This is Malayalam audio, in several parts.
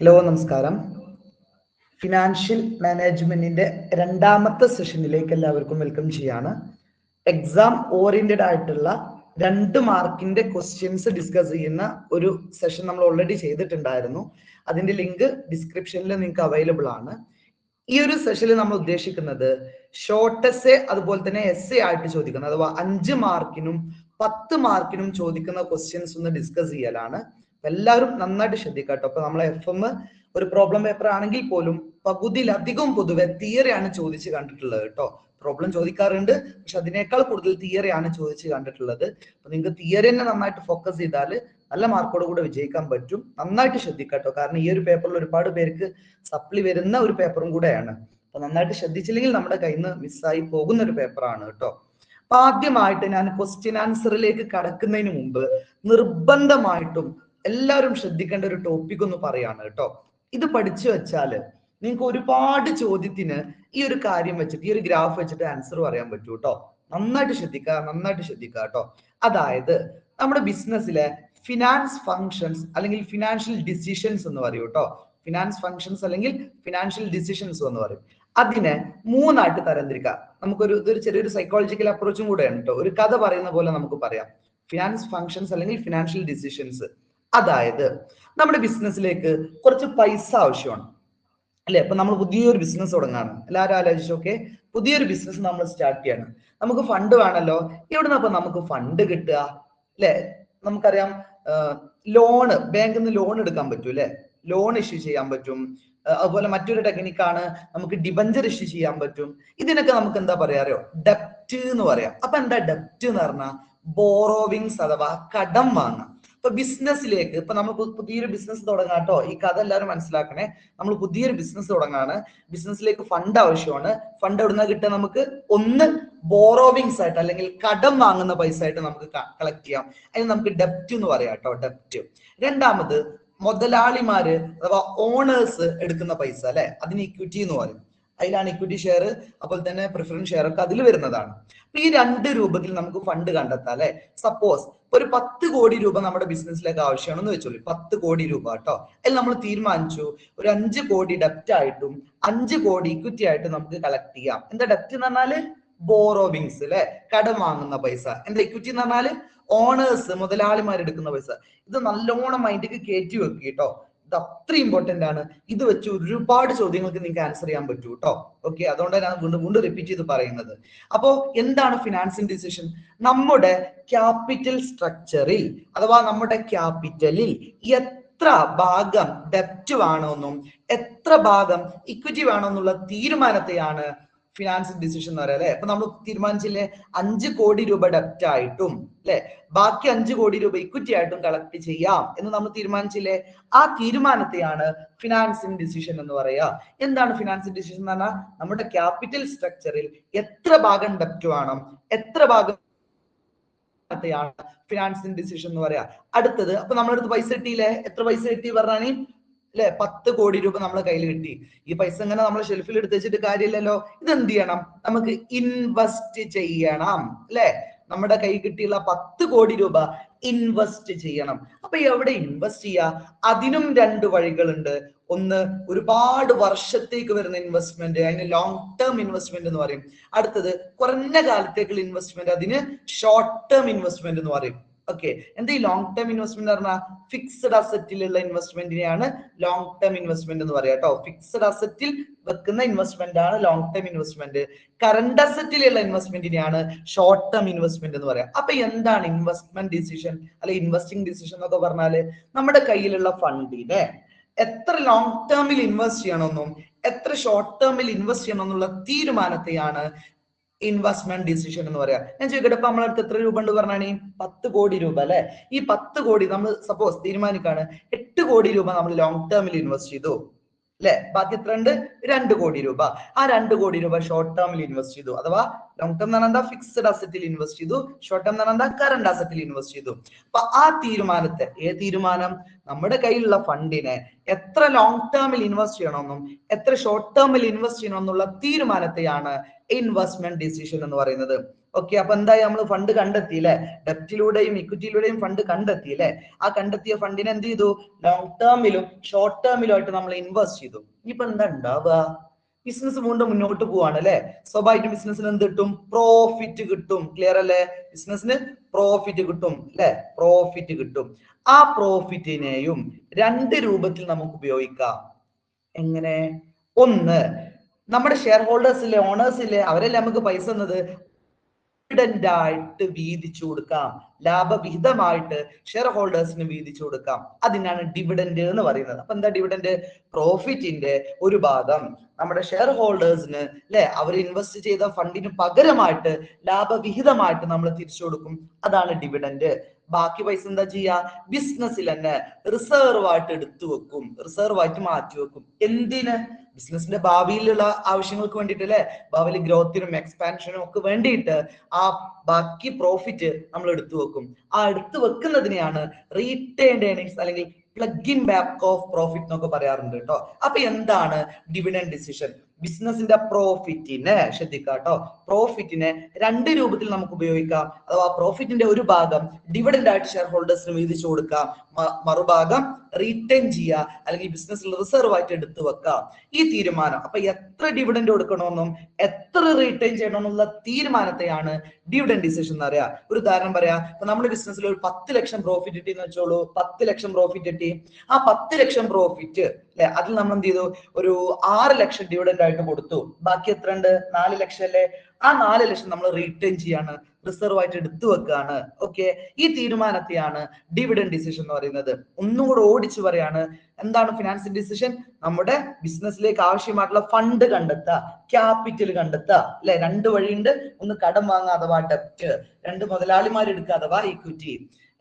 ഹലോ നമസ്കാരം. ഫിനാൻഷ്യൽ മാനേജ്മെന്റിന്റെ രണ്ടാമത്തെ സെഷനിലേക്ക് എല്ലാവർക്കും വെൽക്കം ചെയ്യാണ്. എക്സാം ഓറിയന്റഡ് ആയിട്ടുള്ള 2 മാർക്കിന്റെ ക്വസ്റ്റ്യൻസ് ഡിസ്കസ് ചെയ്യുന്ന ഒരു സെഷൻ നമ്മൾ ഓൾറെഡി ചെയ്തിട്ടുണ്ടായിരുന്നു. അതിന്റെ ലിങ്ക് ഡിസ്ക്രിപ്ഷനിൽ നിങ്ങൾക്ക് അവൈലബിൾ ആണ്. ഈ ഒരു സെഷനിൽ നമ്മൾ ഉദ്ദേശിക്കുന്നത് ഷോർട്ട് എസ്സേ അതുപോലെ തന്നെ എസ്സേ ആയിട്ട് ചോദിക്കുന്നത് അഥവാ 5 മാർക്കിനും 10 മാർക്കിനും ചോദിക്കുന്ന ക്വസ്റ്റ്യൻസ് ഒന്ന് ഡിസ്കസ് ചെയ്യലാണ്. എല്ലാവരും നന്നായിട്ട് ശ്രദ്ധിക്കുക കേട്ടോ. അപ്പൊ നമ്മളെ FM ഒരു പ്രോബ്ലം പേപ്പർ ആണെങ്കിൽ പോലും പകുതിയിലധികം പൊതുവെ തിയറിയാണ് ചോദിച്ച് കണ്ടിട്ടുള്ളത് കേട്ടോ. പ്രോബ്ലം ചോദിക്കാറുണ്ട്, പക്ഷെ അതിനേക്കാൾ കൂടുതൽ തിയറിയാണ് ചോദിച്ച് കണ്ടിട്ടുള്ളത്. അപ്പൊ നിങ്ങൾക്ക് തിയറി തന്നെ നന്നായിട്ട് ഫോക്കസ് ചെയ്താൽ നല്ല മാർക്കോട് കൂടെ വിജയിക്കാൻ പറ്റും. നന്നായിട്ട് ശ്രദ്ധിക്കുക കേട്ടോ, കാരണം ഈ ഒരു പേപ്പറിൽ ഒരുപാട് പേർക്ക് സപ്ലി വരുന്ന ഒരു പേപ്പറും കൂടെയാണ്. അപ്പൊ നന്നായിട്ട് ശ്രദ്ധിച്ചില്ലെങ്കിൽ നമ്മുടെ കയ്യിൽ നിന്ന് മിസ്സായി പോകുന്ന ഒരു പേപ്പറാണ് കേട്ടോ. അപ്പൊ ആദ്യമായിട്ട് ഞാൻ ക്വസ്റ്റ്യൻ ആൻസറിലേക്ക് കടക്കുന്നതിന് മുമ്പ് നിർബന്ധമായിട്ടും എല്ലാവരും ശ്രദ്ധിക്കേണ്ട ഒരു ടോപ്പിക് ഒന്ന് പറയാണ് കേട്ടോ. ഇത് പഠിച്ചു വെച്ചാല് നിങ്ങൾക്ക് ഒരുപാട് ചോദ്യത്തിന് ഈ ഒരു കാര്യം വെച്ചിട്ട്, ഈ ഒരു ഗ്രാഫ് വെച്ചിട്ട് ആൻസർ പറയാൻ പറ്റൂ കേട്ടോ. നന്നായിട്ട് ശ്രദ്ധിക്കുക കേട്ടോ. അതായത് നമ്മുടെ ബിസിനസ്സിലെ ഫിനാൻസ് ഫങ്ഷൻസ് അല്ലെങ്കിൽ ഫിനാൻഷ്യൽ ഡിസിഷൻസ് എന്ന് പറയും കേട്ടോ. ഫിനാൻസ് ഫങ്ഷൻസ് അല്ലെങ്കിൽ ഫിനാൻഷ്യൽ ഡിസിഷൻസ് എന്ന് പറയും. അതിനെ 3 ആയിട്ട് തരംതിരിക്കാം. ഇതൊരു ചെറിയൊരു സൈക്കോളജിക്കൽ അപ്രോച്ചും കൂടെയാണ് കേട്ടോ. ഒരു കഥ പറയുന്ന പോലെ നമുക്ക് പറയാം. ഫിനാൻസ് ഫങ്ഷൻസ് അല്ലെങ്കിൽ ഫിനാൻഷ്യൽ ഡിസിഷൻസ്. അതായത് നമ്മുടെ ബിസിനസ്സിലേക്ക് കുറച്ച് പൈസ ആവശ്യമാണ് അല്ലെ. അപ്പൊ നമ്മൾ പുതിയൊരു ബിസിനസ് തുടങ്ങാണ്. എല്ലാവരും ആലോചിച്ചു, ഓക്കെ, പുതിയൊരു ബിസിനസ് നമ്മൾ സ്റ്റാർട്ട് ചെയ്യാണ്. നമുക്ക് ഫണ്ട് വേണമല്ലോ. എവിടുന്ന അപ്പൊ നമുക്ക് ഫണ്ട് കിട്ടുക അല്ലെ? നമുക്കറിയാം, ലോണ്, ബാങ്കിൽ നിന്ന് ലോൺ എടുക്കാൻ പറ്റും അല്ലെ. ലോൺ ഇഷ്യൂ ചെയ്യാൻ പറ്റും. അതുപോലെ മറ്റൊരു ടെക്നിക്കാണ് നമുക്ക് ഡിബഞ്ചർ ഇഷ്യൂ ചെയ്യാൻ പറ്റും. ഇതിനൊക്കെ നമുക്ക് എന്താ പറയാ അറിയോ? ഡെപ്റ്റ് എന്ന് പറയാം. അപ്പൊ എന്താ ഡെപ്റ്റ് എന്ന് പറഞ്ഞാൽ ബോറോവിങ്സ് അഥവാ കടം വാങ്ങാം. ഇപ്പൊ ബിസിനസ്സിലേക്ക് ഇപ്പൊ നമ്മൾ പുതിയൊരു ബിസിനസ് തുടങ്ങാം കേട്ടോ. ഈ കഥ എല്ലാവരും മനസ്സിലാക്കണേ. നമ്മൾ പുതിയൊരു ബിസിനസ് തുടങ്ങാണ്. ബിസിനസ്സിലേക്ക് ഫണ്ട് ആവശ്യമാണ്. ഫണ്ട് എവിടുന്ന കിട്ടുക? നമുക്ക് ഒന്ന് ബോറോവിങ്സ് ആയിട്ട് അല്ലെങ്കിൽ കടം വാങ്ങുന്ന പൈസ ആയിട്ട് നമുക്ക് കളക്ട് ചെയ്യാം. അതിന് നമുക്ക് ഡെപ്റ്റ് എന്ന് പറയാം കേട്ടോ, ഡെപ്റ്റ്. രണ്ടാമത് മുതലാളിമാര് അഥവാ ഓണേഴ്സ് എടുക്കുന്ന പൈസ അല്ലെ, അതിന് ഇക്വിറ്റി എന്ന് പറയും. അതിലാണ് ഇക്വിറ്റി ഷെയർ, അതുപോലെ തന്നെ പ്രിഫറൻസ് ഷെയർ ഒക്കെ അതിൽ വരുന്നതാണ്. അപ്പൊ ഈ 2 രൂപത്തിൽ നമുക്ക് ഫണ്ട് കണ്ടെത്താം അല്ലെ. സപ്പോസ് ഒരു 10 കോടി രൂപ നമ്മുടെ ബിസിനസ്സിലേക്ക് ആവശ്യമാണെന്ന് വെച്ചോളൂ. 10 കോടി രൂപ കേട്ടോ. അതിൽ നമ്മൾ തീരുമാനിച്ചു ഒരു 5 കോടി ഡെപ്റ്റ് ആയിട്ടും 5 കോടി ഇക്വിറ്റി ആയിട്ടും നമുക്ക് കളക്ട് ചെയ്യാം. എന്താ ഡെപ്റ്റ് എന്ന് പറഞ്ഞാല്? ബോറോവിങ്സ് അല്ലെ, കടം വാങ്ങുന്ന പൈസ. എന്താ ഇക്വിറ്റി എന്ന് പറഞ്ഞാല്? ഓണേഴ്സ്, മുതലാളിമാർ എടുക്കുന്ന പൈസ. ഇത് നല്ലോണം മൈൻഡിലേക്ക് കയറ്റി വെക്കുക കേട്ടോ. ഇത് അത്ര ഇമ്പോർട്ടന്റ് ആണ്. ഇത് വെച്ച് ഒരുപാട് ചോദ്യങ്ങൾക്ക് നിങ്ങൾക്ക് ആൻസർ ചെയ്യാൻ പറ്റൂ കേട്ടോ. ഓക്കെ, അതുകൊണ്ടാണ് ഞാൻ വീണ്ടും റിപ്പീറ്റ് ചെയ്ത് പറയുന്നത്. അപ്പോ എന്താണ് ഫിനാൻസിങ് ഡിസിഷൻ? നമ്മുടെ ക്യാപിറ്റൽ സ്ട്രക്ചറിൽ അഥവാ നമ്മുടെ ക്യാപിറ്റലിൽ എത്ര ഭാഗം ഡെപ്റ്റ് വേണമെന്നും എത്ര ഭാഗം ഇക്വിറ്റി വേണമെന്നുള്ള തീരുമാനത്തെയാണ് ഫിനാൻഷ്യൽ ഡിസിഷൻ എന്ന് പറയാം അല്ലെ. അപ്പൊ നമ്മൾ തീരുമാനിച്ചില്ലേ 5 കോടി രൂപ ഡെപ്റ്റ് ആയിട്ടും അല്ലെ ബാക്കി 5 കോടി രൂപ ഇക്വിറ്റി ആയിട്ടും കളക്ട് ചെയ്യാം എന്ന് നമ്മൾ തീരുമാനിച്ചില്ലേ. ആ തീരുമാനത്തെയാണ് ഫിനാൻസിങ് ഡിസിഷൻ എന്ന് പറയാ. എന്താണ് ഫിനാൻസിങ് ഡിസിഷൻ എന്ന് പറഞ്ഞാൽ നമ്മുടെ ക്യാപിറ്റൽ സ്ട്രക്ചറിൽ എത്ര ഭാഗം ഡെപ്റ്റ് വേണം, എത്ര ഭാഗം ഫിനാൻസിങ് ഡിസിഷൻ എന്ന് പറയാ. അടുത്തത്, അപ്പൊ നമ്മുടെ അടുത്ത് പൈസ കിട്ടിയില്ലേ. എത്ര പൈസ കിട്ടി പറഞ്ഞാൽ അല്ലെ, 10 കോടി രൂപ നമ്മളെ കയ്യിൽ കിട്ടി. ഈ പൈസ ഇങ്ങനെ നമ്മൾ ഷെൽഫിൽ എടുത്ത് വെച്ചിട്ട് കാര്യമില്ലല്ലോ. ഇത് എന്ത് ചെയ്യണം? നമുക്ക് ഇൻവെസ്റ്റ് ചെയ്യണം അല്ലെ. നമ്മുടെ കൈ കിട്ടിയുള്ള 10 കോടി രൂപ ഇൻവെസ്റ്റ് ചെയ്യണം. അപ്പൊ എവിടെ ഇൻവെസ്റ്റ് ചെയ്യാ? അതിനും 2 വഴികളുണ്ട്. ഒന്ന് ഒരുപാട് വർഷത്തേക്ക് വരുന്ന ഇൻവെസ്റ്റ്മെന്റ്, അതിന് ലോങ് ടേം ഇൻവെസ്റ്റ്മെന്റ് എന്ന് പറയും. അടുത്തത് കുറഞ്ഞ കാലത്തേക്കുള്ള ഇൻവെസ്റ്റ്മെന്റ്, അതിന് ഷോർട്ട് ടേം ഇൻവെസ്റ്റ്മെന്റ് എന്ന് പറയും. ഓക്കെ, എന്താ ഈ ലോങ് ടേം ഇൻവെസ്റ്റ്മെന്റ് പറഞ്ഞാൽ ഫിക്സഡ് അസറ്റിലുള്ള ഇൻവെസ്റ്റ്മെന്റിനെയാണ് ലോങ് ടേം ഇൻവെസ്റ്റ്മെന്റ് എന്ന് പറയാം കേട്ടോ. ഫിക്സഡ് അസറ്റിൽ വെക്കുന്ന ഇൻവെസ്റ്റ്മെന്റ് ആണ് ലോങ് ടേം ഇൻവെസ്റ്റ്മെന്റ്. കറണ്ട് അസറ്റിലുള്ള ഇൻവെസ്റ്റ്മെന്റിനെയാണ് ഷോർട്ട് ടേം ഇൻവെസ്റ്റ്മെന്റ് എന്ന് പറയാം. അപ്പൊ എന്താണ് ഇൻവെസ്റ്റ്മെന്റ് ഡിസിഷൻ അല്ലെ ഇൻവെസ്റ്റിംഗ് ഡിസിഷൻ എന്നൊക്കെ പറഞ്ഞാല് നമ്മുടെ കയ്യിലുള്ള ഫണ്ടിനെ എത്ര ലോങ് ടേമിൽ ഇൻവെസ്റ്റ് ചെയ്യണമെന്നും എത്ര ഷോർട്ട് ടേമിൽ ഇൻവെസ്റ്റ് ചെയ്യണമെന്നുള്ള തീരുമാനത്തെയാണ് ഇൻവെസ്റ്റ്മെന്റ് ഡിസിഷൻ എന്ന് പറയാം. ഞാൻ ചോദിക്കട്ടെ, ഇപ്പൊ നമ്മളെ അടുത്ത് എത്ര രൂപ ഉണ്ട് പറഞ്ഞാണ്? 10 കോടി രൂപ അല്ലെ. ഈ 10 കോടി നമ്മൾ സപ്പോസ് തീരുമാനിക്കാണ് 8 കോടി രൂപ നമ്മൾ ലോങ് ടേമിൽ ഇൻവെസ്റ്റ് ചെയ്തു അല്ലെ. ബാക്കി എത്ര ഉണ്ട്? 2 കോടി രൂപ. ആ 2 കോടി രൂപ ഷോർട്ട് ടേമിൽ ഇൻവെസ്റ്റ് ചെയ്തു. അഥവാ ലോങ് ടേം എന്ന് പറഞ്ഞാൽ എന്താ? ഫിക്സഡ് അസറ്റിൽ ഇൻവെസ്റ്റ് ചെയ്തു. ഷോർട്ട് ടേം എന്ന് പറഞ്ഞാൽ എന്താ? കറണ്ട് അസറ്റിൽ ഇൻവെസ്റ്റ് ചെയ്തു. അപ്പൊ ആ തീരുമാനത്തെ, തീരുമാനം നമ്മുടെ കയ്യിലുള്ള ഫണ്ടിനെ എത്ര ലോങ് ടേമിൽ ഇൻവെസ്റ്റ് ചെയ്യണമെന്നും എത്ര ഷോർട്ട് ടേമിൽ ഇൻവെസ്റ്റ് ചെയ്യണമെന്നുള്ള തീരുമാനത്തെയാണ് ഇൻവെസ്റ്റ്മെന്റ് ഡിസിഷൻ എന്ന് പറയുന്നത്. ഓക്കെ, അപ്പൊ എന്തായി, നമ്മൾ ഫണ്ട് കണ്ടെത്തി അല്ലെ, ഡെപ്റ്റിലൂടെയും ഇക്വിറ്റിയിലൂടെയും ഫണ്ട് കണ്ടെത്തി അല്ലെ. ആ കണ്ടെത്തിയ ഫണ്ടിനെ എന്ത് ചെയ്തു, ലോങ് ടേമിലും ഷോർട്ട് ടേമിലും ആയിട്ട് നമ്മൾ ഇൻവെസ്റ്റ് ചെയ്തു. ഇനിയിപ്പോ എന്താ ഉണ്ടാവുക, ബിസിനസ് വീണ്ടും മുന്നോട്ട് പോവാണ് അല്ലെ. സ്വാഭാവികമായിട്ടും ബിസിനസ്സിന് എന്ത് കിട്ടും, പ്രോഫിറ്റ് കിട്ടും. ക്ലിയർ അല്ലേ, ബിസിനസ്സിന് പ്രോഫിറ്റ് കിട്ടും അല്ലെ, പ്രോഫിറ്റ് കിട്ടും. ആ പ്രോഫിറ്റിനെയും രണ്ട് രൂപത്തിൽ നമുക്ക് ഉപയോഗിക്കാം. എങ്ങനെ, ഒന്ന്, നമ്മുടെ ഷെയർ ഹോൾഡേഴ്സിലെ ഓണേഴ്സിലെ അവരല്ലേ നമുക്ക് പൈസ തന്നത്, ഡിവിഡന്റ് ആയിട്ട് വീതിച്ചു കൊടുക്കാം, ലാഭവിഹിതമായിട്ട് ഷെയർ ഹോൾഡേഴ്സിന് വീതിച്ചു കൊടുക്കാം. അതിനാണ് ഡിവിഡന്റ് എന്ന് പറയുന്നത്. അപ്പൊ എന്താ ഡിവിഡന്റ്, പ്രോഫിറ്റിന്റെ ഒരു ഭാഗം നമ്മുടെ ഷെയർ ഹോൾഡേഴ്സിന് അല്ലെ, അവർ ഇൻവെസ്റ്റ് ചെയ്ത ഫണ്ടിന് പകരമായിട്ട് ലാഭവിഹിതമായിട്ട് നമ്മൾ തിരിച്ചു കൊടുക്കും. അതാണ് ഡിവിഡന്റ്. ബാക്കി പൈസ എന്താ ചെയ്യാ, ബിസിനസ്സിൽ തന്നെ റിസർവ് ആയിട്ട് എടുത്തു വെക്കും, റിസർവ് ആയിട്ട് മാറ്റി വെക്കും. എന്തിന്, ബിസിനസിന്റെ ഭാവിയിലുള്ള ആവശ്യങ്ങൾക്ക് വേണ്ടിയിട്ട് അല്ലെ, ഭാവിയിൽ ഗ്രോത്തിനും എക്സ്പാൻഷനും ഒക്കെ വേണ്ടിയിട്ട് ആ ബാക്കി പ്രോഫിറ്റ് നമ്മൾ എടുത്തു വെക്കും. ആ എടുത്തു വെക്കുന്നതിനെയാണ് റീറ്റെയിൻഡ് ഏർണിങ്സ് അല്ലെങ്കിൽ plug in back of profit എന്നൊക്കെ പറയാറുണ്ട് കേട്ടോ. അപ്പൊ എന്താണ് ഡിവിഡന്റ് ഡിസിഷൻ, ബിസിനസിന്റെ പ്രോഫിറ്റിനെ ശ്രദ്ധിക്കാട്ടോ, പ്രോഫിറ്റിനെ രണ്ട് രൂപത്തിൽ നമുക്ക് ഉപയോഗിക്കാം. അഥവാ പ്രോഫിറ്റിന്റെ ഒരു ഭാഗം ഡിവിഡന്റ് ആയിട്ട് ഷെയർ ഹോൾഡേഴ്സിന് വീതിച്ചു കൊടുക്കാം, മറുഭാഗം റീറ്റെയിൻ ചെയ്യുക അല്ലെങ്കിൽ ബിസിനസ്സിൽ റിസർവ് ആയിട്ട് എടുത്തു വെക്കാം. ഈ തീരുമാനം, അപ്പൊ എത്ര ഡിവിഡന്റ് കൊടുക്കണമെന്നും എത്ര റീറ്റെയിൻ ചെയ്യണമെന്നുള്ള തീരുമാനത്തെയാണ് ഡിവിഡന്റ് ഡിസിഷൻ എന്ന് പറയാ. ഒരു ഉദാഹരണം പറയാ, ഇപ്പൊ നമ്മുടെ ബിസിനസ്സിൽ ഒരു 10 ലക്ഷം പ്രോഫിറ്റ് കിട്ടി എന്ന് വെച്ചോളൂ, 10 ലക്ഷം പ്രോഫിറ്റ് കിട്ടി. ആ 10 ലക്ഷം പ്രോഫിറ്റ് അല്ലെ, അതിൽ നമ്മൾ എന്ത് ചെയ്തു, ഒരു 6 ലക്ഷം ഡിവിഡന്റ് ആയിട്ട് കൊടുത്തു. ബാക്കി എത്ര ഉണ്ട്, 4 ലക്ഷം അല്ലേ. ആ 4 ലക്ഷം നമ്മൾ റീറ്റെയിൻ ചെയ്യാണ്, റിസർവ് ആയിട്ട് എടുത്തു വെക്കാണ്. ഓക്കെ, ഈ തീരുമാനത്തെയാണ് ഡിവിഡന്റ് ഡിസിഷൻ എന്ന് പറയുന്നത്. ഒന്നും കൂടെ ഓടിച്ചു പറയാണ്, എന്താണ് ഫിനാൻഷ്യൽ ഡിസിഷൻ, നമ്മുടെ ബിസിനസ്സിലേക്ക് ആവശ്യമായിട്ടുള്ള ഫണ്ട് കണ്ടെത്തുക, ക്യാപിറ്റൽ കണ്ടെത്തുക അല്ലെ. രണ്ട് വഴിയുണ്ട്, ഒന്ന് കടം വാങ്ങുക അഥവാ ഡെപ്റ്റ്, രണ്ട് മുതലാളിമാരെടുക്കുക അഥവാ ഇക്വിറ്റി.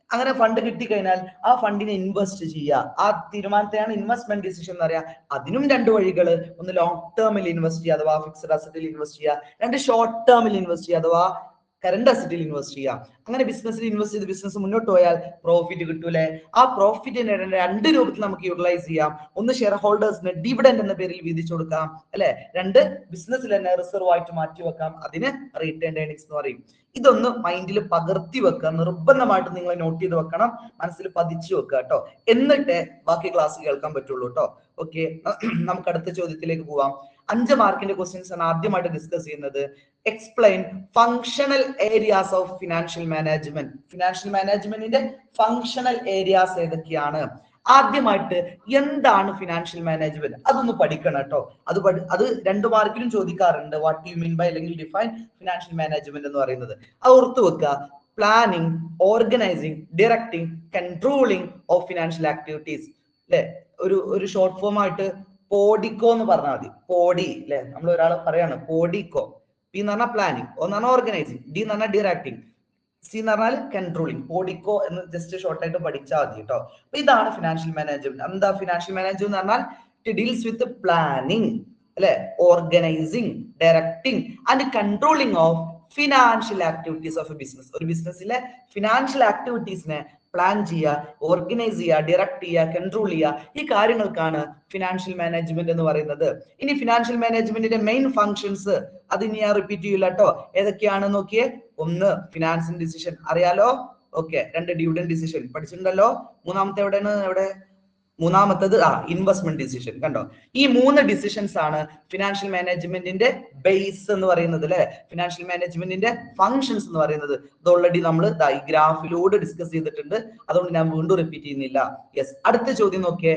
അങ്ങനെ ഫണ്ട് കിട്ടിക്കഴിഞ്ഞാൽ ആ ഫണ്ടിനെ ഇൻവെസ്റ്റ് ചെയ്യുക, ആ തീരുമാനത്തെയാണ് ഇൻവെസ്റ്റ്മെന്റ് ഡിസിഷൻ എന്ന് പറയാ. അതിനും രണ്ട് വഴികൾ, ഒന്ന് ലോങ് ടേമിൽ ഇൻവെസ്റ്റ് ചെയ്യുക അഥവാ ഫിക്സഡ് അസറ്റിൽ ഇൻവെസ്റ്റ് ചെയ്യുക, രണ്ട് ഷോർട്ട് ടേമിൽ ഇൻവെസ്റ്റ് ചെയ്യുക അഥവാ കറന്റ് അസറ്റിൽ ഇൻവെസ്റ്റ് ചെയ്യാം. അങ്ങനെ ബിസിനസ്സിൽ ഇൻവെസ്റ്റ് ചെയ്ത് ബിസിനസ് മുന്നോട്ട് പോയാൽ പ്രോഫിറ്റ് കിട്ടൂലേ. ആ പ്രോഫിറ്റിനെ രണ്ട് രൂപത്തിൽ നമുക്ക് യൂട്ടിലൈസ് ചെയ്യാം. ഒന്ന് ഷെയർ ഹോൾഡേഴ്സിന് ഡിവിഡന്റ് എന്ന പേരിൽ വീതിച്ചു കൊടുക്കാം അല്ലെ, രണ്ട് ബിസിനസ്സിൽ തന്നെ റിസർവ് ആയിട്ട് മാറ്റി വെക്കാം, അതിന് റീറ്റെയിൻഡ് ഏർണിങ്സ് എന്ന് പറയും. ഇതൊന്ന് മൈൻഡിൽ പകർത്തി വെക്കുക, നിർബന്ധമായിട്ട് നിങ്ങൾ നോട്ട് ചെയ്ത് വെക്കണം, മനസ്സിൽ പതിച്ചു വെക്കുക കേട്ടോ, എന്നിട്ടേ ബാക്കി ക്ലാസ് കേൾക്കാൻ പറ്റുള്ളൂ കേട്ടോ. ഓക്കെ, നമുക്ക് അടുത്ത ചോദ്യത്തിലേക്ക് പോവാം. 5 മാർക്കിന്റെ ക്വസ്റ്റ്യൻസ് ആണ് ആദ്യമായിട്ട് ഡിസ്കസ് ചെയ്യുന്നത്. Explain functional areas of financial management. Financial മാനേജ്മെന്റിന്റെ ഫങ്ഷണൽ ഏരിയാസ് ഏതൊക്കെയാണ്? ആദ്യമായിട്ട് എന്താണ് ഫിനാൻഷ്യൽ മാനേജ്മെന്റ്, അതൊന്ന് പഠിക്കണം കേട്ടോ. അത് 2 മാർക്കിലും ചോദിക്കാറുണ്ട്, വാട്ട് യു മീൻ ബൈ അല്ലെങ്കിൽ ഡിഫൈൻ ഫിനാൻഷ്യൽ മാനേജ്മെന്റ് എന്ന് പറയുന്നത്. അത് ഓർത്തു വെക്കുക. Planning, organising, directing, controlling of financial activities അല്ലെ. ഒരു ഷോർട്ട് ഫോം ആയിട്ട് പോഡിക്കോ എന്ന് പറഞ്ഞാൽ മതി. പോഡി അല്ലെ, നമ്മൾ ഒരാൾ പറയാണ് പോഡിക്കോ. പി എന്ന് പറഞ്ഞാൽ പ്ലാനിങ്, O എന്ന് പറഞ്ഞാൽ ഓർഗനൈസിങ്, ഡി എന്ന് പറഞ്ഞാൽ ഡയറക്ടിങ്, സി എന്ന് പറഞ്ഞാൽ കൺട്രോളിങ്. പോഡിക്കോ എന്ന് ജസ്റ്റ് ഷോർട്ട് ആയിട്ട് പഠിച്ചാൽ മതി കേട്ടോ. അപ്പൊ ഇതാണ് ഫിനാൻഷ്യൽ മാനേജ്മെന്റ്. എന്താ ഫിനാൻഷ്യൽ മാനേജ്മെന്റ് എന്ന് പറഞ്ഞാൽ ഇറ്റ് ഡീൽസ് വിത്ത് പ്ലാനിങ് അല്ലെ, organising, directing and controlling of financial activities of A business. ഒരു ബിസിനസ്സിലെ ഫിനാൻഷ്യൽ ആക്ടിവിറ്റീസിനെ പ്ലാൻ ചെയ്യുക, ഓർഗനൈസ് ചെയ്യുക, ഡയറക്ട് ചെയ്യുക, കൺട്രോൾ ചെയ്യുക, ഈ കാര്യങ്ങൾക്കാണ് ഫിനാൻഷ്യൽ മാനേജ്മെന്റ് എന്ന് പറയുന്നത്. ഇനി ഫിനാൻഷ്യൽ മാനേജ്മെന്റിന്റെ മെയിൻ ഫങ്ഷൻസ് അത് ഇനി ഞാൻ റിപ്പീറ്റ് ചെയ്യില്ല കേട്ടോ. ഏതൊക്കെയാണെന്ന് നോക്കിയേ. ഒന്ന്, ഫിനാൻഷ്യൽ ഡിസിഷൻ അറിയാലോ. ഓക്കെ, രണ്ട്, ഡിവിഡന്റ് ഡിസിഷൻ പഠിച്ചിട്ടുണ്ടല്ലോ. മൂന്നാമത്തെ മൂന്നാമത്തത് ഇൻവെസ്റ്റ്മെന്റ് ഡിസിഷൻ. കണ്ടോ, ഈ 3 ഡിസിഷൻസ് ആണ് ഫിനാൻഷ്യൽ മാനേജ്മെന്റിന്റെ ബേസ് എന്ന് പറയുന്നത് അല്ലെ, ഫിനാൻഷ്യൽ മാനേജ്മെന്റിന്റെ ഫങ്ഷൻസ് എന്ന് പറയുന്നത്. ഇത് ഓൾറെഡി നമ്മൾ ഈ ഗ്രാഫിലൂടെ ഡിസ്കസ് ചെയ്തിട്ടുണ്ട്, അതുകൊണ്ട് ഞാൻ വീണ്ടും റിപ്പീറ്റ് ചെയ്യുന്നില്ല. യെസ്, അടുത്ത ചോദ്യം നോക്കിയേ.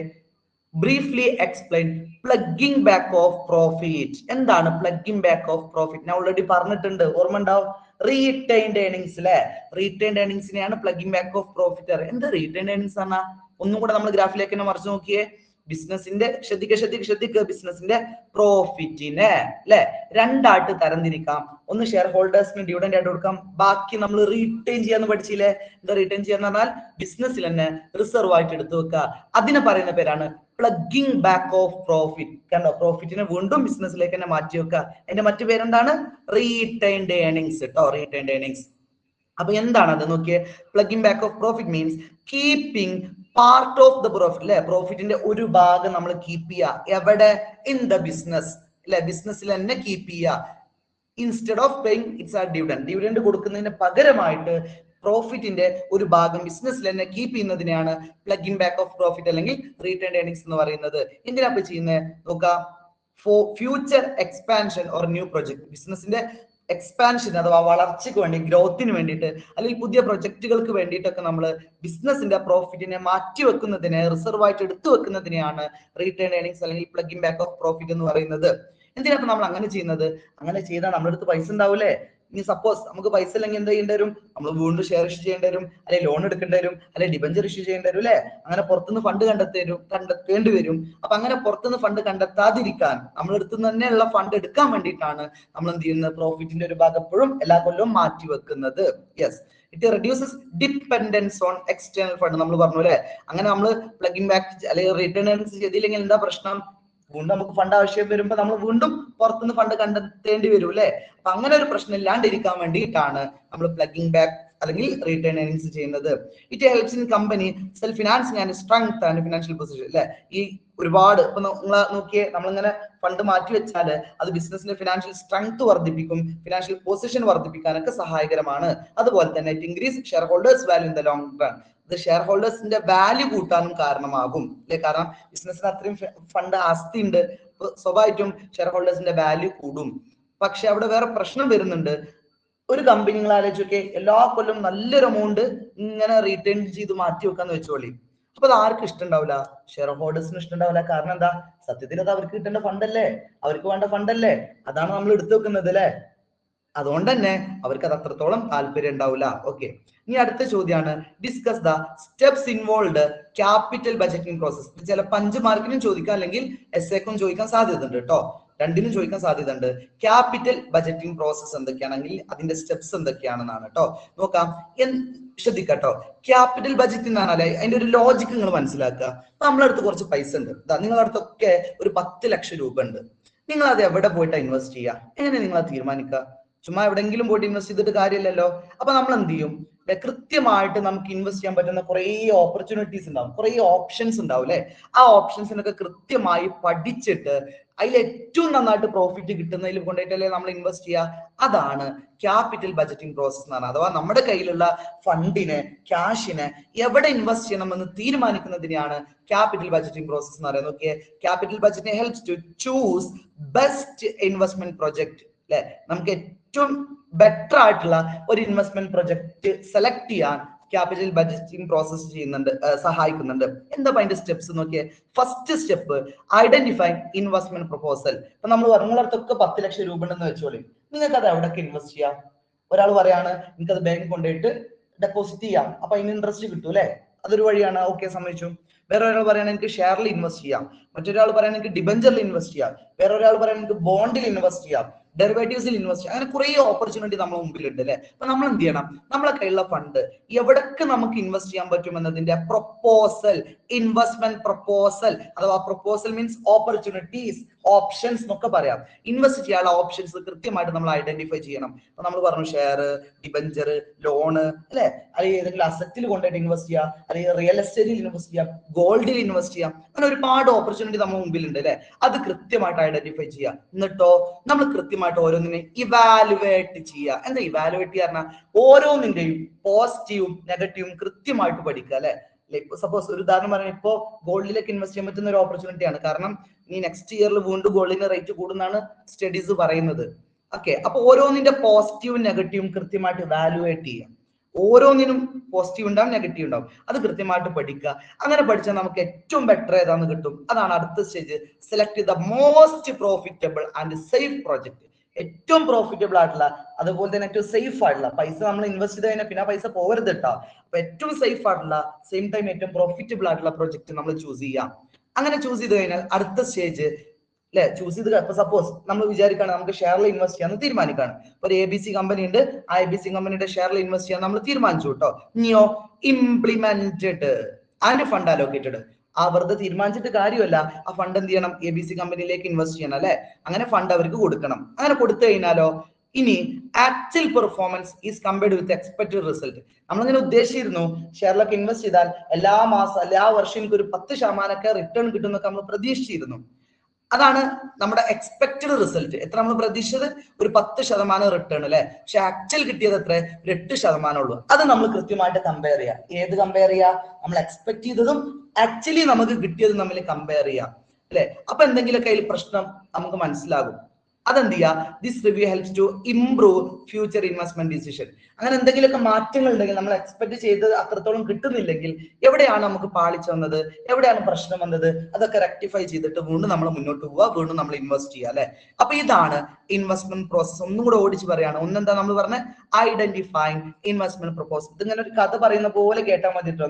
Briefly explain ploughing back of profit. എന്താണ് പ്ലഗിംഗ് ബാക്ക് ഓഫ് പ്രോഫിറ്റ്? ഞാൻ ഓൾറെഡി പറഞ്ഞിട്ടുണ്ട്, ഓർമ്മ ഉണ്ടാവും. റീറ്റെയിൻഡ് ഏർണിങ്സ് അല്ലെ, റീറ്റെയിൻഡ് ഏർണിങ്സിനെയാണ് പ്ലഗിംഗ് ബാക്ക് ഓഫ് പ്രോഫിറ്റ്. എന്താ റീറ്റെയിൻഡ് ഏർണിങ്സ് ആണ്? ഒന്നും കൂടെ നമ്മൾ ഗ്രാഫിലേക്ക് തന്നെ മറിച്ച് നോക്കിയേ. ബിസിനസിന്റെ ശ്രദ്ധിക്കുക, ബിസിനസിന്റെ പ്രോഫിറ്റിനെ അല്ലെ രണ്ടായിട്ട് തരംതിരിക്കാം. ഒന്ന് ഷെയർ ഹോൾഡേഴ്സിന് ഡിവിഡന്റ് ആയിട്ട് കൊടുക്കാം, ബാക്കി നമ്മൾ റീറ്റെയിൻ ചെയ്യാന്ന് പഠിച്ചില്ലേ. എന്താ റീറ്റെയിൻ ചെയ്യാന്ന് പറഞ്ഞാൽ ബിസിനസ്സിൽ തന്നെ റിസർവ് ആയിട്ട് എടുത്തു വെക്കുക. അതിനെ പറയുന്ന പേരാണ് പ്ലഗിംഗ് ബാക്ക് ഓഫ് പ്രോഫിറ്റ്. കണ്ടോ, പ്രോഫിറ്റിനെ വീണ്ടും ബിസിനസ്സിലേക്ക് തന്നെ മാറ്റി വെക്കുക. അതിന്റെ മറ്റു പേരെന്താണ്? റീറ്റെയിൻഡ് ഏർണിങ്സ് കേട്ടോ, റീറ്റെയിൻഡ് ഏർണിങ്സ്. അപ്പൊ എന്താണ് അത് നോക്കിയേ. Ploughing back of profit means keeping part of the profit അല്ലെ, പ്രോഫിറ്റിന്റെ ഒരു ഭാഗം നമ്മൾ കീപ്പ് ചെയ്യുക. എവിടെ? ഇൻ ദ ബിസിനസ് അല്ലെ, ബിസിനസ്സിൽ തന്നെ കീപ്പ് ചെയ്യുക. ഇൻസ്റ്റെഡ് ഓഫ് പേയിങ് ഇറ്റ്സ് ആ ഡിവിഡൻഡ് കൊടുക്കുന്നതിന് പകരമായിട്ട് പ്രോഫിറ്റിന്റെ ഒരു ഭാഗം ബിസിനസ്സിൽ തന്നെ കീപ്പ് ചെയ്യുന്നതിനെയാണ് പ്ലഗിംഗ് ബാക്ക് ഓഫ് പ്രോഫിറ്റ് അല്ലെങ്കിൽ റീറ്റേൺ ഏർണിംഗ്സ് എന്ന് പറയുന്നത്. എന്തിനാ ചെയ്യുന്നത് നോക്കാം, for future expansion or new project, ബിസിനസിന്റെ എക്സ്പാൻഷൻ അഥവാ വളർച്ചയ്ക്ക് വേണ്ടി, ഗ്രോത്തിന് വേണ്ടിയിട്ട് അല്ലെങ്കിൽ പുതിയ പ്രൊജക്ടുകൾക്ക് വേണ്ടിയിട്ടൊക്കെ നമ്മൾ ബിസിനസിന്റെ പ്രോഫിറ്റിനെ മാറ്റിവെക്കുന്നതിനെ, റിസർവ് ആയിട്ട് എടുത്തു വെക്കുന്നതിനെയാണ് റീറ്റേൺ ഏർണിംഗ്സ് അല്ലെങ്കിൽ പ്ലഗിംഗ് ബാക്ക് ഓഫ് പ്രോഫിറ്റ് എന്ന് പറയുന്നത്. എന്തിനാണ് നമ്മൾ അങ്ങനെ ചെയ്യുന്നത്? അങ്ങനെ ചെയ്താൽ നമ്മുടെ അടുത്ത് പൈസ ഉണ്ടാവൂലേ. ഇനി സപ്പോസ് നമുക്ക് പൈസ ഇല്ലെങ്കിൽ എന്ത് ചെയ്യേണ്ടി വരും? നമ്മൾ വീണ്ടും ഷെയർ ഇഷ്യൂ ചെയ്യേണ്ടി വരും, അല്ലെങ്കിൽ ലോൺ എടുക്കേണ്ടി വരും, അല്ലെങ്കിൽ ഡിബഞ്ചർ ഇഷ്യൂ ചെയ്യേണ്ടി വരും അല്ലെ. അങ്ങനെ പുറത്തുനിന്ന് ഫണ്ട് കണ്ടെത്തേണ്ടി വരും. അപ്പൊ അങ്ങനെ പുറത്തുനിന്ന് ഫണ്ട് കണ്ടെത്താതിരിക്കാൻ നമ്മുടെ അടുത്ത് തന്നെയുള്ള ഫണ്ട് എടുക്കാൻ വേണ്ടിയിട്ടാണ് നമ്മൾ എന്ത് ചെയ്യുന്നത്? പ്രോഫിറ്റിന്റെ ഒരു ഭാഗം എപ്പോഴും എല്ലാ കൊല്ലവും മാറ്റി വെക്കുന്നത്. Yes, it reduces dependence on external fund. നമ്മൾ പറഞ്ഞു അല്ലെ, അങ്ങനെ നമ്മൾ പ്ലഗിംഗ് ബാക്ക് അല്ലെങ്കിൽ റിട്ടേൺ ഏർണിംഗ്സ് ചെയ്തില്ലെങ്കിൽ എന്താ പ്രശ്നം? വീണ്ടും നമുക്ക് ഫണ്ട് ആവശ്യം വരുമ്പോൾ നമ്മൾ വീണ്ടും പുറത്തുനിന്ന് ഫണ്ട് കണ്ടെത്തേണ്ടി വരും അല്ലെ. അപ്പൊ അങ്ങനെ ഒരു പ്രശ്നം ഇല്ലാണ്ടിരിക്കാൻ വേണ്ടിയിട്ടാണ് നമ്മൾ പ്ലഗിംഗ് ബാക്ക് അല്ലെങ്കിൽ റിട്ടേൺ ഏർണിംഗ്സ് ചെയ്യുന്നത്. It helps in company self financing and strength and financial position അല്ലെ. ഈ ഒരുപാട് ഇപ്പൊ നിങ്ങൾ നോക്കിയേ, നമ്മളിങ്ങനെ ഫണ്ട് മാറ്റി വെച്ചാല് അത് ബിസിനസിന്റെ ഫിനാൻഷ്യൽ സ്ട്രെങ്ത് വർദ്ധിപ്പിക്കും, ഫിനാൻഷ്യൽ പൊസിഷൻ വർദ്ധിപ്പിക്കാനൊക്കെ സഹായകരമാണ്. അതുപോലെ തന്നെ it increase share holders value in the long run. ഇത് ഷെയർ ഹോൾഡേഴ്സിന്റെ വാല്യൂ കൂട്ടാനും കാരണമാകും അല്ലെ. കാരണം ബിസിനസ്സിന് അത്രയും ഫണ്ട് ആസ്തി ഉണ്ട്, സ്വാഭാവികമായിട്ടും ഷെയർ ഹോൾഡേഴ്സിന്റെ വാല്യൂ കൂടും. പക്ഷെ അവിടെ വേറെ പ്രശ്നം വരുന്നുണ്ട്. ഒരു കമ്പനി നിങ്ങൾ ആലോചിച്ചൊക്കെ, എല്ലാ കൊല്ലം നല്ലൊരു എമൗണ്ട് ഇങ്ങനെ റീറ്റേൺ ചെയ്ത് മാറ്റി വെക്കാന്ന് വെച്ചോളി. അപ്പൊ അത് ആർക്കും ഇഷ്ടമുണ്ടാവില്ല, ഷെയർ ഹോൾഡേഴ്സിന് ഇഷ്ടമുണ്ടാവില്ല. കാരണം എന്താ? സത്യത്തിൽ അത് അവർക്ക് കിട്ടേണ്ട ഫണ്ടല്ലേ, അവർക്ക് വേണ്ട ഫണ്ടല്ലേ, അതാണ് നമ്മൾ എടുത്തു വെക്കുന്നത് അല്ലെ. അതുകൊണ്ട് തന്നെ അവർക്ക് അത് അത്രത്തോളം താല്പര്യം ഉണ്ടാവില്ല. ഓക്കെ, ഇനി അടുത്ത ചോദ്യമാണ്, discuss the steps involve capital budgeting process. ചിലപ്പോൾ 5 മാർക്കിനും ചോദിക്കാം, അല്ലെങ്കിൽ എസ്സേക്കും ചോദിക്കാൻ സാധ്യത ഉണ്ട് കേട്ടോ, രണ്ടിനും ചോദിക്കാൻ സാധ്യത ഉണ്ട്. ക്യാപിറ്റൽ ബജറ്റിംഗ് പ്രോസസ് എന്തൊക്കെയാണെങ്കിൽ അതിന്റെ സ്റ്റെപ്സ് എന്തൊക്കെയാണെന്നാണ് കേട്ടോ. നോക്കാം, ശ്രദ്ധിക്കട്ടോ. ക്യാപിറ്റൽ ബജറ്റ് എന്ന് പറഞ്ഞാൽ അതിന്റെ ഒരു ലോജിക്ക് നിങ്ങൾ മനസ്സിലാക്കുക. നമ്മളെ അടുത്ത് കുറച്ച് പൈസ ഉണ്ട്, നിങ്ങളുടെ അടുത്തൊക്കെ ഒരു 10 ലക്ഷം രൂപ ഉണ്ട്. നിങ്ങൾ അത് എവിടെ പോയിട്ടാ ഇൻവെസ്റ്റ് ചെയ്യുക? എങ്ങനെ നിങ്ങൾ അത് തീരുമാനിക്കുക? ചുമ്മാ എവിടെയെങ്കിലും പോയിട്ട് ഇൻവെസ്റ്റ് ചെയ്തിട്ട് കാര്യമില്ലല്ലോ. അപ്പൊ നമ്മൾ എന്ത് ചെയ്യും? കൃത്യമായിട്ട് നമുക്ക് ഇൻവെസ്റ്റ് ചെയ്യാൻ പറ്റുന്ന കുറെ ഓപ്പർച്യൂണിറ്റീസ് ഉണ്ടാവും, കുറെ ഓപ്ഷൻസ് ഉണ്ടാവും അല്ലെ. ആ ഓപ്ഷൻസിനൊക്കെ കൃത്യമായി പഠിച്ചിട്ട് അതിൽ ഏറ്റവും നന്നായിട്ട് പ്രോഫിറ്റ് കിട്ടുന്നതിൽ കൊണ്ടുപോയിട്ടല്ലേ നമ്മൾ ഇൻവെസ്റ്റ് ചെയ്യുക. അതാണ് ക്യാപിറ്റൽ ബജറ്റിംഗ് പ്രോസസ് എന്ന് പറഞ്ഞാൽ. അഥവാ നമ്മുടെ കയ്യിലുള്ള ഫണ്ടിനെ, ക്യാഷിനെ എവിടെ ഇൻവെസ്റ്റ് ചെയ്യണമെന്ന് തീരുമാനിക്കുന്നതിനെയാണ് ക്യാപിറ്റൽ ബജറ്റിംഗ് പ്രോസസ് എന്ന് പറയുന്നത്. Okay, capital budgeting helps to choose best investment project അല്ലെ. നമുക്ക് ഏറ്റവും ബെറ്റർ ആയിട്ടുള്ള ഒരു ഇൻവെസ്റ്റ്മെന്റ് പ്രൊജക്ട് സെലക്ട് ചെയ്യാൻ ക്യാപിറ്റൽ ബജറ്റിംഗ് പ്രോസസ് സഹായിക്കുന്നുണ്ട്. എന്താ അതിന്റെ സ്റ്റെപ്സ് നോക്കിയേ. First step, identify investment proposal. ഇപ്പൊ നമ്മൾ നിങ്ങളടുത്തൊക്കെ 10 ലക്ഷം രൂപ ഉണ്ടെന്ന് വെച്ചോളി, നിങ്ങൾക്ക് അത് എവിടെയൊക്കെ ഇൻവെസ്റ്റ് ചെയ്യാം? ഒരാൾ പറയാണ് എനിക്കത് ബാങ്കിൽ കൊണ്ടുപോയിട്ട് ഡെപ്പോസിറ്റ് ചെയ്യാം, അപ്പൊ അതിന് ഇൻട്രസ്റ്റ് കിട്ടും അല്ലെ, അതൊരു വഴിയാണ്. ഓക്കെ, സമ്മതിച്ചു. വേറെ ഒരാൾ പറയാൻ എനിക്ക് ഷെയറിൽ ഇൻവെസ്റ്റ് ചെയ്യാം, മറ്റൊരാൾ പറയാൻ എനിക്ക് ഡിബഞ്ചറിൽ ഇൻവെസ്റ്റ് ചെയ്യാം, വേറെ ഒരാൾ പറയാൻ എനിക്ക് ബോണ്ടിൽ ഇൻവെസ്റ്റ് ചെയ്യാം, ഡെറിവേറ്റീവ്സിൽ ഇൻവെസ്റ്റ് ചെയ്യാം. അങ്ങനെ കുറെ ഓപ്പർച്യൂണിറ്റി നമ്മുടെ മുമ്പിലുണ്ട് അല്ലെ. അപ്പൊ നമ്മൾ എന്ത് ചെയ്യണം? നമ്മളെ കയ്യിലുള്ള ഫണ്ട് എവിടൊക്കെ നമുക്ക് ഇൻവെസ്റ്റ് ചെയ്യാൻ പറ്റും എന്നതിന്റെ പ്രൊപ്പോസൽ, ഇൻവെസ്റ്റ്മെന്റ് പ്രൊപ്പോസൽ അഥവാ പ്രൊപ്പോസൽ മീൻസ് ഓപ്പർച്യൂണിറ്റീസ്, ഓപ്ഷൻസ് എന്നൊക്കെ പറയാം. ഇൻവെസ്റ്റ് ചെയ്യാനുള്ള ഓപ്ഷൻസ് കൃത്യമായിട്ട് നമ്മൾ ഐഡന്റിഫൈ ചെയ്യണം. അപ്പൊ നമ്മൾ പറഞ്ഞു ഷെയർ, ഡിബഞ്ചർ, ലോണ് അല്ലെ, അല്ലെങ്കിൽ ഏതെങ്കിലും അസറ്റിൽ കൊണ്ടുപോയിട്ട് ഇൻവെസ്റ്റ് ചെയ്യാം, അല്ലെങ്കിൽ റിയൽ എസ്റ്റേറ്റിൽ ഇൻവെസ്റ്റ് ചെയ്യാം, ഗോൾഡിൽ ഇൻവെസ്റ്റ് ചെയ്യാം. അങ്ങനെ ഒരുപാട് ഓപ്പർച്യൂണിറ്റി നമ്മുടെ മുമ്പിൽ ഉണ്ട് അല്ലെ. അത് കൃത്യമായിട്ട് ഐഡന്റിഫൈ ചെയ്യാം. എന്നിട്ടോ നമ്മൾ കൃത്യമായിട്ട് ഓരോന്നിനെ ഇവാലുവേറ്റ് ചെയ്യുക. എന്താ ഇവാലുവേറ്റ് പറഞ്ഞാൽ? ഓരോന്നിന്റെയും പോസിറ്റീവും നെഗറ്റീവും കൃത്യമായിട്ട് പഠിക്കുക അല്ലെ. സപ്പോസ് ഒരു ഉദാഹരണം പറയാം, ഇപ്പോ ഗോൾഡിലേക്ക് ഇൻവെസ്റ്റ് ചെയ്യാൻ പറ്റുന്ന ഒരു ഓപ്പർച്യൂണിറ്റിയാണ്. കാരണം ഈ നെക്സ്റ്റ് ഇയറിൽ വീണ്ടും ഗോൾഡിന്റെ റേറ്റ് കൂടുന്നാണ് സ്റ്റഡീസ് പറയുന്നത്. ഓക്കെ, അപ്പൊ ഓരോന്നിന്റെ പോസിറ്റീവും നെഗറ്റീവും കൃത്യമായിട്ട് ഇവാലുവേറ്റ് ചെയ്യാം. ഓരോന്നിനും പോസിറ്റീവ് ഉണ്ടാവും, നെഗറ്റീവ് ഉണ്ടാവും. അത് കൃത്യമായിട്ട് പഠിക്കുക. അങ്ങനെ പഠിച്ചാൽ നമുക്ക് ഏറ്റവും ബെറ്റർ ഏതാന്ന് കിട്ടും. അതാണ് അടുത്ത stage, select the most profitable and safe project. ഏറ്റവും പ്രോഫിറ്റബിൾ ആയിട്ടുള്ള, അതുപോലെ തന്നെ ഏറ്റവും സേഫ് ആയിട്ടുള്ള, പൈസ നമ്മൾ ഇൻവെസ്റ്റ് ചെയ്ത് കഴിഞ്ഞാൽ പിന്നെ പൈസ പോകരുത് കേട്ടോ. അപ്പൊ ഏറ്റവും സേഫ് ആയിട്ടുള്ള, സെയിം ടൈം ഏറ്റവും പ്രോഫിറ്റബിൾ ആയിട്ടുള്ള പ്രോജക്ട് നമ്മൾ ചൂസ് ചെയ്യാം. അങ്ങനെ ചൂസ് ചെയ്ത് കഴിഞ്ഞാൽ അടുത്ത സ്റ്റേജ് അല്ലെ, ചൂസ് ചെയ്ത് ഇപ്പൊ സപ്പോസ് നമ്മൾ വിചാരിക്കാണ് നമുക്ക് ഷെയറിൽ ഇൻവെസ്റ്റ് ചെയ്യാന്ന് തീരുമാനിക്കാണ്. ഒരു ABC കമ്പനി ഉണ്ട്, ആ ABC കമ്പനിയുടെ ഷെയറിൽ ഇൻവെസ്റ്റ് ചെയ്യാൻ നമ്മൾ തീരുമാനിച്ചു കേട്ടോ. ഇനിയോ ഇംപ്ലിമെന്റഡ് ആൻഡ് ഫണ്ട് അലോക്കേറ്റഡ്. ആ വെറുതെ തീരുമാനിച്ചിട്ട് കാര്യമല്ല, ആ ഫണ്ട് എന്ത് ചെയ്യണം? ABC കമ്പനിയിലേക്ക് ഇൻവെസ്റ്റ് ചെയ്യണം അല്ലെ. അങ്ങനെ ഫണ്ട് അവർക്ക് കൊടുക്കണം. അങ്ങനെ കൊടുത്തു കഴിഞ്ഞാലോ ഇനി actual performance is compared with expected result. നമ്മളിങ്ങനെ ഉദ്ദേശിച്ചിരുന്നു ഷെയറിലൊക്കെ ഇൻവെസ്റ്റ് ചെയ്താൽ എല്ലാ മാസം എല്ലാ വർഷം എനിക്ക് ഒരു 10% റിട്ടേൺ കിട്ടുന്നൊക്കെ നമ്മൾ പ്രതീക്ഷിച്ചിരുന്നു. അതാണ് നമ്മുടെ എക്സ്പെക്റ്റഡ് റിസൾട്ട്. എത്ര നമ്മൾ പ്രതീക്ഷിച്ചത്? ഒരു 10% റിട്ടേൺ അല്ലെ. പക്ഷെ ആക്ച്വൽ കിട്ടിയത് എത്ര? 8% ഉള്ളൂ. അത് നമ്മൾ കൃത്യമായിട്ട് കമ്പയർ ചെയ്യാം. ഏത് കമ്പയർ ചെയ്യാം? നമ്മൾ എക്സ്പെക്ട് ചെയ്തതും ആക്ച്വലി നമുക്ക് കിട്ടിയതും തമ്മിൽ കമ്പയർ ചെയ്യാം അല്ലെ. അപ്പൊ എന്തെങ്കിലുമൊക്കെ അതിൽ പ്രശ്നം നമുക്ക് മനസ്സിലാകും. അതെന്ത് ചെയ്യാ? This review helps to improve future investment decision. അങ്ങനെ എന്തെങ്കിലുമൊക്കെ മാറ്റങ്ങൾ ഉണ്ടെങ്കിൽ, നമ്മൾ എക്സ്പെക്ട് ചെയ്ത് അത്രത്തോളം കിട്ടുന്നില്ലെങ്കിൽ എവിടെയാണ് നമുക്ക് പാളിച്ച വന്നത്, എവിടെയാണ് പ്രശ്നം വന്നത്, അതൊക്കെ റെക്ടിഫൈ ചെയ്തിട്ട് വീണ്ടും നമ്മൾ മുന്നോട്ട് പോവുക, വീണ്ടും നമ്മൾ ഇൻവെസ്റ്റ് ചെയ്യുക അല്ലെ. അപ്പൊ ഇതാണ് ഇൻവെസ്റ്റ്മെന്റ് പ്രോസസ്. ഒന്നും കൂടെ ഓടിച്ച് പറയാണ്. ഒന്നെന്താ നമ്മൾ പറഞ്ഞ ഐഡന്റിഫൈങ് ഇൻവെസ്റ്റ്മെന്റ് പ്രൊപ്പോസൽ. ഇതിങ്ങനെ ഒരു കഥ പറയുന്ന പോലെ കേട്ടാൽ മതിട്ടോ.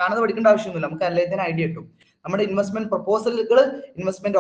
കാണാതെ പഠിക്കേണ്ട ആവശ്യമൊന്നുമില്ല, നമുക്ക് എല്ലാത്തിനും ഐഡിയ കിട്ടും. നമ്മുടെ ഇൻവെസ്റ്റ്മെന്റ് പ്രൊപ്പോസലുകൾ, ഇൻവെസ്റ്റ്മെന്റ്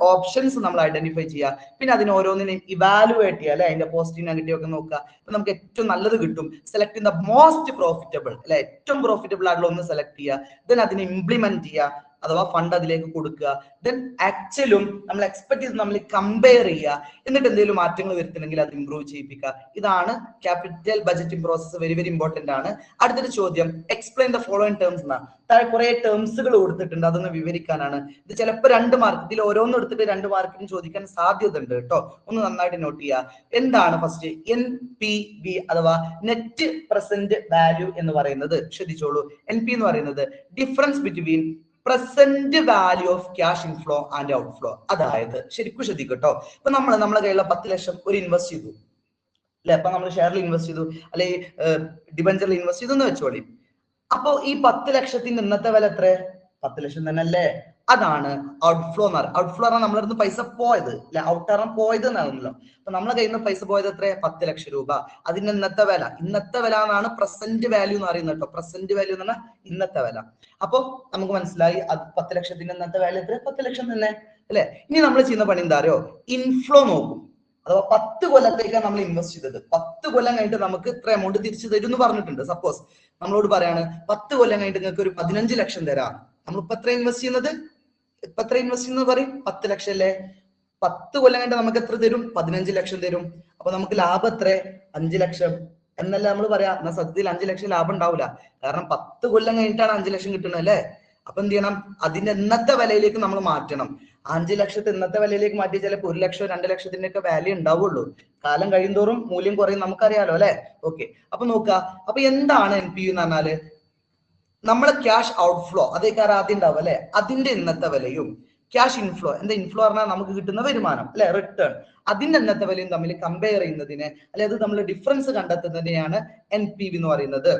ഓപ്ഷൻസ് നമ്മൾ ഐഡന്റിഫൈ ചെയ്യുക. പിന്നെ അതിന് ഓരോന്നിനെയും ഇവാലുവേറ്റ് ചെയ്യുക അല്ലെ. അതിന്റെ പോസിറ്റീവ് നെഗറ്റീവ് ഒക്കെ നോക്കുക. അപ്പൊ നമുക്ക് ഏറ്റവും നല്ലത് കിട്ടും. Select in the most profitable അല്ലെ. ഏറ്റവും പ്രോഫിറ്റബിൾ ആയിട്ടുള്ള ഒന്ന് സെലക്ട് ചെയ്യുക. ദെൻ അതിനെ ഇംപ്ലിമെന്റ് ചെയ്യുക, അഥവാ ഫണ്ട് അതിലേക്ക് കൊടുക്കുക. ദെൻ ആക്ച്വലും നമ്മൾ എക്സ്പെക്ട് ചെയ്ത് നമ്മൾ കമ്പയർ ചെയ്യുക. എന്നിട്ട് എന്തെങ്കിലും മാറ്റങ്ങൾ വരുത്തണമെങ്കിൽ അത് ഇംപ്രൂവ് ചെയ്യിപ്പിക്കുക. ഇതാണ് capital budgeting process. Very very important ആണ്. അടുത്തൊരു ചോദ്യം, എക്സ്പ്ലെയിൻ ദ ഫോളോയിങ് ടേംസ് എന്നാണ്. താഴെ കുറെ ടേംസുകൾ കൊടുത്തിട്ടുണ്ട്, അതൊന്ന് വിവരിക്കാനാണ്. ഇത് ചിലപ്പോൾ 2 മാർക്ക്, ഇതിൽ ഓരോന്നും എടുത്തിട്ട് 2 മാർക്കിന് ചോദിക്കാൻ സാധ്യത ഉണ്ട് കേട്ടോ. ഒന്ന് നന്നായിട്ട് നോട്ട് ചെയ്യുക. എന്താണ് ഫസ്റ്റ് NPV അഥവാ നെറ്റ് പ്രസന്റ് വാല്യൂ എന്ന് പറയുന്നത്? ശ്രദ്ധിച്ചോളൂ. NP എന്ന് പറയുന്നത് difference between present value of cash inflow and outflow. അതായത് ശരിക്കും ശ്രദ്ധിക്കട്ടോ. ഇപ്പൊ നമ്മളെ കയ്യിലുള്ള 10 ലക്ഷം ഒരു ഇൻവെസ്റ്റ് ചെയ്തു അല്ലെ. അപ്പൊ നമ്മൾ ഷെയറിൽ ഇൻവെസ്റ്റ് ചെയ്തു, അല്ലെ ഡിബഞ്ചറിൽ ഇൻവെസ്റ്റ് ചെയ്തു എന്ന് വെച്ചോളി. അപ്പൊ ഈ 10 ലക്ഷത്തിന്റെ ഇന്നത്തെ വില എത്ര? 10 ലക്ഷം തന്നെ അല്ലേ. അതാണ് ഔട്ട്ഫ്ലോ എന്ന് പറയുന്നത്. ഔട്ട്ഫ്ലോ പറഞ്ഞാൽ നമ്മളെ അടുത്ത് പൈസ പോയത് അല്ലെ. ഔട്ട് പോയത് എന്നാണല്ലോ. അപ്പൊ നമ്മളെ കയ്യിൽ നിന്ന് പൈസ പോയത് എത്ര? 10 ലക്ഷം രൂപ. അതിന്റെ ഇന്നത്തെ വില എന്നാണ് പ്രസന്റ് വാല്യൂ എന്ന് പറയുന്നത് കേട്ടോ. പ്രസന്റ് വാല്യൂ എന്ന് പറഞ്ഞാൽ ഇന്നത്തെ വില. അപ്പൊ നമുക്ക് മനസ്സിലായി, അത് 10 ലക്ഷത്തിന്റെ ഇന്നത്തെ വാല്യൂ എത്ര? 10 ലക്ഷം തന്നെ അല്ലെ. ഇനി നമ്മൾ ചെയ്യുന്ന പണി എന്താ അറിയോ? ഇൻഫ്ലോ നോക്കും. അഥവാ 10 കൊല്ലത്തേക്കാണ് നമ്മൾ ഇൻവെസ്റ്റ് ചെയ്തത്. 10 കൊല്ലം കഴിഞ്ഞിട്ട് നമുക്ക് ഇത്ര എമൗണ്ട് തിരിച്ചു തരും എന്ന് പറഞ്ഞിട്ടുണ്ട്. സപ്പോസ് നമ്മളോട് പറയാണ് 10 കൊല്ലം കഴിഞ്ഞിട്ട് നിങ്ങൾക്ക് ഒരു 15 ലക്ഷം തരാം. നമ്മളിപ്പോ എത്ര ഇൻവെസ്റ്റ് ചെയ്യുന്നത് പറയും? 10 ലക്ഷം അല്ലേ. 10 കൊല്ലം കഴിഞ്ഞിട്ട് നമുക്ക് എത്ര തരും? 15 ലക്ഷം തരും. അപ്പൊ നമുക്ക് ലാഭം എത്ര? 5 ലക്ഷം എന്നല്ല നമ്മൾ പറയാ. എന്നാൽ സത്യത്തിൽ 5 ലക്ഷം ലാഭം ഉണ്ടാവില്ല. കാരണം 10 കൊല്ലം കഴിഞ്ഞിട്ടാണ് 5 ലക്ഷം കിട്ടുന്നത് അല്ലേ. അപ്പൊ എന്ത് ചെയ്യണം? അതിന്റെ ഇന്നത്തെ വിലയിലേക്ക് നമ്മൾ മാറ്റണം. 5 ലക്ഷത്തെ ഇന്നത്തെ വിലയിലേക്ക് മാറ്റി ചിലപ്പോൾ 1 ലക്ഷം 2 ലക്ഷത്തിന്റെ ഒക്കെ വാല്യൂ ഉണ്ടാവുള്ളൂ. കാലം കഴിയുന്തോറും മൂല്യം കുറയും, നമുക്കറിയാലോ അല്ലെ. ഓക്കെ, അപ്പൊ നോക്കുക. അപ്പൊ എന്താണ് NPV എന്ന് പറഞ്ഞാല് നമ്മളെ ക്യാഷ് ഔട്ട്ഫ്ലോ അതേക്കാരം ആദ്യം ഉണ്ടാവും അല്ലെ. അതിന്റെ ഇന്നത്തെ വിലയും ക്യാഷ് ഇൻഫ്ലോ, എന്താ ഇൻഫ്ലോ പറഞ്ഞാൽ നമുക്ക് കിട്ടുന്ന വരുമാനം അല്ലെ, റിട്ടേൺ, അതിന്റെ ഇന്നത്തെ വിലയും തമ്മിൽ കമ്പയർ ചെയ്യുന്നതിനെ അല്ലെ, അത് നമ്മൾ ഡിഫറൻസ് കണ്ടെത്തുന്നതിനെയാണ് NPV എന്ന് പറയുന്നത്.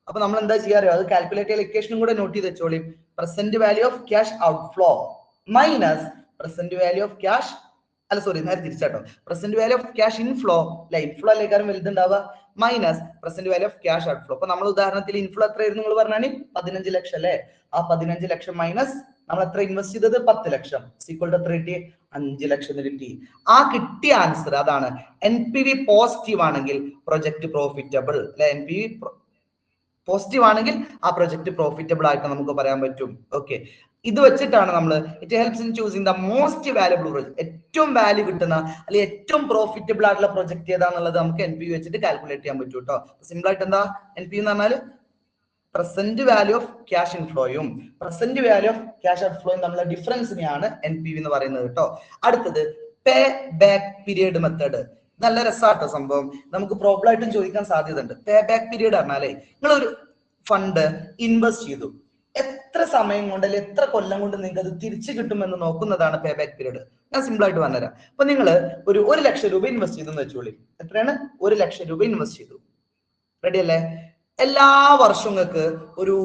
അപ്പൊ നമ്മൾ എന്താ ചെയ്യാറോ? അത് കാൽക്കുലേറ്റ് ചെയ്ത ഇക്വേഷനും കൂടെ നോട്ട് ചെയ്ത് വെച്ചോളി. Present value of cash outflow minus present value of cash, അല്ല സോറി നേരെ തിരിച്ചാട്ടോ, present value of cash inflow അല്ലെ, ഇൻഫ്ലോ അല്ലേക്കാരും വലുതുണ്ടാവുക, minus present value of cash outflow. അപ്പൊ നമ്മൾ ഉദാഹരണത്തിൽ ഇൻഫ്ലോ എത്രയായിരുന്നു നിങ്ങൾ പറഞ്ഞാൽ 15 ലക്ഷം അല്ലെ. ആ 15 ലക്ഷം മൈനസ് നമ്മൾ എത്ര ഇൻവെസ്റ്റ് ചെയ്തത്? 10 ലക്ഷം. ഈക്വൽ ടു എത്ര കിട്ടി? 5 ലക്ഷം കിട്ടി. ആ കിട്ടിയ ആൻസർ അതാണ്. NPV പോസിറ്റീവ് ആണെങ്കിൽ പ്രൊജക്ട് പ്രോഫിറ്റബിൾ അല്ലെ. NPV പോസിറ്റീവ് ആണെങ്കിൽ ആ പ്രൊജക്ട് പ്രോഫിറ്റബിൾ ആയിട്ട് നമുക്ക് പറയാൻ പറ്റും. ഓക്കെ, ഇത് വെച്ചിട്ടാണ് നമ്മൾ it helps in choosing the most valuable project. ഏറ്റവും വാല്യൂ കിട്ടുന്ന അല്ലെങ്കിൽ ഏറ്റവും പ്രോഫിറ്റബിൾ ആയിട്ടുള്ള പ്രൊജക്ട് ഏതാന്നുള്ളത് നമുക്ക് NPV വെച്ചിട്ട് കാൽക്കുലേറ്റ് ചെയ്യാൻ പറ്റും കേട്ടോ. സിമ്പിൾ ആയിട്ട് എന്താ NPV എന്ന് പറഞ്ഞാൽ പ്രസന്റ് വാല്യൂ ഓഫ് ക്യാഷ് ഇൻഫ്ലോയും പ്രസന്റ് വാല്യൂ ഓഫ് ക്യാഷ് ഔട്ട്ഫ്ലോയും തമ്മിലുള്ള ഡിഫറൻസിനെയാണ് NPV എന്ന് പറയുന്നത് കേട്ടോ. അടുത്തത് പേ ബാക്ക് പീരിയഡ് മെത്തേഡ്. നല്ല രസമാട്ടോ സംഭവം, നമുക്ക് പ്രോബ്ലം ആയിട്ടും ചോദിക്കാൻ സാധ്യത ഉണ്ട്. പേ ബാക്ക് പീരിയഡ് പറഞ്ഞാലേ, നിങ്ങളൊരു ഫണ്ട് ഇൻവെസ്റ്റ് ചെയ്തു, എത്ര സമയം കൊണ്ട് അല്ലെങ്കിൽ എത്ര കൊല്ലം കൊണ്ട് നിങ്ങൾക്ക് അത് തിരിച്ചു കിട്ടുമെന്ന് നോക്കുന്നതാണ് പേ ബാക്ക് പീരിയഡ്. ഞാൻ സിമ്പിൾ ആയിട്ട് പറഞ്ഞുതരാം. അപ്പൊ നിങ്ങൾ ഒരു 1 ലക്ഷം രൂപ ഇൻവെസ്റ്റ് ചെയ്തെന്ന് വെച്ചോളി. എത്രയാണ്? 1 ലക്ഷം രൂപ ഇൻവെസ്റ്റ് ചെയ്തു. റെഡി അല്ലേ? എല്ലാ വർഷവും നിങ്ങൾക്ക് ഒരു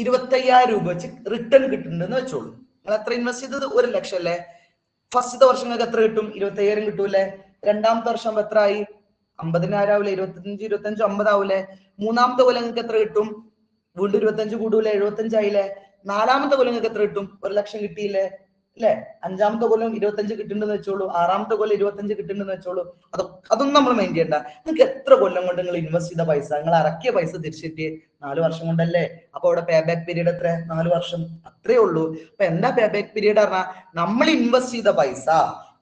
25,000 രൂപ വെച്ച് റിട്ടേൺ കിട്ടുന്നുണ്ടെന്ന് വെച്ചോളൂ. നിങ്ങൾ എത്ര ഇൻവെസ്റ്റ് ചെയ്തത്? 1 ലക്ഷം അല്ലേ. ഫസ്റ്റത്തെ വർഷം നിങ്ങൾക്ക് എത്ര കിട്ടും? 25,000 കിട്ടൂല്ലേ. രണ്ടാമത്തെ വർഷം എത്ര ആയി? 50,000 ആവൂലേ. 25, 25, 50 ആവൂലേ. മൂന്നാമത്തെ കൊല്ലം നിങ്ങൾക്ക് എത്ര കിട്ടും? വീണ്ടും 25 കൂടൂലേ, 75 ആയില്ലേ. നാലാമത്തെ കൊല്ലം നിങ്ങൾക്ക് എത്ര കിട്ടും? 1 ലക്ഷം കിട്ടിയില്ലേ അല്ലെ. അഞ്ചാമത്തെ കൊല്ലം 25 കിട്ടുന്നുണ്ടെന്ന് വെച്ചോളൂ. ആറാമത്തെ കൊല്ലം 25 കിട്ടുന്നുണ്ടെന്ന് വെച്ചോളൂ. അതൊന്നും നമ്മൾ മെയിൻ ചെയ്യണ്ട. നിങ്ങൾക്ക് എത്ര കൊല്ലം കൊണ്ട് നിങ്ങൾ ഇൻവെസ്റ്റ് ചെയ്ത പൈസ, നിങ്ങൾ ഇറക്കിയ പൈസ തിരിച്ചിട്ട് 4 വർഷം കൊണ്ടല്ലേ. അപ്പൊ അവിടെ പേ ബാക്ക് പീരീഡ് എത്ര? 4 വർഷം. അത്രേ ഉള്ളൂ. അപ്പൊ എന്താ പേ ബാക്ക് പീരീഡ് പറഞ്ഞാൽ നമ്മൾ ഇൻവെസ്റ്റ് ചെയ്ത പൈസ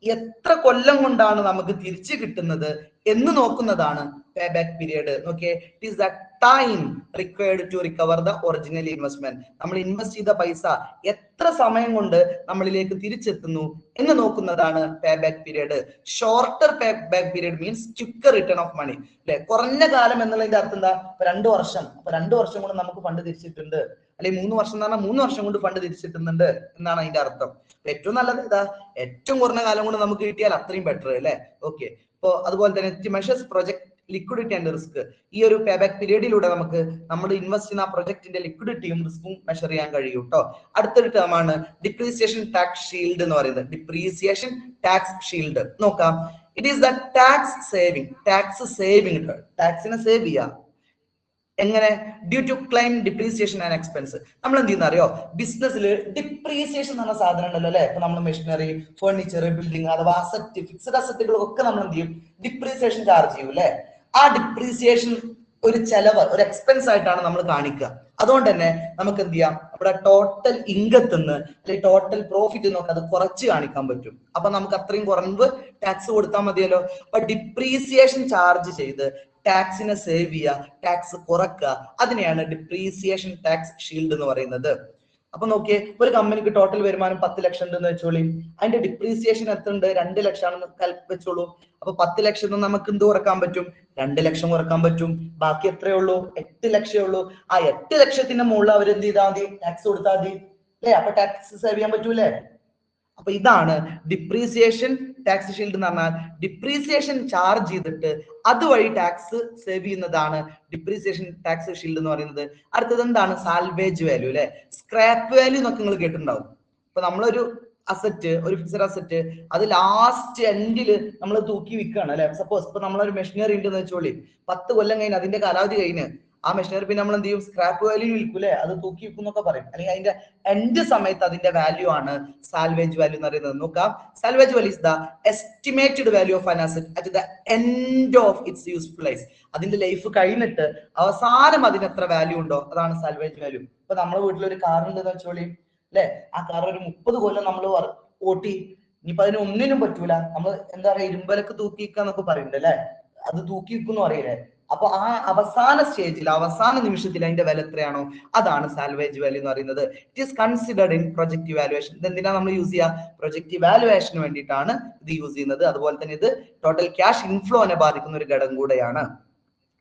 എത്ര കൊല്ലം കൊണ്ടാണ് നമുക്ക് തിരിച്ചു കിട്ടുന്നത് എന്ന് നോക്കുന്നതാണ് പേ ബാക്ക് പീരിയഡ്. നോക്കിയേ, it is the time required to recover the original investment. നമ്മൾ ഇൻവെസ്റ്റ് ചെയ്ത പൈസ എത്ര സമയം കൊണ്ട് നമ്മളിലേക്ക് തിരിച്ചെത്തുന്നു എന്ന് നോക്കുന്നതാണ് pay back period. Shorter pay back period means quicker return of money, അല്ലെ? കുറഞ്ഞ കാലം എന്നുള്ളതിന്റെ അർത്ഥം എന്താ? 2 വർഷം. അപ്പൊ 2 വർഷം കൊണ്ട് നമുക്ക് ഫണ്ട് തിരിച്ചിട്ടുണ്ട്, അല്ലെങ്കിൽ 3 വർഷം എന്ന് പറഞ്ഞാൽ 3 വർഷം കൊണ്ട് ഫണ്ട് തിരിച്ചിട്ടുന്നുണ്ട് എന്നാണ് അതിന്റെ അർത്ഥം. ഏറ്റവും നല്ലത് ഇതാ, ഏറ്റവും കുറഞ്ഞ കാലം കൊണ്ട് നമുക്ക് കിട്ടിയാൽ അത്രയും ബെറ്റർ, അല്ലെ? ഓക്കെ. അപ്പൊ അതുപോലെ തന്നെ measures project liquidity and risk. ഈ ഒരു പേ ബാക്ക് പീരീഡിലൂടെ നമുക്ക് നമ്മൾ ഇൻവെസ്റ്റ് ചെയ്യുന്ന പ്രൊജക്ടിന്റെ ലിക്വിഡിറ്റിയും റിസ്കും മെഷർ ചെയ്യാൻ കഴിയും കേട്ടോ. അടുത്തൊരു ടേം ആണ് ഡിപ്രീസിയേഷൻ ടാക്സ് ഷീൽഡ് എന്ന് പറയുന്നത്. ഡിപ്രീസിയേഷൻ ടാക്സ് ഷീൽഡ് നോക്കാം. It is the tax saving. Tax saving, ടാക്സിനെ സേവ് ചെയ്യാം. എങ്ങനെ? Due to claim depreciation and expense. നമ്മൾ എന്ത് ചെയ്യുന്ന അറിയോ? ബിസിനസ്സിൽ ഡിപ്രീസിയേഷൻ എന്ന് പറഞ്ഞ സാധനം ഉണ്ടല്ലോ, അല്ലെ? ഇപ്പൊ നമ്മൾ മെഷീനറി, ഫർണിച്ചർ, ബിൽഡിംഗ് അഥവാ അസറ്റ്, ഫിക്സഡ് അസറ്റുകളൊക്കെ നമ്മൾ എന്ത് ചെയ്യും? ഡിപ്രീസിയേഷൻ ചാർജ് ചെയ്യും, അല്ലെ? ആ ഡിപ്രീസിയേഷൻ ഒരു ചെലവ്, ഒരു എക്സ്പെൻസ് ആയിട്ടാണ് നമ്മൾ കാണിക്കുക. അതുകൊണ്ട് തന്നെ നമുക്ക് എന്ത് ചെയ്യാം? നമ്മുടെ ടോട്ടൽ ഇൻകത്തിന് അല്ലെങ്കിൽ ടോട്ടൽ പ്രോഫിറ്റ് നോക്കി അത് കുറച്ച് കാണിക്കാൻ പറ്റും. അപ്പൊ നമുക്ക് അത്രയും കുറവ് ടാക്സ് കൊടുത്താൽ മതിയല്ലോ. അപ്പൊ ഡിപ്രീസിയേഷൻ ചാർജ് ചെയ്ത് ടാക്സിനെ സേവ് ചെയ്യുക, ടാക്സ് കുറക്കുക, അതിനെയാണ് ഡിപ്രീസിയേഷൻ ടാക്സ് ഷീൽഡ് എന്ന് പറയുന്നത്. അപ്പൊ നോക്കിയേ, ഒരു കമ്പനിക്ക് ടോട്ടൽ വരുമാനം 10 ലക്ഷം ഉണ്ടെന്ന് വെച്ചോളൂ, അതിന്റെ ഡിപ്രീസിയേഷൻ എത്ര ഉണ്ട്? 2 ലക്ഷമാണെന്ന് വെച്ചോളൂ. അപ്പൊ 10 ലക്ഷം നമുക്ക് എന്ത് കുറക്കാൻ പറ്റും? 2 ലക്ഷം കുറക്കാൻ പറ്റും. ബാക്കി എത്രയേ ഉള്ളൂ? 8 ലക്ഷമേ ഉള്ളൂ. ആ 8 ലക്ഷത്തിന്റെ മുകളിൽ അവർ എന്ത് ചെയ്താൽ മതി? ടാക്സ് കൊടുത്താൽ മതി, അല്ലെ? അപ്പൊ ടാക്സ് സേവ് ചെയ്യാൻ പറ്റൂലേ? അപ്പൊ ഇതാണ് ഡിപ്രീസിയേഷൻ ടാക്സ് ഷീൽഡ് എന്ന് പറഞ്ഞാൽ. ഡിപ്രീസിയേഷൻ ചാർജ് ചെയ്തിട്ട് അതുവഴി ടാക്സ് സേവ് ചെയ്യുന്നതാണ് ഡിപ്രീസിയേഷൻ ടാക്സ് ഷീൽഡ് എന്ന് പറയുന്നത്. അടുത്തത് എന്താണ്? സാൽവേജ് വാല്യൂ, അല്ലെ? സ്ക്രാപ്പ് വാല്യൂ എന്നൊക്കെ നിങ്ങൾ കേട്ടിട്ടുണ്ടാവും. ഇപ്പൊ നമ്മളൊരു അസറ്റ്, ഒരു ഫിക്സഡ് അസറ്റ്, അത് ലാസ്റ്റ് എൻഡിൽ നമ്മൾ തൂക്കി വിൽക്കുകയാണ്, അല്ലെ? സപ്പോസ് ഇപ്പൊ നമ്മളൊരു മെഷീനറി ഉണ്ടെന്ന് വെച്ചോളി, 10 കൊല്ലം കഴിഞ്ഞ് അതിന്റെ കാലാവധി കഴിഞ്ഞ് ആ മെഷീനറി പിന്നെ നമ്മൾ എന്ത് ചെയ്യും? സ്ക്രാപ്പ് വാല്യൂ വിൽക്കൂലേ? അത് തൂക്കി വിൽക്കും എന്നൊക്കെ പറയും. അല്ലെങ്കിൽ അതിന്റെ എൻഡ് സമയത്ത് അതിന്റെ വാല്യൂ ആണ് സാൽവേജ് വാല്യൂ എന്ന് പറയുന്നത്. നോക്കാം, salvage value is the estimated value of an asset at the end of its useful life. അതിന്റെ ലൈഫ് കഴിഞ്ഞിട്ട് അവസാനം അതിന് എത്ര വാല്യൂ ഉണ്ടോ അതാണ് സാൽവേജ് വാല്യൂ. ഇപ്പൊ നമ്മുടെ വീട്ടിലൊരു കാർ ഉണ്ടെന്ന് വെച്ചോളി, അല്ലെ? ആ കാർ ഒരു 30 കൊല്ലം നമ്മൾ ഓട്ടി, ഇനിയിപ്പോ അതിന് ഒന്നിനും പറ്റൂല, നമ്മൾ എന്താ പറയാ, ഇരുമ്പലൊക്കെ തൂക്കി വിൽക്കാന്നൊക്കെ പറയുന്നുണ്ട്, അല്ലെ? അത് തൂക്കി വിൽക്കുന്നു അറിയില്ലേ? അപ്പൊ ആ അവസാന സ്റ്റേജിൽ, അവസാന നിമിഷത്തിൽ അതിന്റെ വില എത്രയാണോ അതാണ് സാൽവേജ് വാല്യൂ എന്ന് പറയുന്നത്. It is considered in project evaluation. ഇത് എന്തിനാ നമ്മൾ യൂസ് ചെയ്യുക? പ്രൊജക്ട് ഇവാലുവേഷന് വേണ്ടിയിട്ടാണ് ഇത് യൂസ് ചെയ്യുന്നത്. അതുപോലെ തന്നെ ഇത് ടോട്ടൽ ക്യാഷ് ഇൻഫ്ലോനെ ബാധിക്കുന്ന ഒരു ഘടകം കൂടെയാണ്.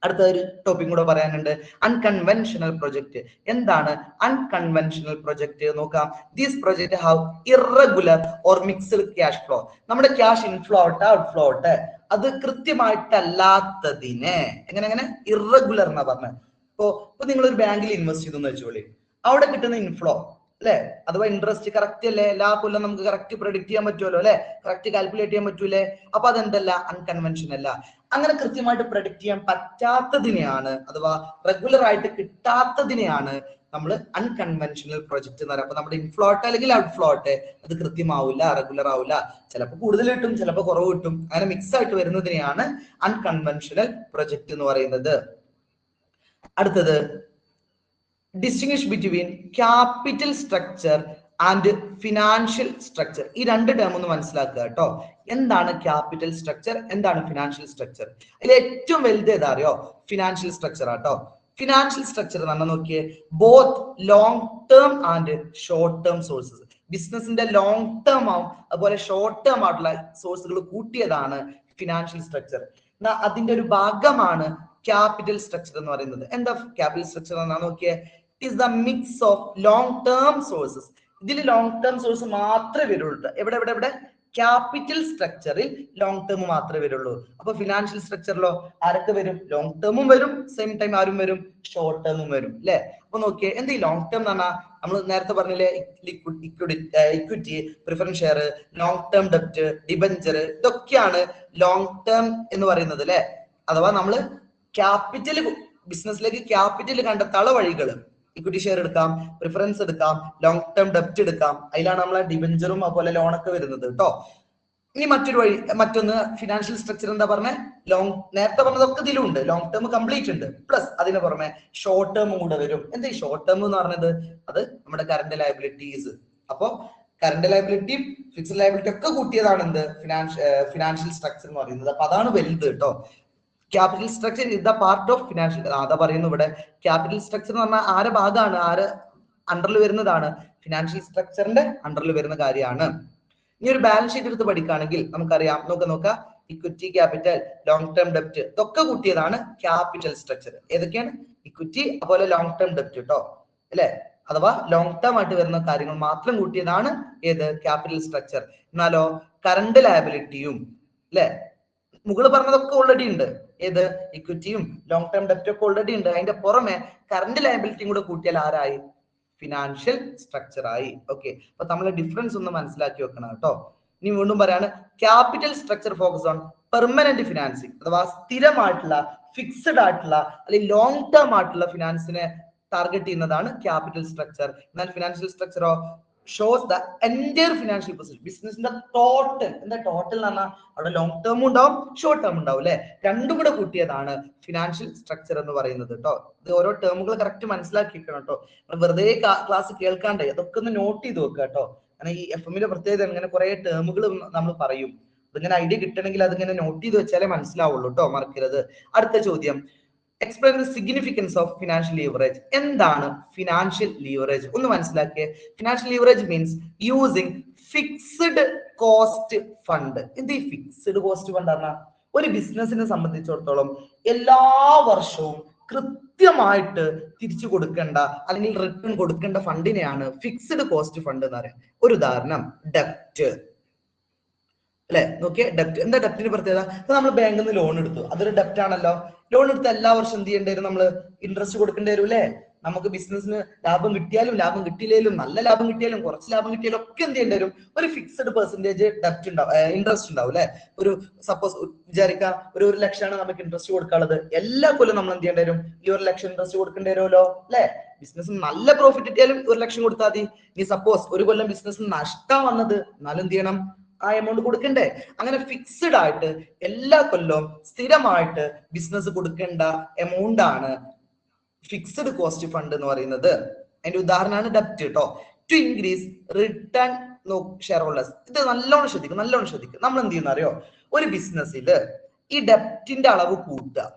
അടുത്ത ഒരു ടോപ്പിക് കൂടെ പറയാനുണ്ട്, അൺകൺവെൻഷണൽ പ്രൊജക്ട്. എന്താണ് അൺകൺവെൻഷണൽ പ്രൊജക്ട്? നോക്കാം. These project have irregular or mixed cash flow. നമ്മുടെ ക്യാഷ് ഇൻഫ്ലോ ആവട്ടെ ഔട്ട്ഫ്ലോ ആവട്ടെ, അത് കൃത്യമായിട്ടല്ലാത്തതിനെ എങ്ങനെ ഇറഗുലർ എന്നാ പറഞ്ഞത്. ഇപ്പൊ നിങ്ങൾ ഒരു ബാങ്കിൽ ഇൻവെസ്റ്റ് ചെയ്തെന്ന് വെച്ചോളി, അവിടെ കിട്ടുന്ന ഇൻഫ്ലോ, അല്ലെ? അഥവാ ഇൻട്രസ്റ്റ് കറക്റ്റ് അല്ലേ? എല്ലാ കൊല്ലം നമുക്ക് കറക്റ്റ് പ്രൊഡിക്ട് ചെയ്യാൻ പറ്റുമല്ലോ, അല്ലെ? കറക്റ്റ് കാൽക്കുലേറ്റ് ചെയ്യാൻ പറ്റൂലേ? അപ്പൊ അതെന്തല്ല? അൺകൺവെൻഷൻ അല്ല. അങ്ങനെ കൃത്യമായിട്ട് പ്രൊഡിക്ട് ചെയ്യാൻ പറ്റാത്തതിനെയാണ്, അഥവാ റെഗുലർ ആയിട്ട് കിട്ടാത്തതിനെയാണ് നമ്മൾ അൺകൺവെൻഷണൽ പ്രൊജക്ട് എന്ന് പറയുന്നത്. അപ്പൊ നമ്മുടെ ഇൻഫ്ലോ ആട്ടെ അല്ലെങ്കിൽ ഔട്ട്ഫ്ലോ ആട്ടെ അത് കൃത്യമാവില്ല, റെഗുലർ ആവില്ല. ചിലപ്പോൾ കൂടുതൽ കിട്ടും, ചിലപ്പോൾ കുറവ് കിട്ടും. അങ്ങനെ മിക്സ് ആയിട്ട് വരുന്നതിനെയാണ് അൺകൺവെൻഷണൽ പ്രൊജക്ട് എന്ന് പറയുന്നത്. അടുത്തത്, distinguish between capital structure and financial structure. ഈ 2 ടേം ഒന്ന് മനസ്സിലാക്കുക കേട്ടോ. എന്താണ് ക്യാപിറ്റൽ സ്ട്രക്ചർ, എന്താണ് ഫിനാൻഷ്യൽ സ്ട്രക്ചർ? അതിൽ ഏറ്റവും വലുത് ഏതാ അറിയോ? ഫിനാൻഷ്യൽ സ്ട്രക്ചർ ആട്ടോ. ഫിനാൻഷ്യൽ സ്ട്രക്ചർ എന്ന് പറഞ്ഞാൽ നോക്കിയേ, both long term and short term sources. ബിസിനസിന്റെ ലോങ് ടേം ആവും അതുപോലെ ഷോർട്ട് ടേം ആയിട്ടുള്ള സോഴ്സുകൾ കൂട്ടിയതാണ് ഫിനാൻഷ്യൽ സ്ട്രക്ചർ. അതിന്റെ ഒരു ഭാഗമാണ് ക്യാപിറ്റൽ സ്ട്രക്ചർ എന്ന് പറയുന്നത്. എന്താ ക്യാപിറ്റൽ സ്ട്രക്ചർ എന്നാ നോക്കിയേ, it is the mix of long term sources. ഇതിൽ ലോങ് ടേം സോഴ്സ് മാത്രമേ വരുള്ളൂ. എവിടെ ക്യാപിറ്റൽ സ്ട്രക്ചറിൽ ലോങ് ടേം മാത്രമേ വരുള്ളൂ. അപ്പൊ ഫിനാൻഷ്യൽ സ്ട്രക്ചറിലോ ആരൊക്കെ വരും? ലോങ് ടേമും വരും, സെയിം ടൈം ആരും വരും? ഷോർട്ട് ടേമും വരും, അല്ലെ? അപ്പൊ നോക്കിയേ, എന്ത് ഈ ലോങ് ടേം എന്ന് പറഞ്ഞാൽ നമ്മൾ നേരത്തെ പറഞ്ഞില്ലേ, equity, preference share, long term ഡെപ്റ്റ്, ഡിബഞ്ചർ, ഇതൊക്കെയാണ് ലോങ് ടേം എന്ന് പറയുന്നത്, അല്ലെ? അഥവാ നമ്മൾ ക്യാപിറ്റൽ, ബിസിനസ്സിലേക്ക് ക്യാപിറ്റൽ കണ്ടെത്താനുള്ള വഴികൾ. ഇക്വിറ്റി ഷെയർ എടുക്കാം, പ്രിഫറൻസ് എടുക്കാം, ലോങ് ടേം ഡെപ്റ്റ് എടുക്കാം. അതിലാണ് നമ്മളെ ഡിബഞ്ചറും അതുപോലെ ലോണൊക്കെ വരുന്നത് കേട്ടോ. ഇനി മറ്റൊരു വഴി, മറ്റൊന്ന് ഫിനാൻഷ്യൽ സ്ട്രക്ചർ എന്താ പറഞ്ഞത്? നേരത്തെ പറഞ്ഞതൊക്കെ ഇതിലുണ്ട്, ലോങ് ടേം കംപ്ലീറ്റ് ഉണ്ട്, പ്ലസ് അതിന് പുറമെ ഷോർട്ട് ടേമും കൂടെ വരും. എന്താ ഈ ഷോർട്ട് ടേം എന്ന് പറഞ്ഞത്? അത് നമ്മുടെ കറന്റ് ലയബിലിറ്റീസ്. അപ്പൊ കറണ്ട് ലയബിലിറ്റിയും ഫിക്സഡ് ലയബിലിറ്റി ഒക്കെ കൂട്ടിയതാണ് എന്ത് ഫിനാൻഷ്യൽ സ്ട്രക്ചർ എന്ന് പറയുന്നത്. അപ്പൊ അതാണ് വലുത് കേട്ടോ. Capital structure is the part of financial, അതാ പറയുന്നു ഇവിടെ. ക്യാപിറ്റൽ സ്ട്രക്ചർ എന്ന് പറഞ്ഞാൽ ആരെ ഭാഗമാണ്, ആര് അണ്ടറിൽ വരുന്നതാണ്, ഫിനാൻഷ്യൽ സ്ട്രക്ചറിന്റെ അണ്ടറിൽ വരുന്ന കാര്യമാണ്. ഇനി ഒരു ബാലൻസ് ഷീറ്റ് എടുത്ത് പഠിക്കുകയാണെങ്കിൽ നമുക്കറിയാം, നോക്കാം, ഇക്വിറ്റി, ക്യാപിറ്റൽ, ലോങ് ടേം ഡെപ്റ്റ് ഇതൊക്കെ കൂട്ടിയതാണ് ക്യാപിറ്റൽ സ്ട്രക്ചർ. ഏതൊക്കെയാണ്? ഇക്വിറ്റി, അതുപോലെ ലോങ് ടേം ഡെപ്റ്റ് കേട്ടോ, അല്ലെ? അഥവാ ലോങ് ടേം ആയിട്ട് വരുന്ന കാര്യങ്ങൾ മാത്രം കൂട്ടിയതാണ് ഏത്? Capital structure. എന്നാലോ കറണ്ട് ലയബിലിറ്റിയും അല്ലെ, മുകളിൽ പറഞ്ഞതൊക്കെ ഓൾറെഡി ഉണ്ട്. ഏത്? ഇക്വിറ്റിയും ലോങ് ടേം ഡെപ്റ്റും ഒക്കെ ഓൾറെഡി ഉണ്ട്. അതിന്റെ പുറമെ കറണ്ട് ലയബിലിറ്റിയും കൂടെ കൂട്ടിയാൽ ആരായി? ഫിനാൻഷ്യൽ സ്ട്രക്ചർ ആയി. ഓക്കെ, അപ്പൊ നമ്മളെ ഡിഫറൻസ് ഒന്ന് മനസ്സിലാക്കി വെക്കണം കേട്ടോ. ഇനി വീണ്ടും പറയാണ്, capital structure focus on permanent financing, അഥവാ സ്ഥിരമായിട്ടുള്ള, ഫിക്സഡ് ആയിട്ടുള്ള അല്ലെങ്കിൽ ലോങ് ടേം ആയിട്ടുള്ള ഫിനാൻസിനെ ടാർഗറ്റ് ചെയ്യുന്നതാണ് ക്യാപിറ്റൽ സ്ട്രക്ചർ. എന്നാൽ ഫിനാൻഷ്യൽ സ്ട്രക്ചറോ shows the entire financial position, ബിസിനസിന്റെ ടോട്ടൽ. എന്താ ടോട്ടൽ എന്ന് പറഞ്ഞാൽ അവിടെ ലോങ് ടേം ഉണ്ടാവും, ഷോർട്ട് ടേം ഉണ്ടാവും അല്ലെ, രണ്ടും കൂടെ കൂട്ടിയതാണ് ഫിനാൻഷ്യൽ സ്ട്രക്ചർ എന്ന് പറയുന്നത് കേട്ടോ. ഇത് ഓരോ ടേമുകൾ കറക്റ്റ് മനസ്സിലാക്കി വെക്കണം കേട്ടോ. വെറുതെ ക്ലാസ് കേൾക്കാണ്ടേ അതൊക്കെ ഒന്ന് നോട്ട് ചെയ്ത് വെക്കുക കേട്ടോ. കാരണം ഈ എഫ്എമ്മിന്റെ പ്രത്യേകത ഇങ്ങനെ കുറെ ടേമുകൾ നമ്മൾ പറയും, അതിങ്ങനെ ഐഡിയ കിട്ടണമെങ്കിൽ അതിങ്ങനെ നോട്ട് ചെയ്ത് വെച്ചാലേ മനസ്സിലാവുള്ളൂ കേട്ടോ, മറക്കരുത്. അടുത്ത ചോദ്യം, explain the significance of financial leverage. എന്താണ് ഫിനാൻഷ്യൽ ലീവറേജ്? ഒന്ന് മനസ്സിലാക്കിയേ. Financial leverage means using fixed cost fund. എന്ത് ഈ ഫിക്സ്ഡ് കോസ്റ്റ് ഫണ്ട് പറഞ്ഞാൽ? ഒരു ബിസിനസിനെ സംബന്ധിച്ചിടത്തോളം എല്ലാ വർഷവും കൃത്യമായിട്ട് തിരിച്ചു കൊടുക്കേണ്ട അല്ലെങ്കിൽ റിട്ടേൺ കൊടുക്കേണ്ട ഫണ്ടിനെയാണ് ഫിക്സ്ഡ് കോസ്റ്റ് ഫണ്ട് എന്ന് പറയുന്നത്. ഒരു ഉദാഹരണം, ഡെപ്റ്റ് അല്ലെ. നോക്കിയേ, ഡെപ്റ്റ് എന്താ? ഡെപ്റ്റിന് പ്രത്യേകത, ഇപ്പൊ നമ്മൾ ബാങ്കിൽ നിന്ന് ലോൺ എടുത്തു, അതൊരു ഡെപ്റ്റ് ആണല്ലോ. ലോൺ എടുത്ത് എല്ലാ വർഷം എന്ത് ചെയ്യേണ്ടി വരും? നമ്മൾ ഇൻട്രസ്റ്റ് കൊടുക്കേണ്ടി വരും അല്ലെ. നമുക്ക് ബിസിനസ്സിന് ലാഭം കിട്ടിയാലും ലാഭം കിട്ടിയില്ലേലും, നല്ല ലാഭം കിട്ടിയാലും കുറച്ച് ലാഭം കിട്ടിയാലും ഒക്കെ എന്ത് ചെയ്യേണ്ടി വരും? ഒരു ഫിക്സ്ഡ് പെർസെന്റേജ് ഡെപ്റ്റ് ഉണ്ടാവും, ഇൻട്രസ്റ്റ് ഉണ്ടാവും അല്ലെ. ഒരു സപ്പോസ് വിചാരിക്കാം, ഒരു ലക്ഷമാണ് നമുക്ക് ഇൻട്രസ്റ്റ് കൊടുക്കാനുള്ളത്. എല്ലാ കൊല്ലം നമ്മൾ എന്ത് ചെയ്യേണ്ടി വരും? ഈ 1 ലക്ഷം ഇൻട്രസ്റ്റ് കൊടുക്കേണ്ടി വരുമല്ലോ അല്ലെ. ബിസിനസ് നല്ല പ്രോഫിറ്റ് കിട്ടിയാലും 1 ലക്ഷം കൊടുത്താൽ മതി. ഇനി സപ്പോസ് ഒരു കൊല്ലം ബിസിനസ് നഷ്ടം വന്നത്, എന്നാലും എന്ത് ചെയ്യണം? ആ എമൗണ്ട് കൊടുക്കണ്ടേ? അങ്ങനെ ഫിക്സ്ഡ് ആയിട്ട് എല്ലാ കൊല്ലവും സ്ഥിരമായിട്ട് ബിസിനസ് കൊടുക്കേണ്ട എമൗണ്ട് ആണ് ഫിക്സ്ഡ് കോസ്റ്റ് ഫണ്ട് എന്ന് പറയുന്നത്. അതിന്റെ ഉദാഹരണമാണ് ഡെപ്റ്റ് കേട്ടോ. To increase return shareholders. ഇത് നല്ലോണം ശ്രദ്ധിക്കും, നല്ലോണം ശ്രദ്ധിക്കും. നമ്മൾ എന്ത് ചെയ്യുന്ന അറിയോ? ഒരു ബിസിനസ്സിൽ ഈ ഡെപ്റ്റിന്റെ അളവ് കൂട്ടുക,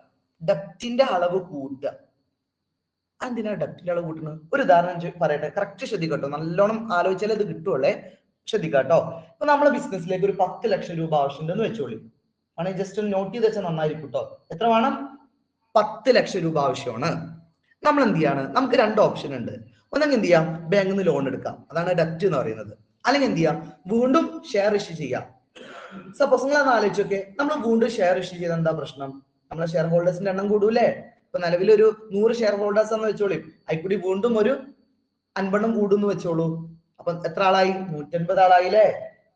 ഡെപ്റ്റിന്റെ അളവ് കൂട്ടുക. എന്തിനാ ഡെപ്റ്റിന്റെ അളവ് കൂട്ടുന്നത്? ഒരു ഉദാഹരണം പറയട്ടെ, കറക്റ്റ് ശ്രദ്ധിക്കട്ടോ, നല്ലോണം ആലോചിച്ചാലേ ഇത് കിട്ടുള്ളേ. ശ്രദ്ധിക്കാട്ടോ. ഇപ്പൊ നമ്മളെ ബിസിനസ്സിലേക്ക് ഒരു 10 ലക്ഷം രൂപ ആവശ്യമുണ്ടെന്ന് വെച്ചോളി. ആണെങ്കിൽ ജസ്റ്റ് ഒന്ന് നോട്ട് ചെയ്ത് വെച്ചാൽ നന്നായിരിക്കും കേട്ടോ. എത്ര വേണം? 10 ലക്ഷം രൂപ ആവശ്യമാണ്. നമ്മൾ എന്ത് ചെയ്യാണ്? നമുക്ക് 2 ഓപ്ഷൻ ഉണ്ട്. ഒന്നെങ്കിൽ എന്ത് ചെയ്യാം? ബാങ്കിൽ നിന്ന് ലോൺ എടുക്കാം, അതാണ് ഡെപ്റ്റ് എന്ന് പറയുന്നത്. അല്ലെങ്കിൽ എന്ത് ചെയ്യാം? വീണ്ടും ഷെയർ ഇഷ്യൂ ചെയ്യാം. സപ്പോസ് നിങ്ങൾ അത് ആലോചിച്ചൊക്കെ, നമ്മൾ വീണ്ടും ഷെയർ ഇഷ്യൂ ചെയ്താൽ എന്താ പ്രശ്നം? നമ്മളെ ഷെയർ ഹോൾഡേഴ്സിന്റെ എണ്ണം കൂടൂലേ. ഇപ്പൊ നിലവിൽ ഒരു 100 ഷെയർ ഹോൾഡേഴ്സ് എന്ന് വെച്ചോളി, അതിൽക്കൂടി വീണ്ടും ഒരു 50 കൂടുന്ന് വെച്ചോളൂ. അപ്പൊ എത്ര ആളായി? 150 ആളായില്ലേ.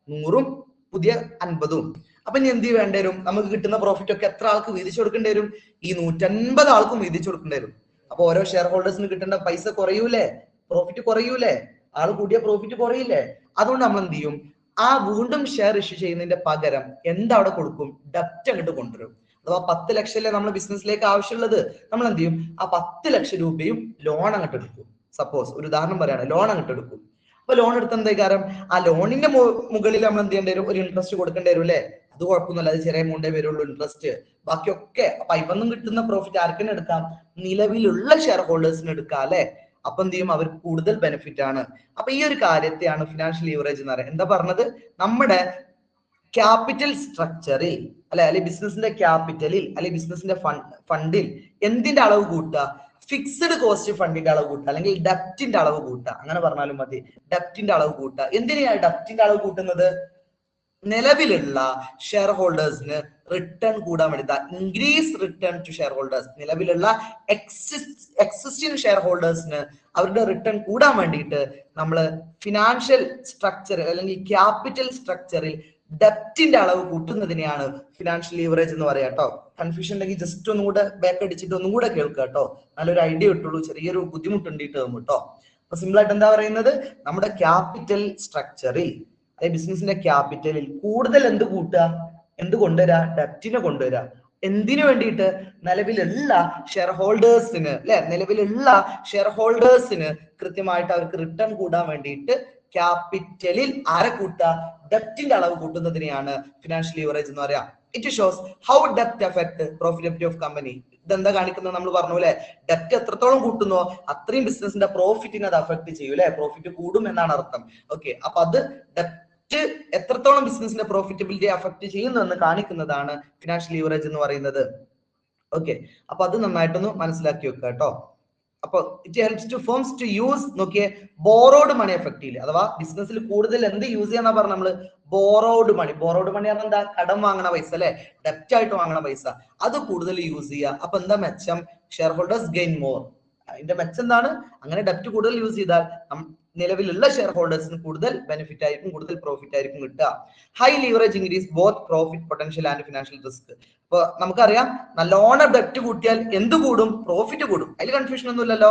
100ഉം പുതിയ 50ഉം. അപ്പൊ ഇനി എന്ത് വേണ്ടി വരും? നമുക്ക് കിട്ടുന്ന പ്രോഫിറ്റ് ഒക്കെ എത്ര ആൾക്ക് വീതിച്ചു കൊടുക്കേണ്ടി വരും? ഈ 150 ആൾക്കും വീതിച്ചു കൊടുക്കേണ്ടി വരും. അപ്പൊ ഓരോ ഷെയർ ഹോൾഡേഴ്സിന് കിട്ടേണ്ട പൈസ കുറയൂലേ, പ്രോഫിറ്റ് കുറയൂലേ, ആള് കൂടിയ പ്രോഫിറ്റ് കുറയില്ലേ. അതുകൊണ്ട് നമ്മൾ എന്ത് ചെയ്യും? ആ വീണ്ടും ഷെയർ ഇഷ്യൂ ചെയ്യുന്നതിന്റെ പകരം എന്താ അവിടെ കൊടുക്കും? ഡെപ്റ്റ് അങ്ങോട്ട് കൊണ്ടുവരും. അഥവാ 10 ലക്ഷമല്ലേ നമ്മൾ ബിസിനസ്സിലേക്ക് ആവശ്യമുള്ളത്, നമ്മൾ എന്ത് ചെയ്യും? ആ 10 ലക്ഷം രൂപയും ലോൺ അങ്ങോട്ട് എടുക്കും. സപ്പോസ് ഒരു ഉദാഹരണം പറയാണ്, ലോൺ അങ്ങോട്ട് എടുക്കും. അപ്പൊ ലോൺ എടുത്ത എന്താ കാരണം? ആ ലോണിന്റെ മുകളിൽ നമ്മൾ എന്ത് ചെയ്യേണ്ടി വരും? ഒരു ഇൻട്രസ്റ്റ് കൊടുക്കേണ്ടി വരും അല്ലെ. അത് കുഴപ്പമൊന്നുമില്ല, അത് ചെറിയ എമൗണ്ടേ വരുള്ളൂ ഇൻട്രസ്റ്റ്. ബാക്കിയൊക്കെ അപ്പൊ ഇവന്നും കിട്ടുന്ന പ്രോഫിറ്റ് ആർക്കെന്നെ എടുക്കാം? നിലവിലുള്ള ഷെയർ ഹോൾഡേഴ്സിന് എടുക്കാം അല്ലെ. അപ്പൊ എന്ത് ചെയ്യും? അവർക്ക് കൂടുതൽ ബെനിഫിറ്റ് ആണ്. അപ്പൊ ഈ ഒരു കാര്യത്തെയാണ് ഫിനാൻഷ്യൽ ലീവറേജ് എന്ന് പറയുന്നത്. എന്താ പറഞ്ഞത്? നമ്മുടെ ക്യാപിറ്റൽ സ്ട്രക്ചറിൽ അല്ലെ ബിസിനസിന്റെ ക്യാപിറ്റലിൽ അല്ലെ ബിസിനസിന്റെ ഫണ്ടിൽ എന്തിന്റെ അളവ് കൂട്ടുക? ഫിക്സ്ഡ് കോസ്റ്റ് ഫണ്ടിന്റെ അളവ് കൂട്ടുക, അല്ലെങ്കിൽ ഡെപ്റ്റിന്റെ അളവ് കൂട്ടുക, അങ്ങനെ പറഞ്ഞാലും മതി. ഡെപ്റ്റിന്റെ അളവ് കൂട്ടുക. എന്തിനാണ് ഡെപ്റ്റിന്റെ അളവ് കൂട്ടുന്നത്? നിലവിലുള്ള ഷെയർ ഹോൾഡേഴ്സിന് റിട്ടേൺ കൂടാൻ വേണ്ടി, increase return to share holders. നിലവിലുള്ള എക്സിസ്റ്റിംഗ് ഷെയർ ഹോൾഡേഴ്സിന് അവരുടെ റിട്ടേൺ കൂടാൻ വേണ്ടിയിട്ട് നമ്മൾ ഫിനാൻഷ്യൽ സ്ട്രക്ചർ അല്ലെങ്കിൽ ക്യാപിറ്റൽ സ്ട്രക്ചറിൽ ഡെപ്റ്റിന്റെ അളവ് കൂട്ടുന്നതിനെയാണ് ഫിനാൻഷ്യൽ ലീവറേജ് എന്ന് പറയാം കേട്ടോ. കൺഫ്യൂഷൻ ഉണ്ടെങ്കിൽ ജസ്റ്റ് ഒന്നും കൂടെ ബാക്ക് അടിച്ചിട്ട് ഒന്നും കൂടെ കേൾക്കുക കേട്ടോ. നല്ലൊരു ഐഡിയ കിട്ടുള്ളൂ, ചെറിയൊരു ബുദ്ധിമുട്ടുണ്ട് ഈ ടേം കേട്ടോ. അപ്പൊ സിമ്പിൾ ആയിട്ട് എന്താ പറയുന്നത്? നമ്മുടെ ക്യാപിറ്റൽ സ്ട്രക്ചറിൽ അതായത് ബിസിനസിന്റെ ക്യാപിറ്റലിൽ കൂടുതൽ എന്ത് കൂട്ടുക? എന്ത് കൊണ്ടുവരാ? ഡെപ്റ്റിനെ കൊണ്ടുവരാ. എന്തിനു വേണ്ടിയിട്ട്? നിലവിലുള്ള ഷെയർ ഹോൾഡേഴ്സിന് അല്ലെ, നിലവിലുള്ള ഷെയർ ഹോൾഡേഴ്സിന് കൃത്യമായിട്ട് അവർക്ക് റിട്ടേൺ കൂടാൻ വേണ്ടിയിട്ട് ക്യാപിറ്റലിൽ ആരെ കൂട്ടുക, ഡെപ്റ്റിന്റെ അളവ് കൂട്ടുന്നതിനെയാണ് ഫിനാൻഷ്യൽ ലിവറേജ് എന്ന് പറയാം. ഇറ്റ് ഷോസ് ഹൗ ഡെപ്റ്റ് അഫക്ട് പ്രോഫിറ്റബിലിറ്റി ഓഫ് കമ്പനി. ഇതെന്താ കാണിക്കുന്നത്, നമ്മൾ പറഞ്ഞു അല്ലെ, ഡെപ്റ്റ് എത്രത്തോളം കൂട്ടുന്നോ അത്രയും ബിസിനസിന്റെ പ്രോഫിറ്റിനെ അത് അഫക്ട് ചെയ്യും അല്ലെ, പ്രോഫിറ്റ് കൂടും എന്നാണ് അർത്ഥം. ഓക്കെ, അപ്പൊ അത് ഡെപ്റ്റ് എത്രത്തോളം ബിസിനസിന്റെ പ്രോഫിറ്റബിലിറ്റി അഫക്ട് ചെയ്യുന്നു എന്ന് കാണിക്കുന്നതാണ് ഫിനാൻഷ്യൽ ലിവറേജ് എന്ന് പറയുന്നത്. ഓക്കെ, അപ്പൊ അത് നന്നായിട്ടൊന്ന് മനസ്സിലാക്കി വെക്കുക കേട്ടോ. അപ്പൊ it helps to firms to use, നോക്കിയേ, ബോറോഡ് മണി എഫക്റ്റീവ്ലി. അഥവാ ബിസിനസ്സിൽ കൂടുതൽ എന്ത് യൂസ് ചെയ്യാന്നാ പറഞ്ഞ നമ്മള്, ബോറോഡ് മണി. ബോറോഡ് മണി പറഞ്ഞാൽ എന്താ, കടം വാങ്ങണ പൈസ അല്ലെ, ഡെപ്റ്റ് ആയിട്ട് വാങ്ങണ പൈസ, അത് കൂടുതൽ യൂസ് ചെയ്യുക. അപ്പൊ എന്താ മെച്ചം, ഷെയർ ഹോൾഡേഴ്സ് ഗെയിൻ മോർ. അതിന്റെ മെച്ചം എന്താണ്, അങ്ങനെ ഡെപ്റ്റ് കൂടുതൽ യൂസ് ചെയ്താൽ നിലവിലുള്ള ഷെയർ ഹോൾഡേഴ്സിന് കൂടുതൽ ബെനിഫിറ്റ് ആയിരിക്കും, കൂടുതൽ പ്രോഫിറ്റ് ആയിരിക്കും കിട്ടുക. High leverage increase both profit potential and financial risk. അപ്പൊ നമുക്കറിയാം, നല്ലോണം ഡെപ്റ്റ് കൂട്ടിയാൽ എന്ത് കൂടും, പ്രോഫിറ്റ് കൂടും. അതിൽ കൺഫ്യൂഷൻ ഒന്നും ഇല്ലല്ലോ,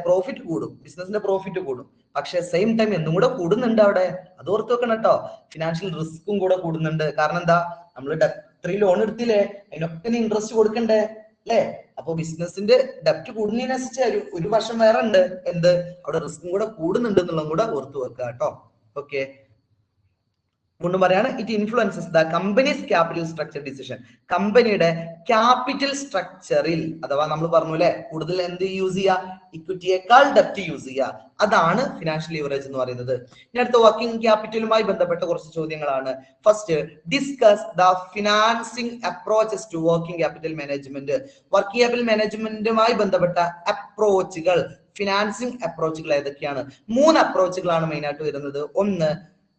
പ്രോഫിറ്റ് കൂടും, ബിസിനസിന്റെ പ്രോഫിറ്റ് കൂടും. പക്ഷെ സെയിം ടൈം എന്നും കൂടെ കൂടുന്നുണ്ട് അവിടെ, അത് ഓർത്ത് വെക്കണം കേട്ടോ. ഫിനാൻഷ്യൽ റിസ്ക്കും കൂടെ കൂടുന്നുണ്ട്. കാരണം എന്താ, നമ്മൾ ഡെപ്റ്റ് ലോൺ എടുത്തില്ലേ, അതിനൊക്കെ ഇൻട്രസ്റ്റ് കൊടുക്കണ്ടേ അല്ലെ. അപ്പൊ ബിസിനസിന്റെ ഡെപ്റ്റ് കൂടുന്നതിനനുസരിച്ച് ഒരു വർഷം വേറെ ഉണ്ട്, എന്ത്, അവിടെ റിസ്ക്കും കൂടെ കൂടുന്നുണ്ട് എന്നുള്ളതും കൂടെ ഓർത്തു വെക്കുക കേട്ടോ. ഓക്കെ, വീണ്ടും പറയാണ്, it influences the companies capital structure decision. കമ്പനിയുടെ ക്യാപിറ്റൽ സ്ട്രക്ചറിൽ, അഥവാ നമ്മൾ പറഞ്ഞു അല്ലെ, കൂടുതൽ എന്ത് യൂസ് ചെയ്യുക, ഇക്വിറ്റിയേക്കാൾ ഡെപ്റ്റ് യൂസ് ചെയ്യുക, അതാണ് ഫിനാൻഷ്യൽ ലിവറേജ് എന്ന് പറയുന്നത്. ഇനി അടുത്ത വർക്കിംഗ് ക്യാപിറ്റലുമായി ബന്ധപ്പെട്ട കുറച്ച് ചോദ്യങ്ങളാണ്. First, discuss the financing approaches to working capital management. Working capital മാനേജ്മെന്റുമായി ബന്ധപ്പെട്ട അപ്രോച്ചുകൾ, ഫിനാൻസിങ് അപ്രോച്ചുകൾ ഏതൊക്കെയാണ്? 3 അപ്രോച്ചുകളാണ് മെയിൻ ആയിട്ട് വരുന്നത്. ഒന്ന്,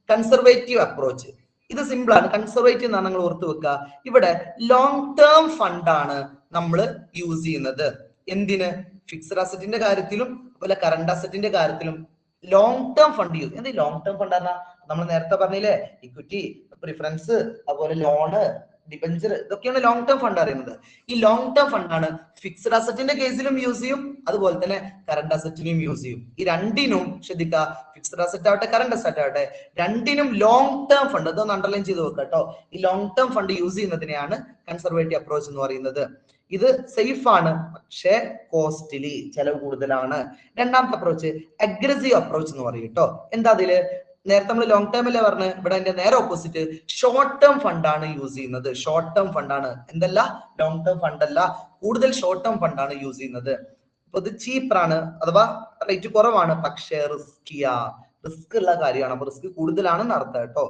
കൺസർവേറ്റീവ് അപ്രോച്ച്. ഇത് സിമ്പിൾ ആണ്. കൺസർവേറ്റീവ് എന്നാണ് നിങ്ങൾ ഓർത്ത് വെക്കുക. ഇവിടെ ലോങ് ടേം ഫണ്ടാണ് നമ്മൾ യൂസ് ചെയ്യുന്നത്. എന്തിന്? ഫിക്സഡ് അസറ്റിന്റെ കാര്യത്തിലും അതുപോലെ കറണ്ട് അസറ്റിന്റെ കാര്യത്തിലും ലോങ് ടേം ഫണ്ട് യൂസ്. എന്താ ലോങ് ടേം ഫണ്ട് പറഞ്ഞാൽ, നമ്മൾ നേരത്തെ പറഞ്ഞില്ലേ, ഇക്വിറ്റി, പ്രിഫറൻസ്, അതുപോലെ ലോണ്, ഡിബഞ്ചർ, ഇതൊക്കെയാണ് ലോങ് ടേം ഫണ്ട് അറിയുന്നത്. ഈ ലോങ് ടേം ഫണ്ടാണ് ഫിക്സഡ് അസറ്റിന്റെ കേസിലും യൂസ് ചെയ്യും, അതുപോലെ തന്നെ കറണ്ട് അസറ്റിനും യൂസ് ചെയ്യും. ഈ രണ്ടിനും ശ്രദ്ധിക്കുക, ഫിക്സഡ് അസറ്റ് ആവട്ടെ കറണ്ട് അസറ്റ് ആവട്ടെ, രണ്ടിനും ലോങ് ടേം ഫണ്ട്, അതൊന്ന് അണ്ടർലൈൻ ചെയ്ത് വെക്കുക കേട്ടോ. ഈ ലോങ് ടേം ഫണ്ട് യൂസ് ചെയ്യുന്നതിനെയാണ് കൺസർവേറ്റീവ് അപ്രോച്ച് എന്ന് പറയുന്നത്. ഇത് സേഫ് ആണ്, പക്ഷേ കോസ്റ്റ്ലി, ചെലവ് കൂടുതലാണ്. രണ്ടാമത്തെ അപ്രോച്ച് അഗ്രസീവ് അപ്രോച്ച് എന്ന് പറയും കേട്ടോ. എന്താ അതില്, നേരത്തെ നമ്മൾ ലോങ് ടേം അല്ലേ പറഞ്ഞ്, ഇവിടെ അതിന്റെ നേരെ ഓപ്പോസിറ്റ് ഷോർട്ട് ടേം ഫണ്ടാണ് യൂസ് ചെയ്യുന്നത്. ഷോർട്ട് ടേം ഫണ്ടാണ്, എന്തല്ല, ലോങ് ടേം ഫണ്ട് അല്ല, കൂടുതൽ ഷോർട്ട് ടേം ഫണ്ടാണ് യൂസ് ചെയ്യുന്നത്. അപ്പൊ ഇത് ചീപ്പറാണ്, അഥവാ റേറ്റ് കുറവാണ്, പക്ഷേ റിസ്ക് ഉള്ള കാര്യമാണ്. അപ്പൊ റിസ്ക് കൂടുതലാണെന്ന് അർത്ഥം കേട്ടോ.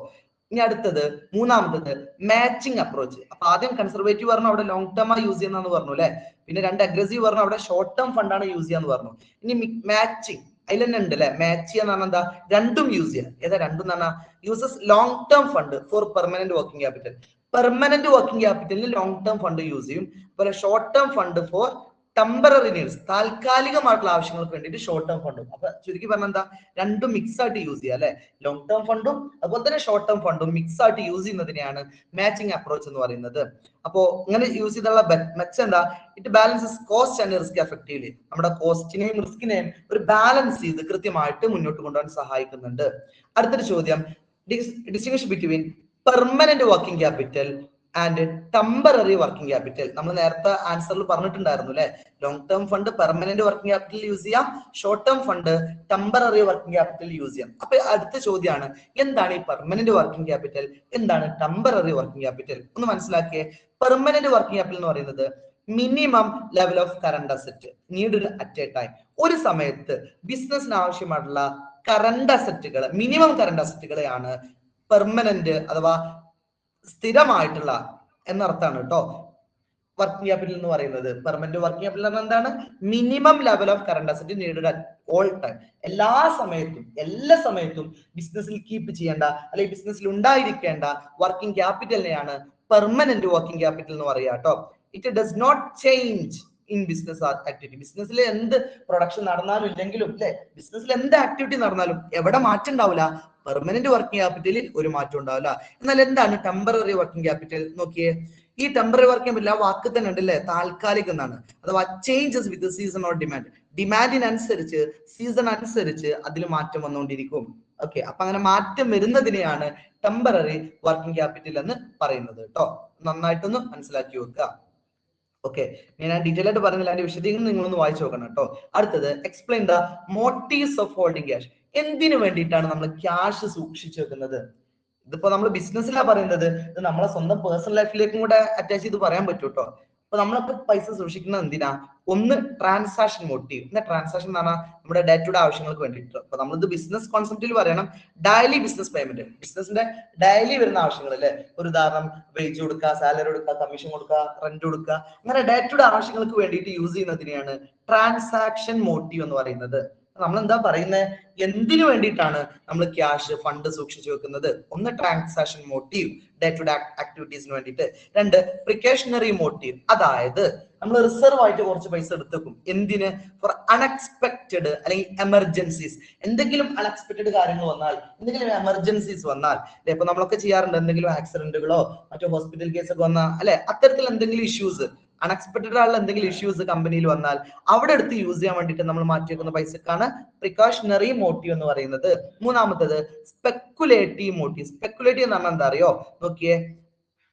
ഇനി അടുത്തത്, മൂന്നാമത്തത് മാച്ചിങ് അപ്രോച്ച്. അപ്പൊ ആദ്യം കൺസർവേറ്റീവ് പറഞ്ഞു, അവിടെ ലോങ് ടേം ആ യൂസ് ചെയ്യുന്നതെന്ന് പറഞ്ഞു അല്ലെ. പിന്നെ രണ്ട് അഗ്രസീവ് പറഞ്ഞു, അവിടെ ഷോർട്ട് ടേം ഫണ്ടാണ് യൂസ് ചെയ്യാന്ന് പറഞ്ഞു. ഇനി മാച്ചിങ്, അതിൽ തന്നെ ഉണ്ട് അല്ലെ, മാച്ച് ചെയ്യാന്ന് പറഞ്ഞാൽ എന്താ, രണ്ടും യൂസ് ചെയ്യാം. ഏതാ രണ്ടും എന്ന് പറഞ്ഞാൽ, uses long term fund for permanent working capital. Permanent working ക്യാപിറ്റലിന് ലോങ് ടേം ഫണ്ട് യൂസ് ചെയ്യും. അതുപോലെ short term fund for temporary needs, താൽക്കാലികമായിട്ടുള്ള ആവശ്യങ്ങൾക്ക് വേണ്ടിയിട്ട് ഷോർട്ട് ടേം ഫണ്ടും. അപ്പൊ ചുരുക്കി പറഞ്ഞാൽ എന്താ, രണ്ടും മിക്സ് ആയിട്ട് യൂസ് ചെയ്യുക അല്ലെ. ലോങ് ടേം ഫണ്ടും അതുപോലെ തന്നെ ഷോർട്ട് ടേം ഫണ്ടും മിക്സ് ആയിട്ട് യൂസ് ചെയ്യുന്നതിനെയാണ് മാച്ചിങ് അപ്രോച്ച് എന്ന് പറയുന്നത്. അപ്പോ ഇങ്ങനെ യൂസ് ചെയ്തുള്ള മെച്ചം എന്താ, it balances cost and risk effectively. നമ്മുടെ കോസ്റ്റിനെയും റിസ്കിനെയും ഒരു ബാലൻസ് ചെയ്ത് കൃത്യമായിട്ട് മുന്നോട്ട് കൊണ്ടുപോകാൻ സഹായിക്കുന്നുണ്ട്. അടുത്തൊരു ചോദ്യം, distinguish between permanent working capital and temporary working capital. നമ്മൾ നേരത്തെ ആൻസറിൽ പറഞ്ഞിട്ടുണ്ടായിരുന്നു അല്ലെ, long term fund permanent working capital use ചെയ്യാം, short term fund temporary working capital use ചെയ്യാം. അപ്പൊ അടുത്ത ചോദ്യമാണ്, എന്താണ് ഈ പെർമനന്റ് വർക്കിംഗ് ക്യാപിറ്റൽ, എന്താണ് ടെമ്പററി വർക്കിംഗ് ക്യാപിറ്റൽ? ഒന്ന് മനസ്സിലാക്കിയേ. പെർമനന്റ് വർക്കിംഗ് ക്യാപിറ്റൽ എന്ന് പറയുന്നത് minimum level of current asset needed at a time. ഒരു സമയത്ത് ബിസിനസിന് ആവശ്യമായിട്ടുള്ള കറണ്ട് അസറ്റുകൾ, മിനിമം കറണ്ട് അസറ്റുകളെയാണ് പെർമനന്റ് അഥവാ സ്ഥിരമായിട്ടുള്ള എന്നർത്ഥമാണ് കേട്ടോ വർക്കിംഗ് ക്യാപിറ്റൽ എന്ന് പറയുന്നത്. പെർമനന്റ് വർക്കിംഗ് ക്യാപിറ്റൽ എന്ന് എന്താണ്, minimum level of current asset needed at all time. എല്ലാ സമയത്തും ബിസിനസ്സിൽ കീപ്പ് ചെയ്യേണ്ട അല്ലെങ്കിൽ ബിസിനസ്സിൽ ഉണ്ടായിരിക്കേണ്ട വർക്കിംഗ് ക്യാപിറ്റലിനെയാണ് പെർമനന്റ് വർക്കിംഗ് ക്യാപിറ്റൽ എന്ന് പറയുക കേട്ടോ. It does not change in business activity. ബിസിനസ്സിൽ എന്ത് പ്രൊഡക്ഷൻ നടന്നാലും ഇല്ലെങ്കിലും അല്ലെ, ബിസിനസ്സിൽ എന്ത് ആക്ടിവിറ്റി നടന്നാലും എവിടെ മാറ്റം ഉണ്ടാവില്ല, പെർമനന്റ് വർക്കിംഗ് ക്യാപിറ്റലിൽ ഒരു മാറ്റം ഉണ്ടാവില്ല. എന്നാൽ എന്താണ് ടെമ്പററി വർക്കിംഗ് ക്യാപിറ്റൽ? നോക്കിയേ, ഈ ടെമ്പററി വർക്കിംഗ് ക്യാപിറ്റൽ ആ വാക്ക് തന്നെ ഉണ്ട് അല്ലെ, താൽക്കാലികം എന്നാണ്. അഥവാ changes with season or demand. ഡിമാൻഡിനനുസരിച്ച്, സീസൺ അനുസരിച്ച് അതിൽ മാറ്റം വന്നുകൊണ്ടിരിക്കും. ഓക്കെ, അപ്പൊ അങ്ങനെ മാറ്റം വരുന്നതിനെയാണ് ടെമ്പററി വർക്കിംഗ് ക്യാപിറ്റൽ എന്ന് പറയുന്നത് കേട്ടോ. നന്നായിട്ടൊന്ന് മനസ്സിലാക്കി വെക്കുക. ഓക്കെ, ഞാൻ ഡീറ്റെയിൽ ആയിട്ട് പറയുന്നില്ല, അതിന്റെ വിശദീകരണം നിങ്ങളൊന്ന് വായിച്ചു നോക്കണം കേട്ടോ. അടുത്തത്, explain the motifs of holding cash. എന്തിനു വേണ്ടിയിട്ടാണ് നമ്മൾ ക്യാഷ് സൂക്ഷിച്ചു വെക്കുന്നത്? ഇതിപ്പോ നമ്മൾ ബിസിനസ്സിലാണ് പറയുന്നത്, ഇത് നമ്മളെ സ്വന്തം പേഴ്സണൽ ലൈഫിലേക്കും കൂടെ അറ്റാച്ച് ചെയ്ത് പറയാൻ പറ്റും കേട്ടോ. അപ്പൊ നമ്മളൊക്കെ പൈസ സൂക്ഷിക്കുന്നത് എന്തിനാ? ഒന്ന് ട്രാൻസാക്ഷൻ മോട്ടീവ്. എന്താ ട്രാൻസാക്ഷൻ എന്ന് പറഞ്ഞാൽ നമ്മുടെ ഡേ ടു ഡേ ആവശ്യങ്ങൾക്ക് വേണ്ടിയിട്ട്. അപ്പൊ നമ്മളിത് ബിസിനസ് കോൺസെപ്റ്റിൽ പറയണം, ഡെയിലി ബിസിനസ് പേയ്മെന്റ്, ബിസിനസിന്റെ ഡെയിലി വരുന്ന ആവശ്യങ്ങൾ അല്ലെ. ഒരു ഉദാഹരണം, വേജ് കൊടുക്കുക, സാലറി കൊടുക്കുക, കമ്മീഷൻ കൊടുക്കുക, റെന്റ് കൊടുക്കുക, അങ്ങനെ ഡേ ടു ഡേ ആവശ്യങ്ങൾക്ക് വേണ്ടിയിട്ട് യൂസ് ചെയ്യുന്നതിനെയാണ് ട്രാൻസാക്ഷൻ മോട്ടീവ് എന്ന് പറയുന്നത്. നമ്മൾ എന്താ പറയുന്നത്? എന്തിനു വേണ്ടിയിട്ടാണ് നമ്മൾ ക്യാഷ് ഫണ്ട് സൂക്ഷിച്ചു വെക്കുന്നത്? ഒന്ന് transaction motive, day to day ആക്ടിവിറ്റീസിന് വേണ്ടിയിട്ട്. രണ്ട് പ്രിക്കോഷണറി മോട്ടീവ്, അതായത് നമ്മൾ റിസർവ് ആയിട്ട് കുറച്ച് പൈസ എടുത്തേക്കും. എന്തിന്? ഫോർ അൺഎക്സ്പെക്റ്റഡ് അല്ലെങ്കിൽ എമർജൻസീസ്. എന്തെങ്കിലും അൺഎക്സ്പെക്റ്റഡ് കാര്യങ്ങൾ വന്നാൽ, എന്തെങ്കിലും എമർജൻസീസ് വന്നാൽ, അല്ലെ, ഇപ്പൊ നമ്മളൊക്കെ ചെയ്യാറുണ്ട്, എന്തെങ്കിലും ആക്സിഡന്റുകളോ മറ്റോ ഹോസ്പിറ്റൽ കേസൊക്കെ വന്നാൽ, അല്ലെ, അത്തരത്തിൽ എന്തെങ്കിലും ഇഷ്യൂസ്, അൺഎക്സ്പെക്റ്റഡ് ആയിട്ടുള്ള എന്തെങ്കിലും ഇഷ്യൂസ് കമ്പനിയിൽ വന്നാൽ അവിടെ എടുത്ത് യൂസ് ചെയ്യാൻ വേണ്ടിയിട്ട് നമ്മൾ മാറ്റി വെക്കുന്ന പൈസക്കാണ് പ്രിക്കോഷണറി മോട്ടീവ് എന്ന് പറയുന്നത്. മൂന്നാമത്തത് സ്പെക്കുലേറ്റീവ് മോട്ടീവ്. സ്പെക്കുലേറ്റീവ് എന്ന് പറഞ്ഞാൽ എന്താ അറിയോ? നോക്കിയേ,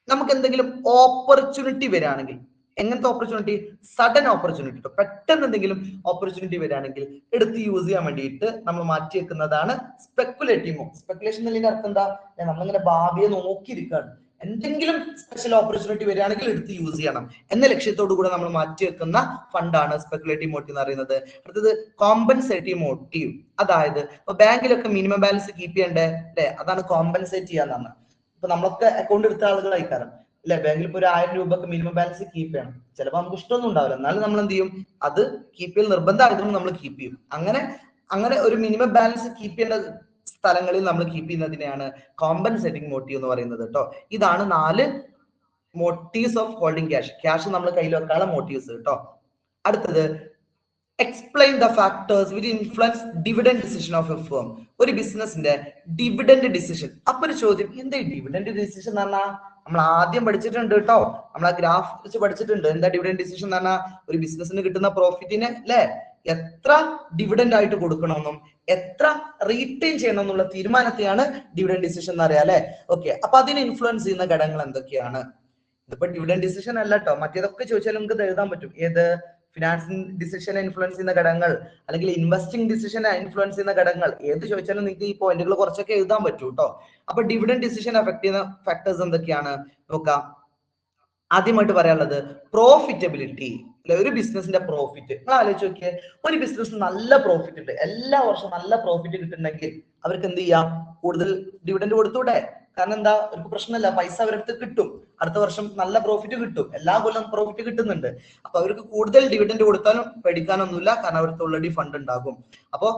നമുക്ക് എന്തെങ്കിലും ഓപ്പർച്യൂണിറ്റി വരികയാണെങ്കിൽ, എങ്ങനത്തെ ഓപ്പർച്യൂണിറ്റി? സഡൻ ഓപ്പർച്യൂണിറ്റി, പെട്ടെന്ന് എന്തെങ്കിലും ഓപ്പർച്യൂണിറ്റി വരികയാണെങ്കിൽ എടുത്ത് യൂസ് ചെയ്യാൻ വേണ്ടിയിട്ട് നമ്മൾ മാറ്റി വെക്കുന്നതാണ് സ്പെക്കുലേറ്റീവ് മോഡ്. സ്പെക്കുലേഷൻ എന്നതിന്റെ അർത്ഥം എന്താ? നമ്മളിങ്ങനെ ഭാവിയെ നോക്കിയിരിക്കുകയാണ്, എന്തെങ്കിലും സ്പെഷ്യൽ ഓപ്പർച്യൂണിറ്റി വരികയാണെങ്കിൽ എടുത്ത് യൂസ് ചെയ്യണം എന്ന ലക്ഷ്യത്തോടു കൂടെ നമ്മൾ മാറ്റി വെക്കുന്ന ഫണ്ടാണ് സ്പെക്കുലേറ്റീവ് മോട്ടീവ് എന്ന് പറയുന്നത്. അടുത്തത് കോമ്പൻസേറ്റീവ് മോട്ടീവ്, അതായത് ഇപ്പൊ ബാങ്കിലൊക്കെ മിനിമം ബാലൻസ് കീപ്പ് ചെയ്യണ്ടേ, അല്ലെ, അതാണ് കോമ്പൻസേറ്റ് ചെയ്യാന്നാണ്. ഇപ്പൊ നമ്മളൊക്കെ അക്കൗണ്ട് എടുത്ത ആളുകളായി കാരണം, അല്ലെ, ബാങ്കിൽ ഇപ്പൊ ഒരു 1000 രൂപക്ക് മിനിമം ബാലൻസ് കീപ്പ് ചെയ്യണം. ചിലപ്പോൾ നമുക്ക് ഇഷ്ടമൊന്നും ഉണ്ടാവില്ല, എന്നാലും നമ്മൾ എന്ത് ചെയ്യും? അത് കീപ്പ് ചെയ്യൽ നിർബന്ധമായതുകൊണ്ട് നമ്മൾ കീപ്പ് ചെയ്യും. അങ്ങനെ ഒരു മിനിമം ബാലൻസ് കീപ്പ് ചെയ്യേണ്ട സ്ഥലങ്ങളിൽ നമ്മൾ കീപ്പ് ചെയ്യുന്നതിനെയാണ് കോമ്പൻസേറ്റിംഗ് മോട്ടീവ് എന്ന് പറയുന്നത് കേട്ടോ. ഇതാണ് 4 motifs of holding cash. Cash നമ്മൾ കയ്യിൽ വെക്കാനുള്ള മോട്ടീവ്സ് കേട്ടോ. അടുത്തത് explain the factors which influence dividend decision of A firm. ഒരു ബിസിനസിന്റെ ഡിവിഡൻഡ് ഡിസിഷൻ. അപ്പൊ ഒരു ചോദ്യം, എന്താ ഡിവിഡൻഡ് ഡിസിഷൻ എന്ന് പറഞ്ഞാൽ? നമ്മൾ ആദ്യം പഠിച്ചിട്ടുണ്ട് കേട്ടോ, നമ്മൾ ആ ഗ്രാഫ് വെച്ച് പഠിച്ചിട്ടുണ്ട്. എന്താ ഡിവിഡൻഡ് ഡിസിഷൻ എന്ന് പറഞ്ഞാൽ? ഒരു ബിസിനസിന് കിട്ടുന്ന പ്രോഫിറ്റിന്, അല്ലെ, എത്ര ഡിവിഡൻഡ് ആയിട്ട് കൊടുക്കണമെന്നും എത്ര റീറ്റെയിൻ ചെയ്യണം എന്നുള്ള തീരുമാനത്തെയാണ് ഡിവിഡൻഡ് ഡിസിഷൻ എന്ന് അറിയാം, അല്ലെ. ഓക്കെ, അപ്പൊ അതിനെ ഇൻഫ്ലുവൻസ് ചെയ്യുന്ന ഘടകങ്ങൾ എന്തൊക്കെയാണ്? ഇതിപ്പോ ഡിവിഡൻഡ് ഡിസിഷൻ അല്ല കേട്ടോ, മറ്റേതൊക്കെ ചോദിച്ചാൽ നമുക്ക് എഴുതാൻ പറ്റും. ഏത്? ഫിനാൻസിങ് ഡിസിഷനെ ഇൻഫ്ലുവൻസ് ചെയ്യുന്ന ഘടകങ്ങൾ, അല്ലെങ്കിൽ ഇൻവെസ്റ്റിംഗ് ഡിസിഷനെ ഇൻഫ്ലുവൻസ് ചെയ്യുന്ന ഘടകങ്ങൾ, ഏത് ചോദിച്ചാലും നിങ്ങൾക്ക് ഈ പോയിന്റുകൾ കുറച്ചൊക്കെ എഴുതാൻ പറ്റും കേട്ടോ. അപ്പൊ ഡിവിഡൻഡ് ഡിസിഷൻ എഫക്ട് ചെയ്യുന്ന ഫാക്ടേഴ്സ് എന്തൊക്കെയാണ് നോക്കാം. ആദ്യമായിട്ട് പറയാനുള്ളത് പ്രോഫിറ്റബിലിറ്റി, അല്ലെ, ഒരു ബിസിനസിന്റെ പ്രോഫിറ്റ്. നിങ്ങൾ ആലോചിച്ച് നോക്കിയേ, ഒരു ബിസിനസ് നല്ല പ്രോഫിറ്റ് ഉണ്ട്, എല്ലാ വർഷവും നല്ല പ്രോഫിറ്റ് കിട്ടുന്നുണ്ടെങ്കിൽ അവർക്ക് എന്ത് ചെയ്യാം? കൂടുതൽ ഡിവിഡൻഡ് കൊടുത്തൂടെ? കാരണം എന്താ? അവർക്ക് പ്രശ്നമില്ല, പൈസ അവരടുത്ത് കിട്ടും, അടുത്ത വർഷം നല്ല പ്രോഫിറ്റ് കിട്ടും, എല്ലാ കൊല്ലം പ്രോഫിറ്റ് കിട്ടുന്നുണ്ട്. അപ്പൊ അവർക്ക് കൂടുതൽ ഡിവിഡൻഡ് കൊടുത്താലും പേടിക്കാനൊന്നുമില്ല, കാരണം അവർക്ക് ഓൾറെഡി ഫണ്ട് ഉണ്ടാകും. അപ്പോ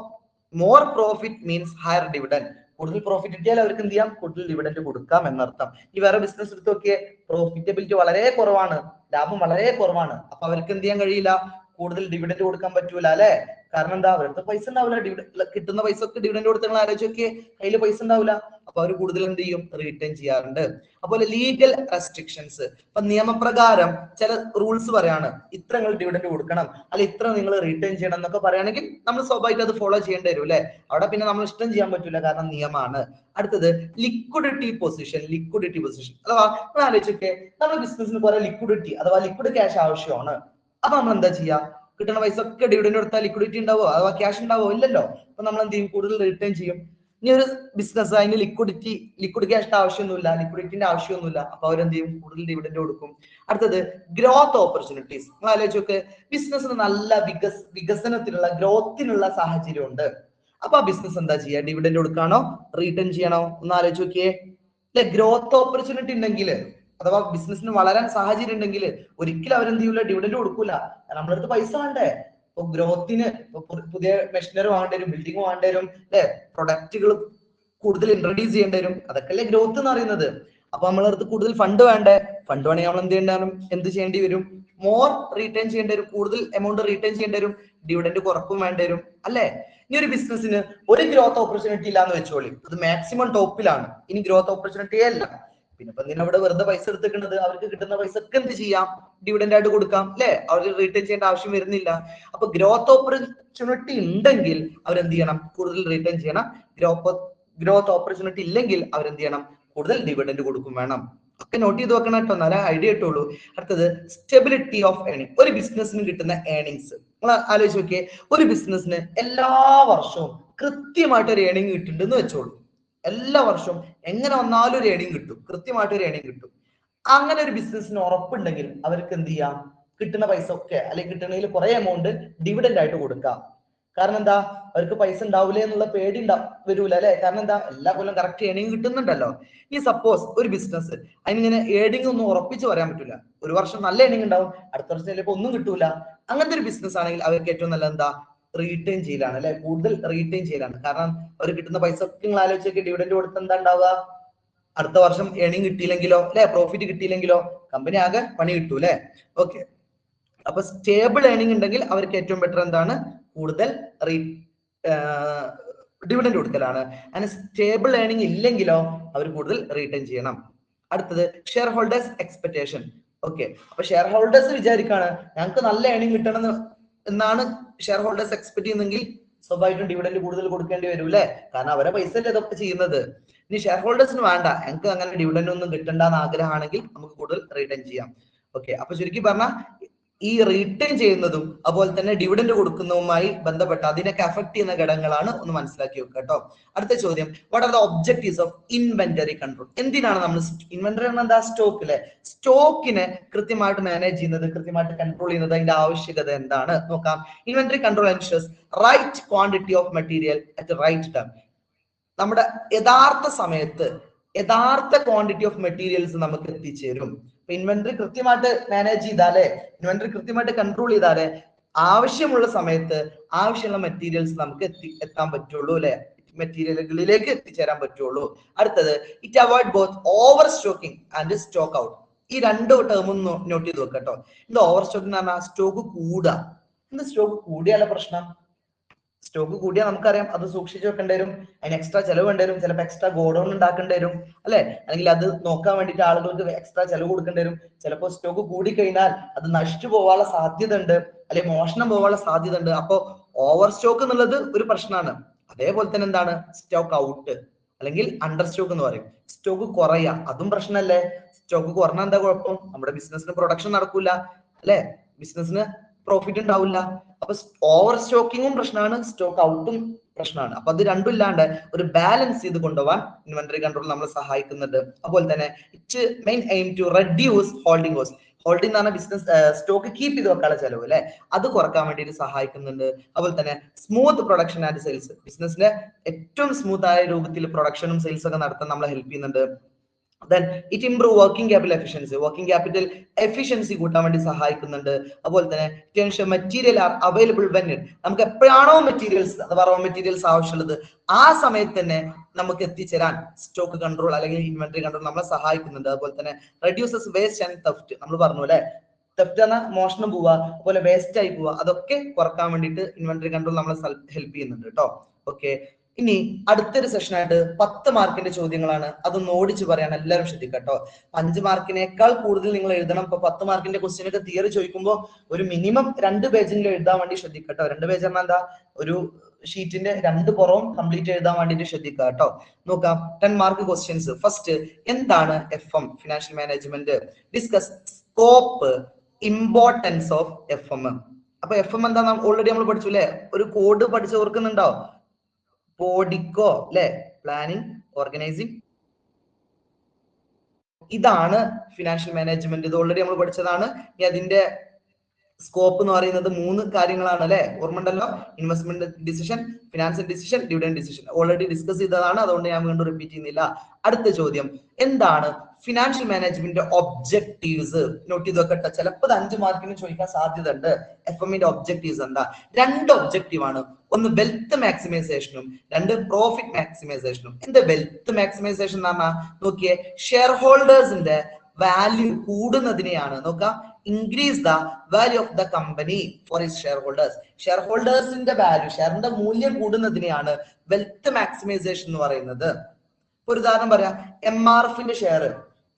more profit means higher dividend. കൂടുതൽ പ്രോഫിറ്റ് കിട്ടിയാൽ അവർക്ക് എന്ത് ചെയ്യാം? കൂടുതൽ ഡിവിഡൻഡ് കൊടുക്കാം എന്നർത്ഥം. ഈ വേറെ ബിസിനസ് എടുത്ത് നോക്കിയേ, പ്രോഫിറ്റബിലിറ്റി വളരെ കുറവാണ്, ലാഭം വളരെ കുറവാണ്. അപ്പൊ അവർക്ക് എന്ത് ചെയ്യാൻ കഴിയില്ല? കൂടുതൽ ഡിവിഡൻഡ് കൊടുക്കാൻ പറ്റൂല, അല്ലെ. കാരണം എന്താ? അവരുടെ പൈസ ഉണ്ടാവില്ല, കിട്ടുന്ന പൈസ ഒക്കെ ഡിവിഡൻഡ് കൊടുത്ത് നിങ്ങൾ ആലോചിച്ച് നോക്കിയേ, കയ്യിൽ പൈസ ഉണ്ടാവില്ല. അപ്പൊ അവർ കൂടുതൽ എന്ത് ചെയ്യും? റീറ്റെയിൻ ചെയ്യാറുണ്ട്. അതുപോലെ ലീഗൽ റെസ്ട്രിക്ഷൻസ്. ഇപ്പൊ നിയമപ്രകാരം ചില റൂൾസ് പറയാണ്, ഇത്ര നിങ്ങൾ ഡിവിഡൻഡ് കൊടുക്കണം, അല്ലെ ഇത്ര നിങ്ങൾ റീറ്റെയിൻ ചെയ്യണം എന്നൊക്കെ പറയുകയാണെങ്കിൽ നമ്മൾ സ്വാഭാവികമായിട്ട് അത് ഫോളോ ചെയ്യേണ്ടി വരും, അല്ലെ. അവിടെ പിന്നെ നമ്മൾ ഇഷ്ടം ചെയ്യാൻ പറ്റൂല, കാരണം നിയമമാണ്. അടുത്തത് ലിക്വിഡിറ്റി പൊസിഷൻ. ലിക്വിഡിറ്റി പൊസിഷൻ അഥവാ നിങ്ങൾ ആലോചിച്ചൊക്കെ, നമ്മുടെ ബിസിനസിന് കുറെ ലിക്വിഡിറ്റി അഥവാ ലിക്വിഡ് ക്യാഷ് ആവശ്യമാണ്. അപ്പൊ നമ്മൾ എന്താ ചെയ്യാ? കിട്ടുന്ന പൈസ ഒക്കെ ഡിവിഡൻഡ് കൊടുത്താൽ ലിക്വിഡിറ്റി ഉണ്ടാവോ അഥവാ ക്യാഷ് ഉണ്ടാവോ? ഇല്ലല്ലോ. അപ്പൊ നമ്മൾ എന്ത് ചെയ്യും? കൂടുതൽ റിട്ടേൺ ചെയ്യും. ഇനി ഒരു ബിസിനസ് അതിന് ലിക്വിഡ് ക്യാഷിന്റെ ആവശ്യമൊന്നുമില്ല, ലിക്വിഡിറ്റിന്റെ ആവശ്യമൊന്നുമില്ല, അപ്പൊ അവരെന്ത് ചെയ്യും? കൂടുതൽ ഡിവിഡൻഡ് കൊടുക്കും. അടുത്തത് ഗ്രോത്ത് ഓപ്പർച്യൂണിറ്റീസ്. നിങ്ങൾ ആലോചിച്ചൊക്കെ, ബിസിനസ്സിന് നല്ല വികസനത്തിനുള്ള ഗ്രോത്തിനുള്ള സാഹചര്യം ഉണ്ട്. അപ്പൊ ആ ബിസിനസ് എന്താ ചെയ്യുക? ഡിവിഡൻഡ് കൊടുക്കാണോ റീറ്റേൺ ചെയ്യണോ? ഒന്ന് ആലോചിച്ച് നോക്കിയേ, അല്ലെ. ഗ്രോത്ത് ഓപ്പർച്യൂണിറ്റി ഉണ്ടെങ്കിൽ അഥവാ ബിസിനസിന് വളരാൻ സാഹചര്യം ഉണ്ടെങ്കിൽ ഒരിക്കലും അവരെന്ത് ചെയ്യൂല? ഡിവിഡൻഡ് കൊടുക്കൂല. നമ്മളടുത്ത് പൈസ വേണ്ടേ? ഇപ്പൊ ഗ്രോത്തിന് പുതിയ മെഷീനറി വാങ്ങേണ്ടി വരും, ബിൽഡിംഗ് വാങ്ങേണ്ടി വരും, അല്ലെ, പ്രൊഡക്റ്റുകൾ കൂടുതൽ ഇൻട്രൊഡ്യൂസ് ചെയ്യേണ്ടി വരും. അതൊക്കെ അല്ലേ ഗ്രോത്ത് എന്ന് പറയുന്നത്. അപ്പൊ നമ്മളടുത്ത് കൂടുതൽ ഫണ്ട് വേണ്ടേ? ഫണ്ട് വേണമെങ്കിൽ നമ്മൾ എന്ത് ചെയ്യേണ്ടി വരും? മോർ റീറ്റെയിൻ ചെയ്യേണ്ടി വരും, കൂടുതൽ എമൗണ്ട് റീറ്റെയിൻ ചെയ്യേണ്ടി വരും, ഡിവിഡൻഡ് കുറക്കും വേണ്ടി വരും, അല്ലെ. ഇനി ഒരു ബിസിനസിന് ഒരു ഗ്രോത്ത് ഓപ്പർച്യൂണിറ്റി ഇല്ലാന്ന് വെച്ചോളി, അത് മാക്സിമം ടോപ്പിലാണ്, ഇനി ഗ്രോത്ത് ഓപ്പർച്യൂണിറ്റിയേ അല്ല, പിന്നെ ഇപ്പൊ എന്തിനാ അവിടെ വെറുതെ പൈസ എടുത്തിക്കുന്നത്? അവർക്ക് കിട്ടുന്ന പൈസ ഒക്കെ എന്ത് ചെയ്യാം? ഡിവിഡൻഡ് ആയിട്ട് കൊടുക്കാം, അല്ലെ. അവർ റീറ്റെയിൻ ചെയ്യേണ്ട ആവശ്യം വരുന്നില്ല. അപ്പൊ ഗ്രോത്ത് ഓപ്പർച്യൂണിറ്റി ഉണ്ടെങ്കിൽ അവരെന്ത് ചെയ്യണം? കൂടുതൽ റീറ്റെയിൻ ചെയ്യണം. ഗ്രോത്ത് ഓപ്പർച്യൂണിറ്റി ഇല്ലെങ്കിൽ അവരെന്ത് ചെയ്യണം? കൂടുതൽ ഡിവിഡൻഡ് കൊടുക്കും വേണം. ഒക്കെ നോട്ട് ചെയ്ത് വെക്കണം കേട്ടോ, നല്ല ഐഡിയ കിട്ടുള്ളൂ. അടുത്തത് സ്റ്റെബിലിറ്റി ഓഫ് ഏണിംഗ്. ഒരു ബിസിനസിന് കിട്ടുന്ന ഏണിങ്സ് നിങ്ങൾ ആലോചിച്ച് നോക്കിയേ, ഒരു ബിസിനസിന് എല്ലാ വർഷവും കൃത്യമായിട്ട് ഒരു ഏണിംഗ് കിട്ടുന്നുണ്ടെന്ന് വെച്ചോളൂ. എല്ലാ വർഷവും എങ്ങനെ വന്നാലും ഒരു ഏണിംഗ് കിട്ടും, കൃത്യമായിട്ട് ഒരു ഏണിംഗ് കിട്ടും. അങ്ങനെ ഒരു ബിസിനസ്സിന് ഉറപ്പുണ്ടെങ്കിൽ അവർക്ക് എന്ത് ചെയ്യാം, കിട്ടുന്ന പൈസ ഒക്കെ അല്ലെങ്കിൽ കിട്ടുന്നതിൽ കുറെ എമൗണ്ട് ഡിവിഡൻഡ് ആയിട്ട് കൊടുക്കാം. കാരണം എന്താ, അവർക്ക് പൈസ ഉണ്ടാവില്ലേ എന്നുള്ള പേടി വരൂല അല്ലെ. കാരണം എന്താ, എല്ലാ കൊല്ലം കറക്റ്റ് ഏണിംഗ് കിട്ടുന്നുണ്ടല്ലോ. ഈ സപ്പോസ് ഒരു ബിസിനസ് അതിനിങ്ങനെ ഏണിംഗ് ഒന്നും ഉറപ്പിച്ച് പറയാൻ പറ്റില്ല. ഒരു വർഷം നല്ല ഏണിംഗ് ഉണ്ടാവും, അടുത്ത വർഷം ചിലപ്പോൾ ഒന്നും കിട്ടൂല. അങ്ങനത്തെ ഒരു ബിസിനസ് ആണെങ്കിൽ അവർക്ക് ഏറ്റവും നല്ല എന്താ, റീറ്റെയിൻ ചെയ്യലാണ് അല്ലെ, കൂടുതൽ റീറ്റെയിൻ ചെയ്യലാണ്. കാരണം അവർ കിട്ടുന്ന പൈസ ഒക്കെ നിങ്ങൾ ആലോചിച്ചൊക്കെ ഡിവിഡൻഡ് കൊടുത്ത് എന്താ ഉണ്ടാവുക, അടുത്ത വർഷം ഏണിംഗ് കിട്ടിയില്ലെങ്കിലോ അല്ലെ, പ്രോഫിറ്റ് കിട്ടിയില്ലെങ്കിലോ കമ്പനി ആകെ പണി കിട്ടൂ അല്ലെ. ഓക്കെ, അപ്പൊ സ്റ്റേബിൾ ഏണിംഗ് ഉണ്ടെങ്കിൽ അവർക്ക് ഏറ്റവും ബെറ്റർ എന്താണ്, കൂടുതൽ ഡിവിഡൻഡ് കൊടുക്കലാണ്. അങ്ങനെ സ്റ്റേബിൾ ഏണിംഗ് ഇല്ലെങ്കിലോ അവർ കൂടുതൽ റീറ്റെയിൻ ചെയ്യണം. അടുത്തത് ഷെയർ ഹോൾഡേഴ്സ് എക്സ്പെക്ടേഷൻ. ഓക്കെ, അപ്പൊ ഷെയർ ഹോൾഡേഴ്സ് വിചാരിക്കാണ് ഞങ്ങൾക്ക് നല്ല ഏണിംഗ് കിട്ടണം എന്നാണ് ഷെയർ ഹോൾഡേഴ്സ് എക്സ്പെക്ട് ചെയ്യുന്നെങ്കിൽ സ്വാഭാവികമായിട്ടും ഡിവിഡൻഡ് കൂടുതൽ കൊടുക്കേണ്ടി വരും അല്ലെ. കാരണം അവരെ പൈസ അല്ലേ ഇതൊക്കെ ചെയ്യുന്നത്. ഇനി ഷെയർ ഹോൾഡേഴ്സിന് വേണ്ട, ഞങ്ങൾക്ക് അങ്ങനെ ഡിവിഡൻഡ് ഒന്നും കിട്ടണ്ടെന്ന് ആഗ്രഹമാണെങ്കിൽ നമുക്ക് കൂടുതൽ റീറ്റെയിൻ ചെയ്യാം. ഓക്കെ, അപ്പൊ ചുരുക്കി പറഞ്ഞാൽ ഈ റീറ്റെയിൻ ചെയ്യുന്നതും അതുപോലെ തന്നെ ഡിവിഡൻഡ് കൊടുക്കുന്നതുമായി ബന്ധപ്പെട്ട അതിനൊക്കെ അഫക്ട് ചെയ്യുന്ന ഘടകങ്ങളാണ് ഒന്ന് മനസ്സിലാക്കി വെക്കുക കേട്ടോ. അടുത്ത ചോദ്യം, what are the objectives of inventory control? എന്തിനാണ് നമ്മൾ ഇൻവെന്ററി എന്താ, സ്റ്റോക്ക് അല്ലെ, സ്റ്റോക്കിനെ കൃത്യമായിട്ട് മാനേജ് ചെയ്യുന്നത്, കൃത്യമായിട്ട് കൺട്രോൾ ചെയ്യുന്നത്, അതിന്റെ ആവശ്യകത എന്താണ് നോക്കാം. Inventory control ensures right quantity of material at right time. നമ്മുടെ യഥാർത്ഥ സമയത്ത് യഥാർത്ഥ ക്വാണ്ടിറ്റി ഓഫ് മെറ്റീരിയൽസ് നമുക്ക് എത്തിച്ചേരും. ഇൻവെന്ററി കൃത്യമായിട്ട് മാനേജ് ചെയ്താലേ, ഇൻവെന്ററി കൃത്യമായിട്ട് കൺട്രോൾ ചെയ്താലേ ആവശ്യമുള്ള സമയത്ത് ആവശ്യമുള്ള മെറ്റീരിയൽസ് നമുക്ക് എത്താൻ പറ്റുള്ളൂ അല്ലെ, മെറ്റീരിയലുകളിലേക്ക് എത്തിച്ചേരാൻ പറ്റുള്ളൂ. അടുത്തത്, it avoid both over stocking and stock out. ഈ രണ്ട് ടേമും നോട്ട് ചെയ്ത് വെക്കുക കേട്ടോ. ഇത് ഓവർ സ്റ്റോക്കിംഗ് എന്ന് പറഞ്ഞാൽ സ്റ്റോക്ക് കൂടുക. എന്ത് സ്റ്റോക്ക് കൂടിയാല പ്രശ്നം? സ്റ്റോക്ക് കൂടിയാൽ നമുക്കറിയാം അത് സൂക്ഷിച്ചു വെക്കേണ്ടി വരും, അതിന് എക്സ്ട്രാ ചെലവ് വേണ്ടി വരും, ചിലപ്പോൾ എക്സ്ട്രാ ഗോഡൌൺ ഉണ്ടാക്കേണ്ടി വരും അല്ലെ, അല്ലെങ്കിൽ അത് നോക്കാൻ വേണ്ടിയിട്ട് ആളുകൾക്ക് എക്സ്ട്രാ ചെലവ് കൊടുക്കേണ്ടി വരും. ചിലപ്പോൾ സ്റ്റോക്ക് കൂടി കഴിഞ്ഞാൽ അത് നശിച്ചു പോകാനുള്ള സാധ്യത ഉണ്ട്, അല്ലെങ്കിൽ മോഷണം പോകാനുള്ള സാധ്യത ഉണ്ട്. അപ്പൊ ഓവർ സ്റ്റോക്ക് എന്നുള്ളത് ഒരു പ്രശ്നമാണ്. അതേപോലെ തന്നെ എന്താണ് സ്റ്റോക്ക് ഔട്ട് അല്ലെങ്കിൽ അണ്ടർ സ്റ്റോക്ക് എന്ന് പറയും. സ്റ്റോക്ക് കുറയാ, അതും പ്രശ്നമല്ലേ. സ്റ്റോക്ക് കുറഞ്ഞാൽ എന്താ കുഴപ്പം? നമ്മുടെ ബിസിനസിന് പ്രൊഡക്ഷൻ നടക്കൂല അല്ലെ, ബിസിനസിന് പ്രോഫിറ്റ് ഉണ്ടാവില്ല. അപ്പൊ ഓവർ സ്റ്റോക്കിങ്ങും പ്രശ്നമാണ്, സ്റ്റോക്ക് ഔട്ടും പ്രശ്നമാണ്. അപ്പൊ അത് രണ്ടും ഇല്ലാണ്ട് ഒരു ബാലൻസ് ചെയ്ത് കൊണ്ടുപോകാൻ ഇൻവെന്ററി കൺട്രോൾ നമ്മളെ സഹായിക്കുന്നുണ്ട്. അതുപോലെ തന്നെ it main aim to reduce holding cost. Holding എന്ന് പറഞ്ഞാൽ ബിസിനസ് സ്റ്റോക്ക് കീപ്പ് ചെയ്ത് വെക്കാനുള്ള ചെലവ് അല്ലെ, അത് കുറക്കാൻ വേണ്ടിയിട്ട് സഹായിക്കുന്നുണ്ട്. അതുപോലെ തന്നെ സ്മൂത്ത് പ്രൊഡക്ഷൻ ആൻഡ് സെയിൽസ്, ബിസിനസിന്റെ ഏറ്റവും സ്മൂത്ത് ആയ രൂപത്തിൽ പ്രൊഡക്ഷനും സെയിൽസ് ഒക്കെ നടത്താൻ നമ്മളെ ഹെൽപ്പ് ചെയ്യുന്നുണ്ട്. Then it improve working capital efficiency. Working capital efficiency കൂട്ടാൻ വേണ്ടി സഹായിക്കുന്നുണ്ട്. അതുപോലെ തന്നെ tension material are available when നമുക്ക് എപ്പോഴാണോ മെറ്റീരിയൽസ് അഥവാ റോ മെറ്റീരിയൽസ് ആവശ്യമുള്ളത് ആ സമയത്ത് തന്നെ നമുക്ക് എത്തിച്ചേരാൻ സ്റ്റോക്ക് കൺട്രോൾ അല്ലെങ്കിൽ ഇൻവെന്ററി കൺട്രോൾ നമ്മളെ സഹായിക്കുന്നുണ്ട്. അതുപോലെ തന്നെ റെഡ്യൂസസ് വേസ്റ്റ് ആൻഡ് തെഫ്റ്റ്. നമ്മൾ പറഞ്ഞു അല്ലെ, തെഫ്റ്റ് എന്ന മോഷണം പോവുക, അതുപോലെ വേസ്റ്റ് ആയി പോവുക, അതൊക്കെ കുറക്കാൻ വേണ്ടിയിട്ട് ഇൻവെന്ററി കൺട്രോൾ നമ്മളെ ഹെൽപ്പ് ചെയ്യുന്നുണ്ട് കേട്ടോ. ഓക്കെ, ഇനി അടുത്തൊരു സെഷനായിട്ട് 10 മാർക്കിന്റെ ചോദ്യങ്ങളാണ്. അതൊന്ന് ഓടിച്ചു പറയാൻ എല്ലാവരും ശ്രദ്ധിക്കട്ടോ. 5 മാർക്കിനേക്കാൾ കൂടുതൽ നിങ്ങൾ എഴുതണം. ഇപ്പൊ 10 മാർക്കിന്റെ ക്വസ്റ്റ്യൻ ഒക്കെ തിയറി ചോദിക്കുമ്പോൾ ഒരു മിനിമം 2 പേജെങ്കിലും എഴുതാൻ വേണ്ടി ശ്രദ്ധിക്കട്ടോ. 2 പേജ് പറഞ്ഞാൽ എന്താ, ഒരു ഷീറ്റിന്റെ 2 പുറവും കംപ്ലീറ്റ് എഴുതാൻ വേണ്ടിയിട്ട് ശ്രദ്ധിക്കുക കേട്ടോ. നോക്കാം 10 മാർക്ക് ക്വസ്റ്റ്യൻസ്. ഫസ്റ്റ്, എന്താണ് FM financial management? Discuss scope, importance of FM. അപ്പൊ FM എന്താ ഓൾറെഡി നമ്മൾ പഠിച്ചു അല്ലെ, ഒരു കോഡ് പഠിച്ച് ഓർക്കുന്നുണ്ടോ? പോഡിക്കോ അല്ലെ, പ്ലാനിങ്, ഓർഗനൈസിങ്. ഇതാണ് ഫിനാൻഷ്യൽ മാനേജ്മെന്റ്. ഇത് ഓൾറെഡി നമ്മൾ പഠിച്ചതാണ്. ഇനി അതിന്റെ സ്കോപ്പ് എന്ന് പറയുന്നത് 3 കാര്യങ്ങളാണ് അല്ലെ, ഓർമ്മണ്ടല്ലോ. Investment decision, financial decision, dividend decision. Already discuss ചെയ്തതാണ്, അതുകൊണ്ട് ഞാൻ വീണ്ടും റിപ്പീറ്റ് ചെയ്യുന്നില്ല. അടുത്ത ചോദ്യം, എന്താണ് ഫിനാൻഷ്യൽ മാനേജ്മെന്റ് ഒബ്ജക്റ്റീവ്സ്? നോട്ട് ചെയ്ത് വെക്കട്ടെ, ചിലപ്പോൾ 5 മാർക്കിന് ചോദിക്കാൻ സാധ്യത ഉണ്ട്. FMന്റെ ഒബ്ജക്റ്റീവ്സ് എന്താ? 2 ഒബ്ജക്റ്റീവ് ആണ്. ഒന്ന് വെൽത്ത് മാക്സിമൈസേഷനും 2 പ്രോഫിറ്റ് മാക്സിമൈസേഷനും. എന്താ വെൽത്ത് മാക്സിമൈസേഷൻ എന്ന് പറഞ്ഞാൽ നോക്കിയേ, ഷെയർ ഹോൾഡേഴ്സിന്റെ വാല്യൂ കൂടുന്നതിനെയാണ്. നോക്കാം, increase the value of the company for its share holders. Share ഹോൾഡേഴ്സിന്റെ വാല്യൂ, ഷെയറിന്റെ മൂല്യം കൂടുന്നതിനെയാണ് വെൽത്ത് മാക്സിമൈസേഷൻ എന്ന് പറയുന്നത്. ഒരു ഉദാഹരണം പറയാം, MRFന്റെ ഷെയർ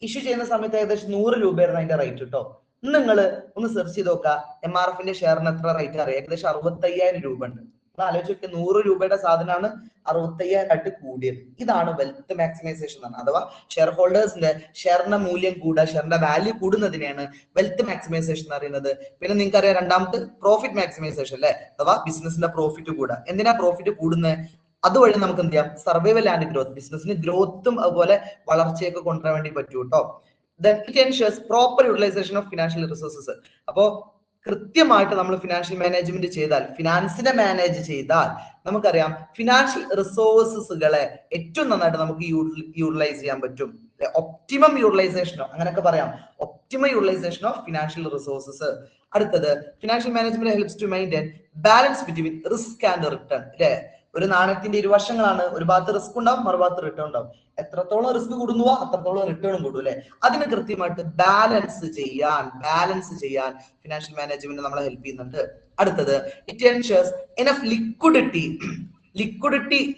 ഇഷ്യൂ ചെയ്യുന്ന സമയത്ത് ഏകദേശം 100 രൂപയായിരുന്നു അതിന്റെ റേറ്റ് കേട്ടോ. നിങ്ങൾ ഒന്ന് സെർച്ച് ചെയ്ത് നോക്കുക, MRFന്റെ ഷെയറിന് എത്ര റേറ്റ് അറിയാം? ഏകദേശം 65,000 രൂപ ഉണ്ട്. ആലോചിച്ച് 100 രൂപയുടെ സാധനമാണ് 65,000 ആയിട്ട് കൂടിയത്. ഇതാണ് വെൽത്ത് മാക്സിമൈസേഷൻ എന്ന്. അഥവാ ഷെയർ ഹോൾഡേഴ്സിന്റെ ഷെയറിന്റെ മൂല്യം കൂടുക, ഷെയറിന്റെ വാല്യൂ കൂടുന്നതിനെയാണ് വെൽത്ത് മാക്സിമൈസേഷൻ എന്ന് പറയുന്നത്. പിന്നെ നിങ്ങൾക്കറിയാം, രണ്ടാമത്തെ പ്രോഫിറ്റ് മാക്സിമൈസേഷൻ അല്ലെ, അഥവാ ബിസിനസിന്റെ പ്രോഫിറ്റ് കൂടുക. എന്തിനാ പ്രോഫിറ്റ് കൂടുന്നത്? അതുവഴി നമുക്ക് എന്ത് ചെയ്യാം, സർവൈവൽ ആൻഡ് ഗ്രോത്ത്, ബിസിനസിന് ഗ്രോത്തും അതുപോലെ വളർച്ചയൊക്കെ കൊണ്ടുവരാൻ വേണ്ടി പറ്റൂ കേട്ടോ. Then it ensures proper utilization of financial resources. അപ്പോ കൃത്യമായിട്ട് നമ്മൾ ഫിനാൻഷ്യൽ മാനേജ്മെന്റ് ചെയ്താൽ, ഫിനാൻസിനെ മാനേജ് ചെയ്താൽ നമുക്കറിയാം ഫിനാൻഷ്യൽ റിസോഴ്സസുകളെ ഏറ്റവും നന്നായിട്ട് നമുക്ക് യൂട്ടിലൈസ് ചെയ്യാൻ പറ്റും. ഒപ്റ്റിമം യൂട്ടിലൈസേഷനോ അങ്ങനെയൊക്കെ പറയാം, optimum utilization of financial resources. അടുത്തത് financial management helps to maintain balance between risk and return. അല്ലെ, ഒരു നാണയത്തിന്റെ ഇരുവശങ്ങളാണ്. ഒരു ഭാഗത്ത് റിസ്ക് ഉണ്ടാവും, മറുഭാഗത്ത് റിട്ടേൺ ഉണ്ടാവും. എത്രത്തോളം റിസ്ക് കൂടുന്നുവോ അത്രത്തോളം റിട്ടേണും കൂടും അല്ലെ. അതിന് കൃത്യമായിട്ട് ബാലൻസ് ചെയ്യാൻ ഫിനാൻഷ്യൽ മാനേജ്മെന്റ് നമ്മളെ ഹെൽപ്പ് ചെയ്യുന്നുണ്ട്. അടുത്തത് ഇറ്റ് എൻഷുർസ് എനഫ് ലിക്വിഡിറ്റി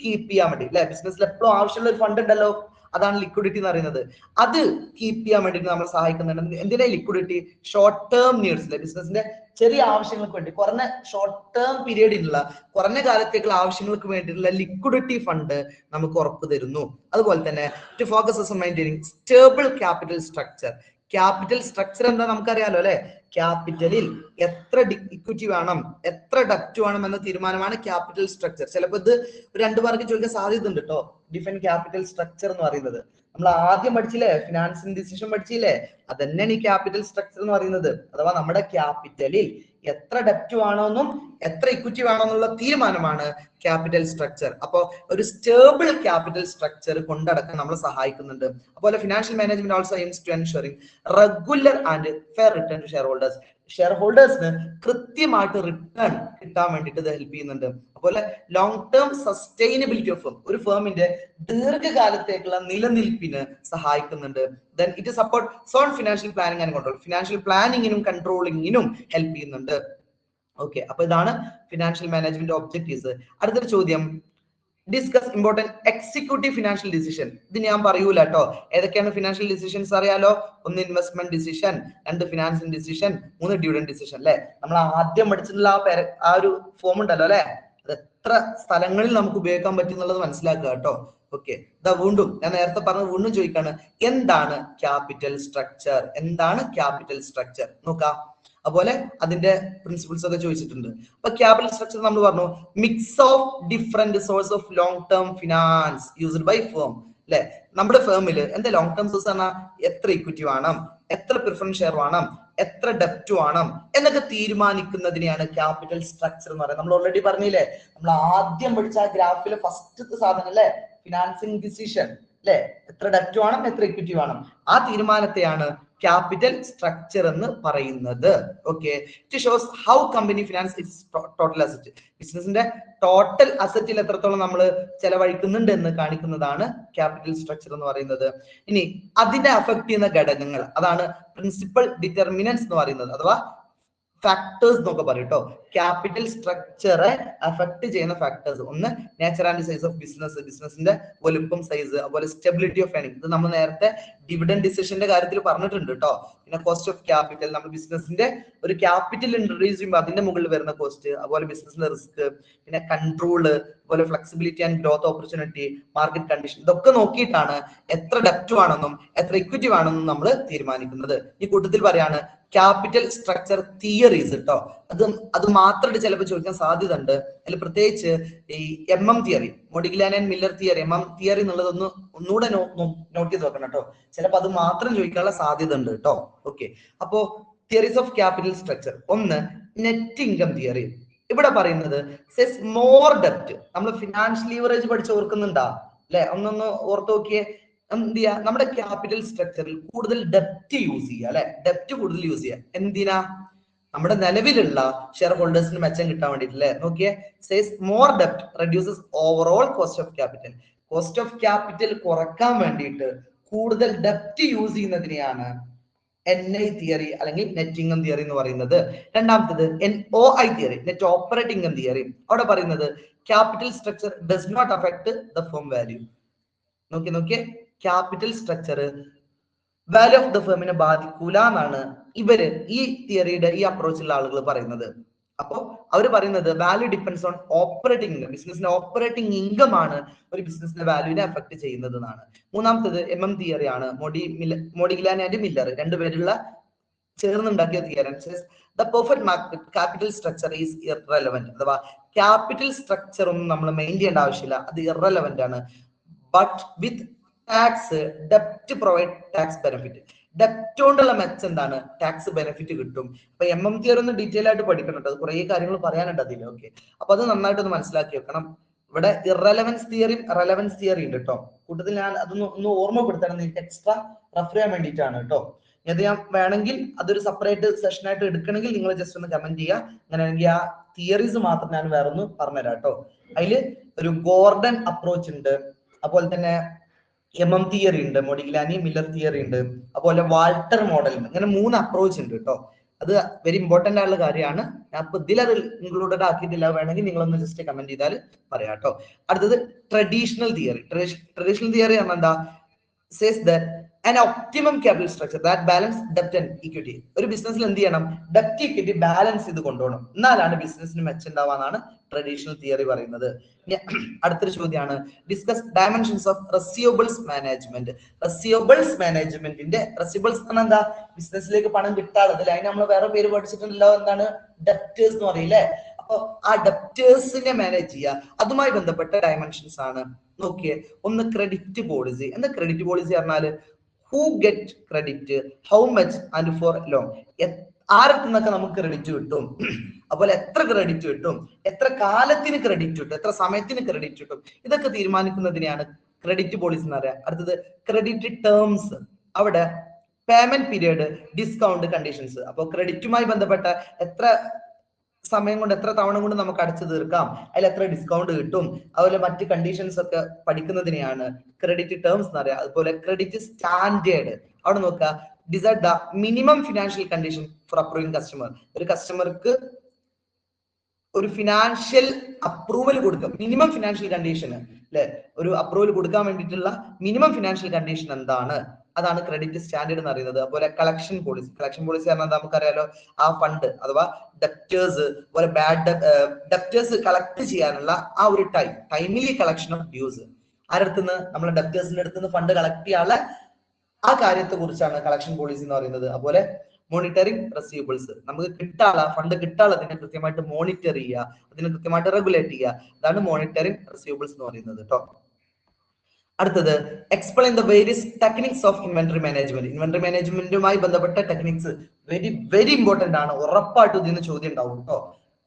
കീപ്പ് ചെയ്യാൻ വേണ്ടി അല്ലെ. ബിസിനസ്സിൽ എപ്പോഴും ആവശ്യമുള്ള ഒരു ഫണ്ട് ഉണ്ടല്ലോ, അതാണ് ലിക്വിഡിറ്റി എന്ന് പറയുന്നത്. അത് കീപ്പ് ചെയ്യാൻ വേണ്ടിയിട്ട് നമ്മൾ സഹായിക്കുന്നുണ്ട്. എന്തിനാ ലിക്വിഡിറ്റി? ഷോർട്ട് ടേം നീഡ്സ്, ബിസിനസിന്റെ ചെറിയ ആവശ്യങ്ങൾക്ക് വേണ്ടി, കുറഞ്ഞ ഷോർട്ട് ടേം പീരീഡിലുള്ള കുറഞ്ഞ കാലത്തേക്കുള്ള ആവശ്യങ്ങൾക്ക് വേണ്ടിയിട്ടുള്ള ലിക്വിഡിറ്റി ഫണ്ട് നമുക്ക് ഉറപ്പ് തരുന്നു. അതുപോലെ തന്നെ to focus on maintaining stable capital structure. Capital structure എന്താ നമുക്കറിയാലോ അല്ലെ. ക്യാപിറ്റലിൽ എത്ര ഇക്വിറ്റി വേണം, എത്ര ഡെപ്റ്റ് വേണം എന്ന തീരുമാനമാണ് ക്യാപിറ്റൽ സ്ട്രക്ചർ. ചിലപ്പോൾ ഇത് 2 മാർക്ക് ചോദിക്കാൻ സാധ്യത ഉണ്ട് കേട്ടോ. ഡിഫൈൻ ക്യാപിറ്റൽ സ്ട്രക്ചർ എന്ന് പറയുന്നത് നമ്മൾ ആദ്യം പഠിച്ചില്ലേ, ഫിനാൻസിങ് ഡിസിഷൻ പഠിച്ചില്ലേ, അതന്നെയാണ് ഈ ക്യാപിറ്റൽ സ്ട്രക്ചർ എന്ന് പറയുന്നത്. അഥവാ നമ്മുടെ ക്യാപിറ്റലിൽ എത്ര ഡെപ്റ്റ് വേണമെന്നും എത്ര ഇക്വിറ്റി വേണമെന്നുള്ള തീരുമാനമാണ് ക്യാപിറ്റൽ സ്ട്രക്ചർ. അപ്പോൾ ഒരു സ്റ്റേബിൾ ക്യാപിറ്റൽ സ്ട്രക്ചർ കൊണ്ടടക്കാൻ നമ്മളെ സഹായിക്കുന്നുണ്ട്. അതുപോലെ financial management also aims to ensuring regular and fair return to share holders. Share ഹോൾഡേഴ്സിന് കൃത്യമായിട്ട് റിട്ടേൺ കിട്ടാൻ വേണ്ടിയിട്ട് ഇത് ഹെൽപ്പ് ചെയ്യുന്നുണ്ട്. അതുപോലെ ലോങ് ടേം സസ്റ്റൈനബിലിറ്റി ഓഫ് ഒരു ഫേമിന്റെ ദീർഘകാലത്തേക്കുള്ള നിലനിൽപ്പിന് സഹായിക്കുന്നുണ്ട്. Then it support sound financial planning and control. Financial പ്ലാനിങ്ങിനും കൺട്രോളിങ്ങിനും ഹെൽപ്പ് ചെയ്യുന്നുണ്ട്. ഓക്കെ, അപ്പൊ ഇതാണ് ഫിനാൻഷ്യൽ മാനേജ്മെന്റ് ഒബ്ജക്റ്റീവ്സ്. അടുത്തൊരു ചോദ്യം, discuss important executive financial decision. ഇത് ഞാൻ പറയൂല കേട്ടോ. ഏതൊക്കെയാണ് ഫിനാൻഷ്യൽ ഡിസിഷൻസ് അറിയാലോ? 1 investment decision, 2 financing decision, 3 dividend decision അല്ലെ. നമ്മൾ ആദ്യം പഠിച്ചിട്ടുള്ള ആ ഒരു ഫോം ഉണ്ടല്ലോ അല്ലെ, അത് എത്ര സ്ഥലങ്ങളിൽ നമുക്ക് ഉപയോഗിക്കാൻ പറ്റും എന്നുള്ളത് മനസ്സിലാക്കുക കേട്ടോ. ഓക്കെ, ഇതാ വീണ്ടും ഞാൻ നേരത്തെ പറഞ്ഞത് വീണ്ടും ചോദിക്കാണ്, എന്താണ് ക്യാപിറ്റൽ സ്ട്രക്ചർ? എന്താണ് ക്യാപിറ്റൽ സ്ട്രക്ചർ നോക്കാം. അതുപോലെ അതിന്റെ പ്രിൻസിപ്പിൾസ് ഒക്കെ ചോദിച്ചിട്ടുണ്ട്. അപ്പൊ ക്യാപിറ്റൽ സ്ട്രക്ചർ നമ്മൾ പറഞ്ഞു, mix of different source of long term finance used by firm അല്ലെ. നമ്മുടെ ഫേമിൽ എന്താ ലോങ് ടേം സോഴ്സ് ആണ്? എത്ര ഇക്വിറ്റി വേണം, എത്ര പ്രിഫറൻസ് ഷെയർ വേണം, എത്ര ഡെപ്റ്റ് വേണം എന്നൊക്കെ തീരുമാനിക്കുന്നതിനെയാണ് ക്യാപിറ്റൽ സ്ട്രക്ചർ എന്ന് പറയുന്നത്. നമ്മൾ ഓൾറെഡി പറഞ്ഞില്ലേ, നമ്മൾ ആദ്യം പഠിച്ച ആ ഗ്രാഫിലെ ഫസ്റ്റത്തെ സാധനം അല്ലെ, ഫിനാൻസിങ് ഡിസിഷൻ അല്ലെ, എത്ര ഡെപ്റ്റ് വേണം, എത്ര ഇക്വിറ്റി വേണം, ആ തീരുമാനത്തെയാണ് ക്യാപിറ്റൽ സ്ട്രക്ചർ എന്ന് പറയുന്നത്. Okay, it shows how company finance it's total asset. ബിസിനസിന്റെ ടോട്ടൽ അസറ്റിൽ എത്രത്തോളം നമ്മൾ ചെലവഴിക്കുന്നുണ്ട് എന്ന് കാണിക്കുന്നതാണ് ക്യാപിറ്റൽ സ്ട്രക്ചർ എന്ന് പറയുന്നത്. ഇനി അതിനെ അഫക്ട് ചെയ്യുന്ന ഘടകങ്ങൾ, അതാണ് പ്രിൻസിപ്പൽ ഡിറ്റർമിനൻസ് എന്ന് പറയുന്നത്, അഥവാ ഫാക്ടേഴ്സ് എന്നൊക്കെ പറയും കേട്ടോ. ക്യാപിറ്റൽ സ്ട്രക്ചറെ അഫക്ട് ചെയ്യുന്ന ഫാക്ടേഴ്സ്, ഒന്ന് nature and size of business, ബിസിനസിന്റെ വലുപ്പം, സൈസ്, അതുപോലെ സ്റ്റെബിലിറ്റി ഓഫ് ഏർണിംഗ്. ഇത് നമ്മൾ നേരത്തെ ഡിവിഡൻഡ് ഡിസിഷന്റെ കാര്യത്തിൽ പറഞ്ഞിട്ടുണ്ട് കേട്ടോ. പിന്നെ കോസ്റ്റ് ഓഫ് ക്യാപിറ്റൽ, നമ്മൾ ബിസിനസിന്റെ ഒരു ക്യാപിറ്റൽ ഇൻട്രൊഡ്യൂസ് ചെയ്യുമ്പോൾ അതിന്റെ മുകളിൽ വരുന്ന കോസ്റ്റ്, അതുപോലെ ബിസിനസിലെ റിസ്ക്, പിന്നെ കൺട്രോള്, അതുപോലെ flexibility and growth opportunity, market condition, ഇതൊക്കെ നോക്കിയിട്ടാണ് എത്ര ഡെപ്റ്റ് വേണമെന്നും എത്ര ഇക്വിറ്റി വേണമെന്നും നമ്മൾ തീരുമാനിക്കുന്നത്. ഈ കൂട്ടത്തിൽ പറയാണ് ക്യാപിറ്റൽ സ്ട്രക്ചർ തിയറീസ് കേട്ടോ. അത് മാത്രമായിട്ട് ചിലപ്പോൾ ചോദിക്കാൻ സാധ്യത ഉണ്ട്. അതിൽ പ്രത്യേകിച്ച് ഈ MM theory, Modigliani and Miller theory, MM theory എന്നുള്ളത് ഒന്നുകൂടെ നോട്ട് ചെയ്ത് വെക്കണം കേട്ടോ. ചിലപ്പോൾ അത് മാത്രം ചോദിക്കാനുള്ള സാധ്യത ഉണ്ട് കേട്ടോ. ഓക്കെ, അപ്പോ തിയറീസ് ഓഫ് ക്യാപിറ്റൽ സ്ട്രക്ചർ. ഒന്ന്, നെറ്റ് ഇൻകം തിയറി. ഇവിടെ പറയുന്നത് സെസ് മോർ ഡെപ്റ്റ്. നമ്മൾ ഫിനാൻഷ്യൽ ലീവറേജ് പഠിച്ച് ഓർക്കുന്നുണ്ടാ അല്ലെ? ഒന്നൊന്ന് ഓർത്ത് നോക്കിയേ. എന്ത് ചെയ്യാ, നമ്മുടെ ക്യാപിറ്റൽ സ്ട്രക്ചറിൽ കൂടുതൽ ഡെപ്റ്റ് യൂസ് ചെയ്യുക അല്ലെ, ഡെപ്റ്റ് കൂടുതൽ യൂസ് ചെയ്യുക. എന്തിനാ? നമ്മുടെ നിലവിലുള്ള ഷെയർ ഹോൾഡേഴ്സിന് മെച്ചം കിട്ടാൻ വേണ്ടിയിട്ടല്ലേ. നോക്കിയേ, സേസ് മോർ ഡെപ്റ്റ് reduces overall cost of capital. Cost of capital കുറക്കാൻ വേണ്ടിയിട്ട് കൂടുതൽ ഡെപ്റ്റ് യൂസ് ചെയ്യുന്നതിനെയാണ് NI തിയറി അല്ലെങ്കിൽ നെറ്റ് ഇൻകം തിയറി എന്ന് പറയുന്നത്. രണ്ടാമത്തത് NOI theory, net operating income theory. അവിടെ പറയുന്നത് capital structure does not affect the firm value. നോക്കിയേ, capital structure value of the ഫേമിനെ ബാധിക്കൂല എന്നാണ് ഇവര് ഈ തിയറിയുടെ ഈ അപ്രോച്ചുള്ള ആളുകൾ പറയുന്നത്. അപ്പോ അവർ പറയുന്നത് value depends on operating income. ബിസിനസിന്റെ ഓപ്പറേറ്റിംഗ് ഇൻകം ആണ് ഒരു ബിസിനസിന്റെ വാല്യൂവിനെ അഫക്ട് ചെയ്യുന്നത് എന്നാണ്. മൂന്നാമത്തത് MM തിയറി ആണ്, മോഡിഗ്ലാൻ ആൻഡ് മില്ലർ രണ്ടുപേരുള്ള ചേർന്നുണ്ടാക്കിയ theory. The perfect market capital structure is irrelevant. അഥവാ ക്യാപിറ്റൽ സ്ട്രക്ചർ ഒന്നും നമ്മൾ മെയിൻ ചെയ്യേണ്ട ആവശ്യമില്ല, അത് ഇറലവന്റ് ആണ്. ബട്ട് വിത്ത് ടാക്സ് ഡെപ്റ്റ് പ്രൊവൈഡ് ടാക്സ് ബെനിഫിറ്റ്. ഡെപ്റ്റ് കൊണ്ടുള്ള മെച്ചം എന്താണ്? ടാക്സ് ബെനിഫിറ്റ് കിട്ടും. അപ്പൊ എം തിയറി ഒന്ന് ഡീറ്റെയിൽ ആയിട്ട് പഠിക്കണം, അത് കുറെ കാര്യങ്ങൾ പറയാനുണ്ട് അതിൽ. ഓക്കെ, അപ്പൊ അത് നന്നായിട്ടൊന്ന് മനസ്സിലാക്കി വെക്കണം. ഇവിടെ ഇറലവൻസ് തിയറിയും റെലവൻസ് തിയറി ഉണ്ട് കേട്ടോ. കൂട്ടത്തിൽ ഞാൻ അതൊന്ന് ഓർമ്മപ്പെടുത്തണം, നിങ്ങൾക്ക് എക്സ്ട്രാ റെഫർ ചെയ്യാൻ വേണ്ടിയിട്ടാണ് കേട്ടോ. അത് ഞാൻ വേണമെങ്കിൽ അതൊരു സെപ്പറേറ്റ് സെഷൻ ആയിട്ട് എടുക്കണമെങ്കിൽ നിങ്ങൾ ജസ്റ്റ് ഒന്ന് കമന്റ് ചെയ്യുക. അങ്ങനെയാണെങ്കിൽ ആ തിയറീസ് മാത്രം ഞാൻ വേറെ ഒന്ന് പറഞ്ഞുതരാം കേട്ടോ. അതിൽ ഒരു ഗോർഡൻ അപ്രോച്ച് ഉണ്ട്, അതുപോലെ തന്നെ എം തിയറി ഉണ്ട്, മൊഡിഗ്ലാനി മില്ലർ തിയറി ഉണ്ട്, അതുപോലെ വാൾട്ടർ മോഡൽ ഉണ്ട്. അങ്ങനെ 3 അപ്രോച്ച് ഉണ്ട് കേട്ടോ. അത് വെരി ഇമ്പോർട്ടന്റ് ആയിട്ടുള്ള കാര്യമാണ്. ഞാൻ ഇപ്പൊ ഇതിലത് ഇൻക്ലൂഡഡ് ആക്കിയിട്ടില്ല, വേണമെങ്കിൽ നിങ്ങളൊന്ന് ജസ്റ്റ് കമന്റ് ചെയ്താൽ പറയാം കേട്ടോ. അടുത്തത് ട്രഡീഷണൽ തിയറി. ട്രഡീഷണൽ തിയറി പറഞ്ഞാൽ എന്താ? says that an optimum capital structure that balance debt and equity. ഒരു ബിസിനസ്സിൽ എന്ത് ചെയ്യണം? ഡെപ്റ്റ് ഇക്വിറ്റി ബാലൻസ് ചെയ്ത് കൊണ്ടുപോകണം, എന്നാലാണ് ബിസിനസ്സിന് മെച്ചുണ്ടാവാന്നാണ് ട്രഡീഷണൽ തിയറി പറയുന്നത്. അടുത്തൊരു ചോദ്യമാണ്, ഡിസ്കസ് ഡയമെൻഷൻസ് ഓഫ് റെസിവബിൾസ് മാനേജ്മെന്റ്. റെസിവബിൾസ് മാനേജ്മെന്റിന്റെ, റെസിവബിൾസ് എന്ന് എന്താ? ബിസിനസ്സിലേക്ക് പണം കിട്ടാനുള്ളത്. അതിന് നമ്മൾ വേറെ പേര് പഠിച്ചിട്ടുണ്ടല്ലോ, എന്താണ്? ഡെപ്റ്റേഴ്സ് എന്ന് പറയില്ലേ? അപ്പൊ ആ ഡെപ്റ്റേഴ്സിനെ മാനേജ് ചെയ്യുക, അതുമായി ബന്ധപ്പെട്ട ഡയമെൻഷൻസ് ആണ്. നോക്കിയേ, ഒന്ന് ക്രെഡിറ്റ് പോളിസി. എന്താ ക്രെഡിറ്റ് പോളിസി പറഞ്ഞാല്? Who get credit, how much and for long. ആരത്തിൽ നിന്നൊക്കെ നമുക്ക് ക്രെഡിറ്റ് കിട്ടും, അതുപോലെ എത്ര ക്രെഡിറ്റ് കിട്ടും, എത്ര കാലത്തിന് ക്രെഡിറ്റ് കിട്ടും, എത്ര സമയത്തിന് ക്രെഡിറ്റ് കിട്ടും, ഇതൊക്കെ തീരുമാനിക്കുന്നതിനെയാണ് ക്രെഡിറ്റ് പോളിസി എന്ന് പറയാം. അടുത്തത് ക്രെഡിറ്റ് ടേംസ്. അവിടെ പേയ്മെന്റ് പീരിയഡ്, ഡിസ്കൗണ്ട്, കണ്ടീഷൻസ്. അപ്പോൾ ക്രെഡിറ്റുമായി ബന്ധപ്പെട്ട എത്ര സമയം കൊണ്ട്, എത്ര തവണ കൊണ്ട് നമുക്ക് അടച്ചു തീർക്കാം, അതിൽ എത്ര ഡിസ്കൗണ്ട് കിട്ടും, അതുപോലെ മറ്റ് കണ്ടീഷൻസ് ഒക്കെ പഠിക്കുന്നതിനെയാണ് ക്രെഡിറ്റ് ടേംസ് എന്ന് പറയാം. അതുപോലെ ക്രെഡിറ്റ് സ്റ്റാൻഡേർഡ്. അവിടെ നോക്കുക, decide the minimum financial condition for approving customer. ഒരു കസ്റ്റമർക്ക് ഒരു ഫിനാൻഷ്യൽ അപ്രൂവൽ കൊടുക്കാം, മിനിമം ഫിനാൻഷ്യൽ കണ്ടീഷൻ അല്ലെ, ഒരു അപ്രൂവൽ കൊടുക്കാൻ വേണ്ടിയിട്ടുള്ള മിനിമം ഫിനാൻഷ്യൽ കണ്ടീഷൻ എന്താണ്, അതാണ് ക്രെഡിറ്റ് സ്റ്റാൻഡേർഡ് എന്ന് പറയുന്നത്. അതുപോലെ കളക്ഷൻ പോളിസി. കളക്ഷൻ പോളിസി പറഞ്ഞാൽ നമുക്കറിയാലോ, ആ ഫണ്ട് അഥവാ ഡെപ്റ്റേഴ്സ്, അതുപോലെ ബാഡ് ഡെപ്റ്റേഴ്സ് കളക്ട് ചെയ്യാനുള്ള ആ ഒരു ടൈമിലി കളക്ഷൻ ഓഫ് ഡ്യൂസ്. ആരടുത്തുനിന്ന്? നമ്മളെ ഡെപ്റ്റേഴ്സിന്റെ അടുത്തുനിന്ന് ഫണ്ട് കളക്ട് ചെയ്യാനുള്ള ആ കാര്യത്തെ കുറിച്ചാണ് കളക്ഷൻ പോളിസി എന്ന് പറയുന്നത്. അതുപോലെ മോണിറ്ററിംഗ് റെസീവബിൾസ്. നമുക്ക് കിട്ടാനുള്ള ഫണ്ട് കിട്ടാനുള്ളതിനെ കൃത്യമായിട്ട് മോണിറ്റർ ചെയ്യുക, അതിനെ കൃത്യമായിട്ട് റെഗുലേറ്റ് ചെയ്യുക, അതാണ് മോണിറ്ററിംഗ് റെസീവബിൾസ് എന്ന് പറയുന്നത് കേട്ടോ. അടുത്തത് explain the various techniques of inventory management. Inventory മാനേജ്മെന്റുമായി ബന്ധപ്പെട്ട ടെക്നിക്സ് വെരി ഇമ്പോർട്ടന്റ് ആണ്. ഉറപ്പായിട്ടും ഇതിന് ചോദ്യം ഉണ്ടാവും കേട്ടോ.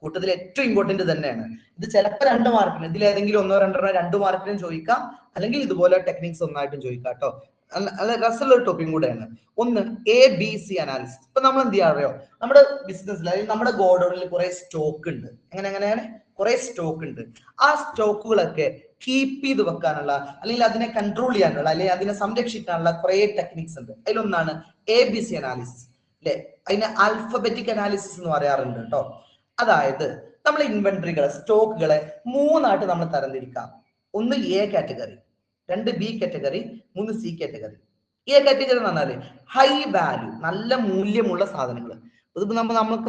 കൂട്ടത്തിൽ ഏറ്റവും ഇമ്പോർട്ടന്റ് തന്നെയാണ് ഇത്. ചിലപ്പോൾ 2 മാർക്കിന്, ഇതിൽ ഏതെങ്കിലും 1 2 2 മാർക്കിനും ചോദിക്കാം, അല്ലെങ്കിൽ ഇതുപോലെ ടെക്നിക്സ് ഒന്നായിട്ടും ചോദിക്കാം കേട്ടോ. അല്ല, രസമുള്ള ഒരു ടോപ്പിക് കൂടെയാണ്. ഒന്ന് ABC അനാലിസിസ്. ഇപ്പൊ നമ്മൾ എന്ത് ചെയ്യാറിയോ, നമ്മുടെ ബിസിനസ്സിൽ അല്ലെങ്കിൽ നമ്മുടെ ഗോഡൌണിൽ കുറെ സ്റ്റോക്ക് ഉണ്ട്. എങ്ങനെയാണ്? കുറെ സ്റ്റോക്ക് ഉണ്ട്. ആ സ്റ്റോക്കുകളൊക്കെ കീപ്പ് ചെയ്ത് വെക്കാനുള്ള, അല്ലെങ്കിൽ അതിനെ കൺട്രോൾ ചെയ്യാനുള്ള, അല്ലെങ്കിൽ അതിനെ സംരക്ഷിക്കാനുള്ള കുറെ ടെക്നിക്സ് ഉണ്ട്. അതിലൊന്നാണ് ABC അനാലിസിസ് അല്ലെ. അതിന് ആൽഫബറ്റിക് അനാലിസിസ് എന്ന് പറയാറുണ്ട് കേട്ടോ. അതായത് നമ്മൾ ഇൻവെന്ററികളെ, സ്റ്റോക്കുകളെ 3 ആയിട്ട് നമ്മൾ തരംതിരിക്കാം. ഒന്ന് A category, 2 B category, 3 C category. A category എന്ന് പറഞ്ഞാല് ഹൈ വാല്യൂ, നല്ല മൂല്യമുള്ള സാധനങ്ങൾ. ഇതിപ്പോ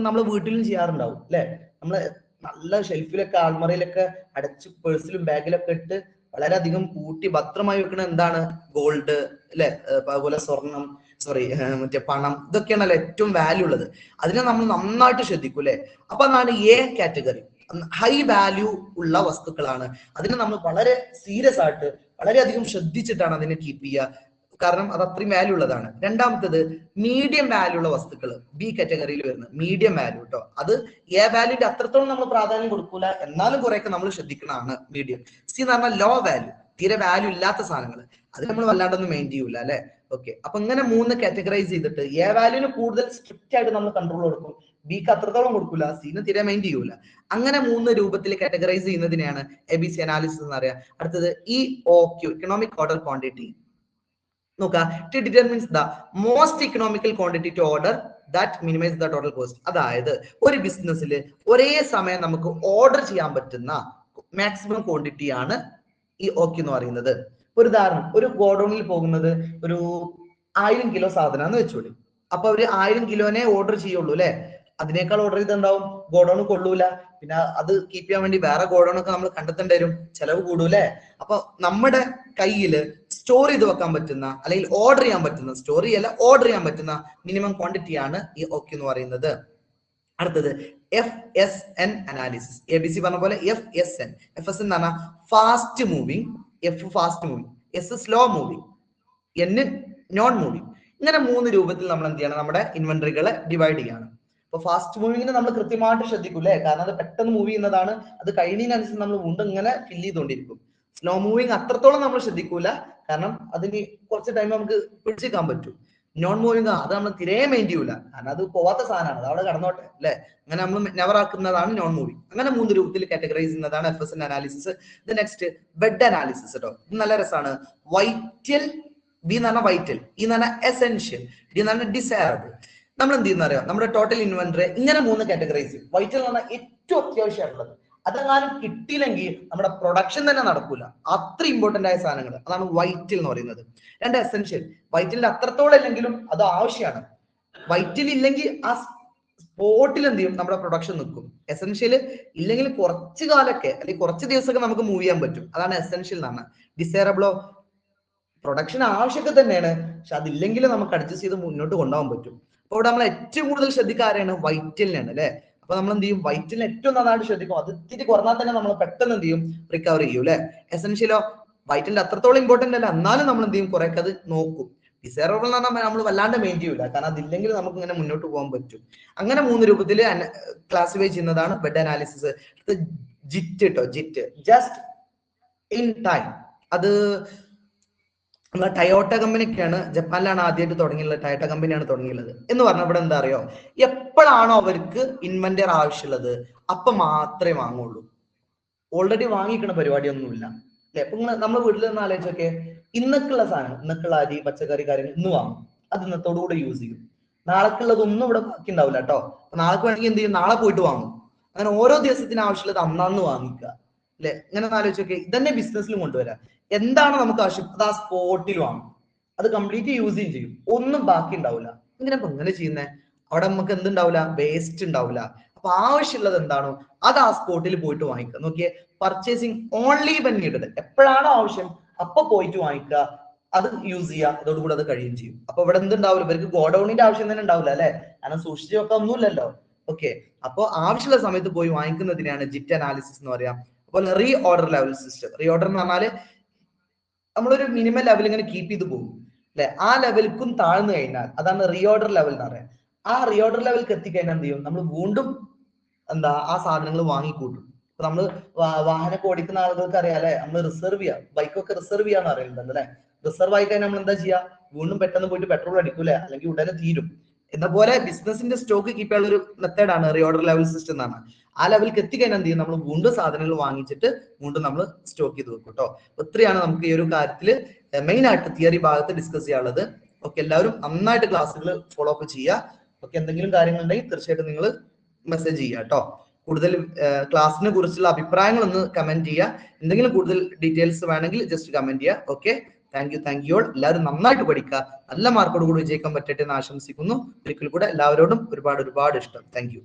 നമ്മൾ വീട്ടിലും ചെയ്യാറുണ്ടാവും അല്ലെ. നമ്മള് നല്ല ഷെൽഫിലൊക്കെ, ആൾമറയിലൊക്കെ അടച്ച് പേഴ്സിലും ബാഗിലൊക്കെ ഇട്ട് വളരെയധികം കൂട്ടി ഭദ്രമായി വെക്കണ എന്താണ്? ഗോൾഡ് അല്ലെ, അതുപോലെ സ്വർണം, മറ്റേ പണം, ഇതൊക്കെയാണല്ലോ ഏറ്റവും വാല്യൂ ഉള്ളത്. അതിനെ നമ്മൾ നന്നായിട്ട് ശ്രദ്ധിക്കും അല്ലെ. അപ്പൊ അതാണ് A കാറ്റഗറി. ഹൈ വാല്യൂ ഉള്ള വസ്തുക്കളാണ്. അതിനെ നമ്മൾ വളരെ സീരിയസ് ആയിട്ട്, വളരെയധികം ശ്രദ്ധിച്ചിട്ടാണ് അതിനെ കീപ്പ് ചെയ്യുക, കാരണം അത് അത്രയും വാല്യൂ ഉള്ളതാണ്. രണ്ടാമത്തേത് മീഡിയം വാല്യൂ ഉള്ള വസ്തുക്കൾ, B കാറ്റഗറിയിൽ വരുന്നത് മീഡിയം വാല്യൂ കേട്ടോ. അത് A വാല്യൂന്റെ അത്രത്തോളം നമ്മൾ പ്രാധാന്യം കൊടുക്കൂല, എന്നാലും കുറെയൊക്കെ നമ്മൾ ശ്രദ്ധിക്കണതാണ് മീഡിയം. C എന്ന് പറഞ്ഞാൽ ലോ വാല്യൂ, തീരെ വാല്യൂ ഇല്ലാത്ത സാധനങ്ങൾ, അത് നമ്മൾ വല്ലാണ്ടൊന്നും മെയിൻ ചെയ്യൂല അല്ലെ. ഓക്കെ, അപ്പൊ ഇങ്ങനെ 3 കാറ്റഗറൈസ് ചെയ്തിട്ട് A വാല്യൂന് കൂടുതൽ സ്ട്രിക്റ്റ് ആയിട്ട് നമ്മൾ കൺട്രോൾ കൊടുക്കും, Bക്ക് അത്രത്തോളം കൊടുക്കൂല, Cന് തീരെ മെയിൻ ചെയ്യൂല. അങ്ങനെ 3 രൂപത്തിൽ കാറ്റഗറൈസ് ചെയ്യുന്നതിനെയാണ് ABC അനാലിസിസ് എന്ന് പറയാം. അടുത്തത് EOQ, ഇക്കണോമിക് ഓർഡർ ക്വാണ്ടിറ്റി. നോക്കുക, it determines the most economical quantity to order that minimize the total cost. അതായത് ഒരു ബിസിനസ്സിൽ ഒരേ സമയം നമുക്ക് ഓർഡർ ചെയ്യാൻ പറ്റുന്ന മാക്സിമം ക്വാണ്ടിറ്റി ആണ് EOQ എന്ന് പറയുന്നത്. ഒരു ഉദാഹരണം, ഒരു ഗോഡൌണിൽ പോകുന്നത് ഒരു 1000 കിലോ സാധനമാണെന്ന് വെച്ചോളി. അപ്പൊ അവര് 1000 കിലോനെ ഓർഡർ ചെയ്യുള്ളൂ അല്ലെ. അതിനേക്കാൾ ഓർഡർ ചെയ്തിട്ടുണ്ടാവും, ഗോഡൌൺ കൊള്ളൂല, പിന്നെ അത് കീപ്പ് ചെയ്യാൻ വേണ്ടി വേറെ ഗോഡൌൺ ഒക്കെ നമ്മൾ കണ്ടെത്തേണ്ടി വരും, ചെലവ് കൂടൂല്ലേ. അപ്പൊ നമ്മുടെ കയ്യിൽ സ്റ്റോർ ചെയ്ത് വെക്കാൻ പറ്റുന്ന, അല്ലെങ്കിൽ ഓർഡർ ചെയ്യാൻ പറ്റുന്ന, സ്റ്റോറി അല്ല ഓർഡർ ചെയ്യാൻ പറ്റുന്ന മിനിമം ക്വാണ്ടിറ്റി ആണ് EOQ എന്ന് പറയുന്നത്. അടുത്തത് FSN അനാലിസിസ്. ABC പറഞ്ഞ പോലെ FSN. FSN എന്ന് പറഞ്ഞാൽ fast moving, F fast moving, S slow moving, N non moving. ഇങ്ങനെ 3 രൂപത്തിൽ നമ്മൾ എന്ത് ചെയ്യണം, നമ്മുടെ ഇൻവെന്ററികളെ ഡിവൈഡ് ചെയ്യണം. അപ്പൊ ഫാസ്റ്റ് മൂവിങ്ങിന് നമ്മൾ കൃത്യമായിട്ട് ശ്രദ്ധിക്കൂലേ, കാരണം അത് പെട്ടെന്ന് മൂവ് ചെയ്യുന്നതാണ്. അത് കഴിയുന്നതിനനുസരിച്ച് നമ്മൾ വീണ്ടും ഇങ്ങനെ ഫില്ല് ചെയ്തുകൊണ്ടിരിക്കും. സ്ലോ മൂവിങ് അത്രത്തോളം നമ്മൾ ശ്രദ്ധിക്കൂല, കാരണം അതിന് കുറച്ച് ടൈം നമുക്ക് പിടിച്ചേക്കാൻ പറ്റും. നോൺ മൂവിങ് അത് നമ്മൾ തിരെ മെയിൻ ചെയ്യൂല, കാരണം അത് പോവാത്ത സാധനമാണ്, അത് അവിടെ കടന്നോട്ടെ അല്ലെ. അങ്ങനെ നമ്മൾ നെവർ ആക്കുന്നതാണ് നോൺ മൂവിങ്. അങ്ങനെ 3 രൂപത്തിൽ കാറ്റഗറൈസ് ചെയ്യുന്നതാണ് FSN analysis. Next bed analysis കേട്ടോ. ഇത് നല്ല രസമാണ്. വൈറ്റൽ, ബി എന്ന് പറഞ്ഞാൽ വൈറ്റൽ, ഇ എന്ന് പറഞ്ഞാൽ എസെൻഷ്യൽ, ഡി എന്ന് പറഞ്ഞാൽ ഡിസൈറബിൾ. നമ്മൾ എന്ത് ചെയ്യുന്ന അറിയാം, നമ്മുടെ ടോട്ടൽ ഇൻവെന്ററി ഇങ്ങനെ 3 കാറ്റഗറൈസ് ചെയ്യും. വൈറ്റൽ എന്ന് പറഞ്ഞാൽ ഏറ്റവും അത്യാവശ്യമായിട്ടുള്ളത്, അതെങ്ങാനും കിട്ടിയില്ലെങ്കിൽ നമ്മുടെ പ്രൊഡക്ഷൻ തന്നെ നടക്കൂല, അത്ര ഇമ്പോർട്ടന്റ് ആയ സാധനങ്ങൾ, അതാണ് വൈറ്റൽ എന്ന് പറയുന്നത്. 2 എസെൻഷ്യൽ, വൈറ്റലിന്റെ അത്രത്തോളം ഇല്ലെങ്കിലും അത് ആവശ്യമാണ്. വൈറ്റൽ ഇല്ലെങ്കിൽ ആ സ്പോട്ടിൽ എന്ത് ചെയ്യും, നമ്മുടെ പ്രൊഡക്ഷൻ നിൽക്കും. എസെൻഷ്യൽ ഇല്ലെങ്കിൽ കുറച്ച് കാലൊക്കെ അല്ലെങ്കിൽ കുറച്ച് ദിവസമൊക്കെ നമുക്ക് മൂവ് ചെയ്യാൻ പറ്റും, അതാണ് എസെൻഷ്യൽ എന്ന് പറഞ്ഞാൽ. ഡിസൈറബിളോ പ്രൊഡക്ഷൻ ആവശ്യമൊക്കെ തന്നെയാണ്, പക്ഷെ അതില്ലെങ്കിൽ നമുക്ക് അഡ്ജസ്റ്റ് ചെയ്ത് മുന്നോട്ട് കൊണ്ടുപോകാൻ പറ്റും. അപ്പൊ ഇവിടെ നമ്മൾ ഏറ്റവും കൂടുതൽ ശ്രദ്ധിക്കാരാണ് വൈറ്റലിനാണ് അല്ലെ. അപ്പൊ നമ്മൾ എന്ത് ചെയ്യും, വൈറ്റലിന് ഏറ്റവും നന്നായിട്ട് ശ്രദ്ധിക്കും. അത് ഇത്തിരി കുറഞ്ഞാൽ തന്നെ നമ്മൾ പെട്ടെന്ന് എന്ത് ചെയ്യും, റിക്കവർ ചെയ്യും അല്ലെ. എസെൻഷ്യലോ വൈറ്റലിന്റെ അത്രത്തോളം ഇമ്പോർട്ടന്റ് അല്ല, എന്നാലും നമ്മൾ എന്ത് ചെയ്യും, കുറെ അത് നോക്കും. ഡിസൈറബിൾ എന്ന് പറഞ്ഞാൽ നമ്മൾ വല്ലാണ്ട് മെയിൻ ചെയ്യൂല, കാരണം അതില്ലെങ്കിൽ നമുക്ക് ഇങ്ങനെ മുന്നോട്ട് പോകാൻ പറ്റും. അങ്ങനെ 3 രൂപത്തിൽ ക്ലാസിഫൈ ചെയ്യുന്നതാണ് ബെഡ് അനാലിസിസ്. ജിറ്റ് കേട്ടോ, ജിറ്റ് ജസ്റ്റ് ഇൻ ടൈം. അത് നമ്മളെ ടയോട്ട കമ്പനിയൊക്കെയാണ്, ജപ്പാനിലാണ് ആദ്യമായിട്ട് തുടങ്ങിയുള്ളത്, ടയോട്ട കമ്പനിയാണ് തുടങ്ങിയുള്ളത് എന്ന് പറഞ്ഞാൽ ഇവിടെ എന്താ അറിയോ, എപ്പോഴാണോ അവർക്ക് ഇൻവെന്ററി ആവശ്യമുള്ളത് അപ്പൊ മാത്രമേ വാങ്ങുള്ളൂ. ഓൾറെഡി വാങ്ങിക്കണ പരിപാടിയൊന്നുമില്ല അല്ലെ. അപ്പൊ നമ്മൾ വീട്ടിൽ നിന്ന് ആലോചിച്ചൊക്കെ, ഇന്നൊക്കെയുള്ള സാധനം, ഇന്നൊക്കെയുള്ള അരി പച്ചക്കറി കാര്യങ്ങൾ ഇന്ന് വാങ്ങും, അത് ഇന്നത്തോടുകൂടെ യൂസ് ചെയ്യും. നാളേക്കുള്ളത് ഒന്നും ഇവിടെ ബാക്കി ഉണ്ടാവില്ല കേട്ടോ. നാളേക്ക് വേണമെങ്കിൽ എന്ത് ചെയ്യും, നാളെ പോയിട്ട് വാങ്ങും. അങ്ങനെ ഓരോ ദിവസത്തിന് ആവശ്യമുള്ളത് അന്നാന്ന് വാങ്ങിക്കുക അല്ലെ. ഇങ്ങനെ ആലോചിച്ചൊക്കെ, ഇതന്നെ ബിസിനസ്സിലും കൊണ്ടുവരാം. എന്താണ് നമുക്ക് ആവശ്യം, അത് ആ സ്പോട്ടിൽ വാങ്ങും, അത് കംപ്ലീറ്റ് യൂസ് ചെയ്യും, ഒന്നും ബാക്കി ഉണ്ടാവില്ല. ഇങ്ങനെ ഇപ്പൊ ഇങ്ങനെ ചെയ്യുന്നേ, അവിടെ നമുക്ക് എന്തുണ്ടാവില്ല, വേസ്റ്റ് ഉണ്ടാവില്ല. അപ്പൊ ആവശ്യമുള്ളത് എന്താണോ അത് ആ സ്പോട്ടിൽ പോയിട്ട് വാങ്ങിക്കുക. നോക്കിയേ, പർച്ചേസിങ് ഓൺലി വെൻ നീഡഡ്, എപ്പോഴാണോ ആവശ്യം അപ്പൊ പോയിട്ട് വാങ്ങിക്കുക, അത് യൂസ് ചെയ്യുക, അതോടുകൂടി അത് കഴിയുകയും ചെയ്യും. അപ്പൊ ഇവിടെ എന്തുണ്ടാവില്ല, ഇവർക്ക് ഗോഡൌണിന്റെ ആവശ്യം തന്നെ ഉണ്ടാവില്ല അല്ലെ, കാരണം സൂക്ഷിച്ചു വെക്കാൻ ഒന്നുമില്ലല്ലോ. ഓക്കെ, അപ്പൊ ആവശ്യമുള്ള സമയത്ത് പോയി വാങ്ങിക്കുന്നതിനാണ് ജിറ്റ് അനാലിസിസ് എന്ന് പറയാം. അപ്പോൾ re order level system, re order എന്ന് പറഞ്ഞാല് നമ്മളൊരു മിനിമം ലെവൽ ഇങ്ങനെ കീപ്പ് ചെയ്ത് പോകും അല്ലെ. ആ ലെവൽക്കും താഴ്ന്നു കഴിഞ്ഞാൽ അതാണ് റീ ഓർഡർ ലെവൽ എന്ന് പറയാം. ആ റീ ഓർഡർ ലെവലിൽ എത്തിക്കഴിഞ്ഞാൽ എന്ത് ചെയ്യും, നമ്മൾ വീണ്ടും എന്താ ആ സാധനങ്ങൾ വാങ്ങിക്കൂട്ടും. ഇപ്പൊ നമ്മൾ വാഹനമൊക്കെ ഓടിക്കുന്ന ആളുകൾക്ക് അറിയാം അല്ലെ, നമ്മൾ റിസർവ് ചെയ്യാം, ബൈക്കൊക്കെ റിസർവ് ചെയ്യാന്ന് അറിയുന്നുണ്ട് അല്ലെ. റിസർവ് ആയി കഴിഞ്ഞാൽ നമ്മൾ എന്താ ചെയ്യുക, വീണ്ടും പെട്ടെന്ന് പോയിട്ട് പെട്രോൾ അടിക്കൂലേ, അല്ലെങ്കിൽ ഉടനെ തീരും. എന്ന പോലെ ബിസിനസിന്റെ സ്റ്റോക്ക് കീപ്പ് ചെയ്യാനുള്ള ഒരു മെത്തേഡാണ് റീ ഓർഡർ ലെവൽ സിസ്റ്റം എന്നാണ്. ആ ലെവലിൽ എത്തിക്കഴിഞ്ഞാൽ എന്ത് ചെയ്യും, നമ്മൾ വീണ്ടും സാധനങ്ങൾ വാങ്ങിച്ചിട്ട് വീണ്ടും നമ്മൾ സ്റ്റോക്ക് ചെയ്ത് വെക്കും കേട്ടോ. ഇത്രയാണ് നമുക്ക് ഈ ഒരു കാര്യത്തിൽ മെയിൻ ആയിട്ട് തിയറി ഭാഗത്ത് ഡിസ്കസ് ചെയ്യാനുള്ളത്. ഓക്കെ, എല്ലാവരും നന്നായിട്ട് ക്ലാസ്സുകൾ ഫോളോ അപ്പ് ചെയ്യുക. ഓക്കെ, എന്തെങ്കിലും കാര്യങ്ങൾ ഉണ്ടെങ്കിൽ തീർച്ചയായിട്ടും നിങ്ങൾ മെസ്സേജ് ചെയ്യുക കേട്ടോ. കൂടുതൽ ക്ലാസ്സിനെ കുറിച്ചുള്ള അഭിപ്രായങ്ങൾ ഒന്ന് കമന്റ് ചെയ്യുക. എന്തെങ്കിലും കൂടുതൽ ഡീറ്റെയിൽസ് വേണമെങ്കിൽ ജസ്റ്റ് കമന്റ് ചെയ്യുക. Okay, thank you all. എല്ലാവരും നന്നായിട്ട് പഠിക്കുക, നല്ല മാർക്കോട് കൂടി വിജയിക്കാൻ പറ്റട്ടെ എന്ന് ആശംസിക്കുന്നു. ഒരിക്കൽ കൂടെ എല്ലാവരോടും ഒരുപാട് ഇഷ്ടം. Thank you.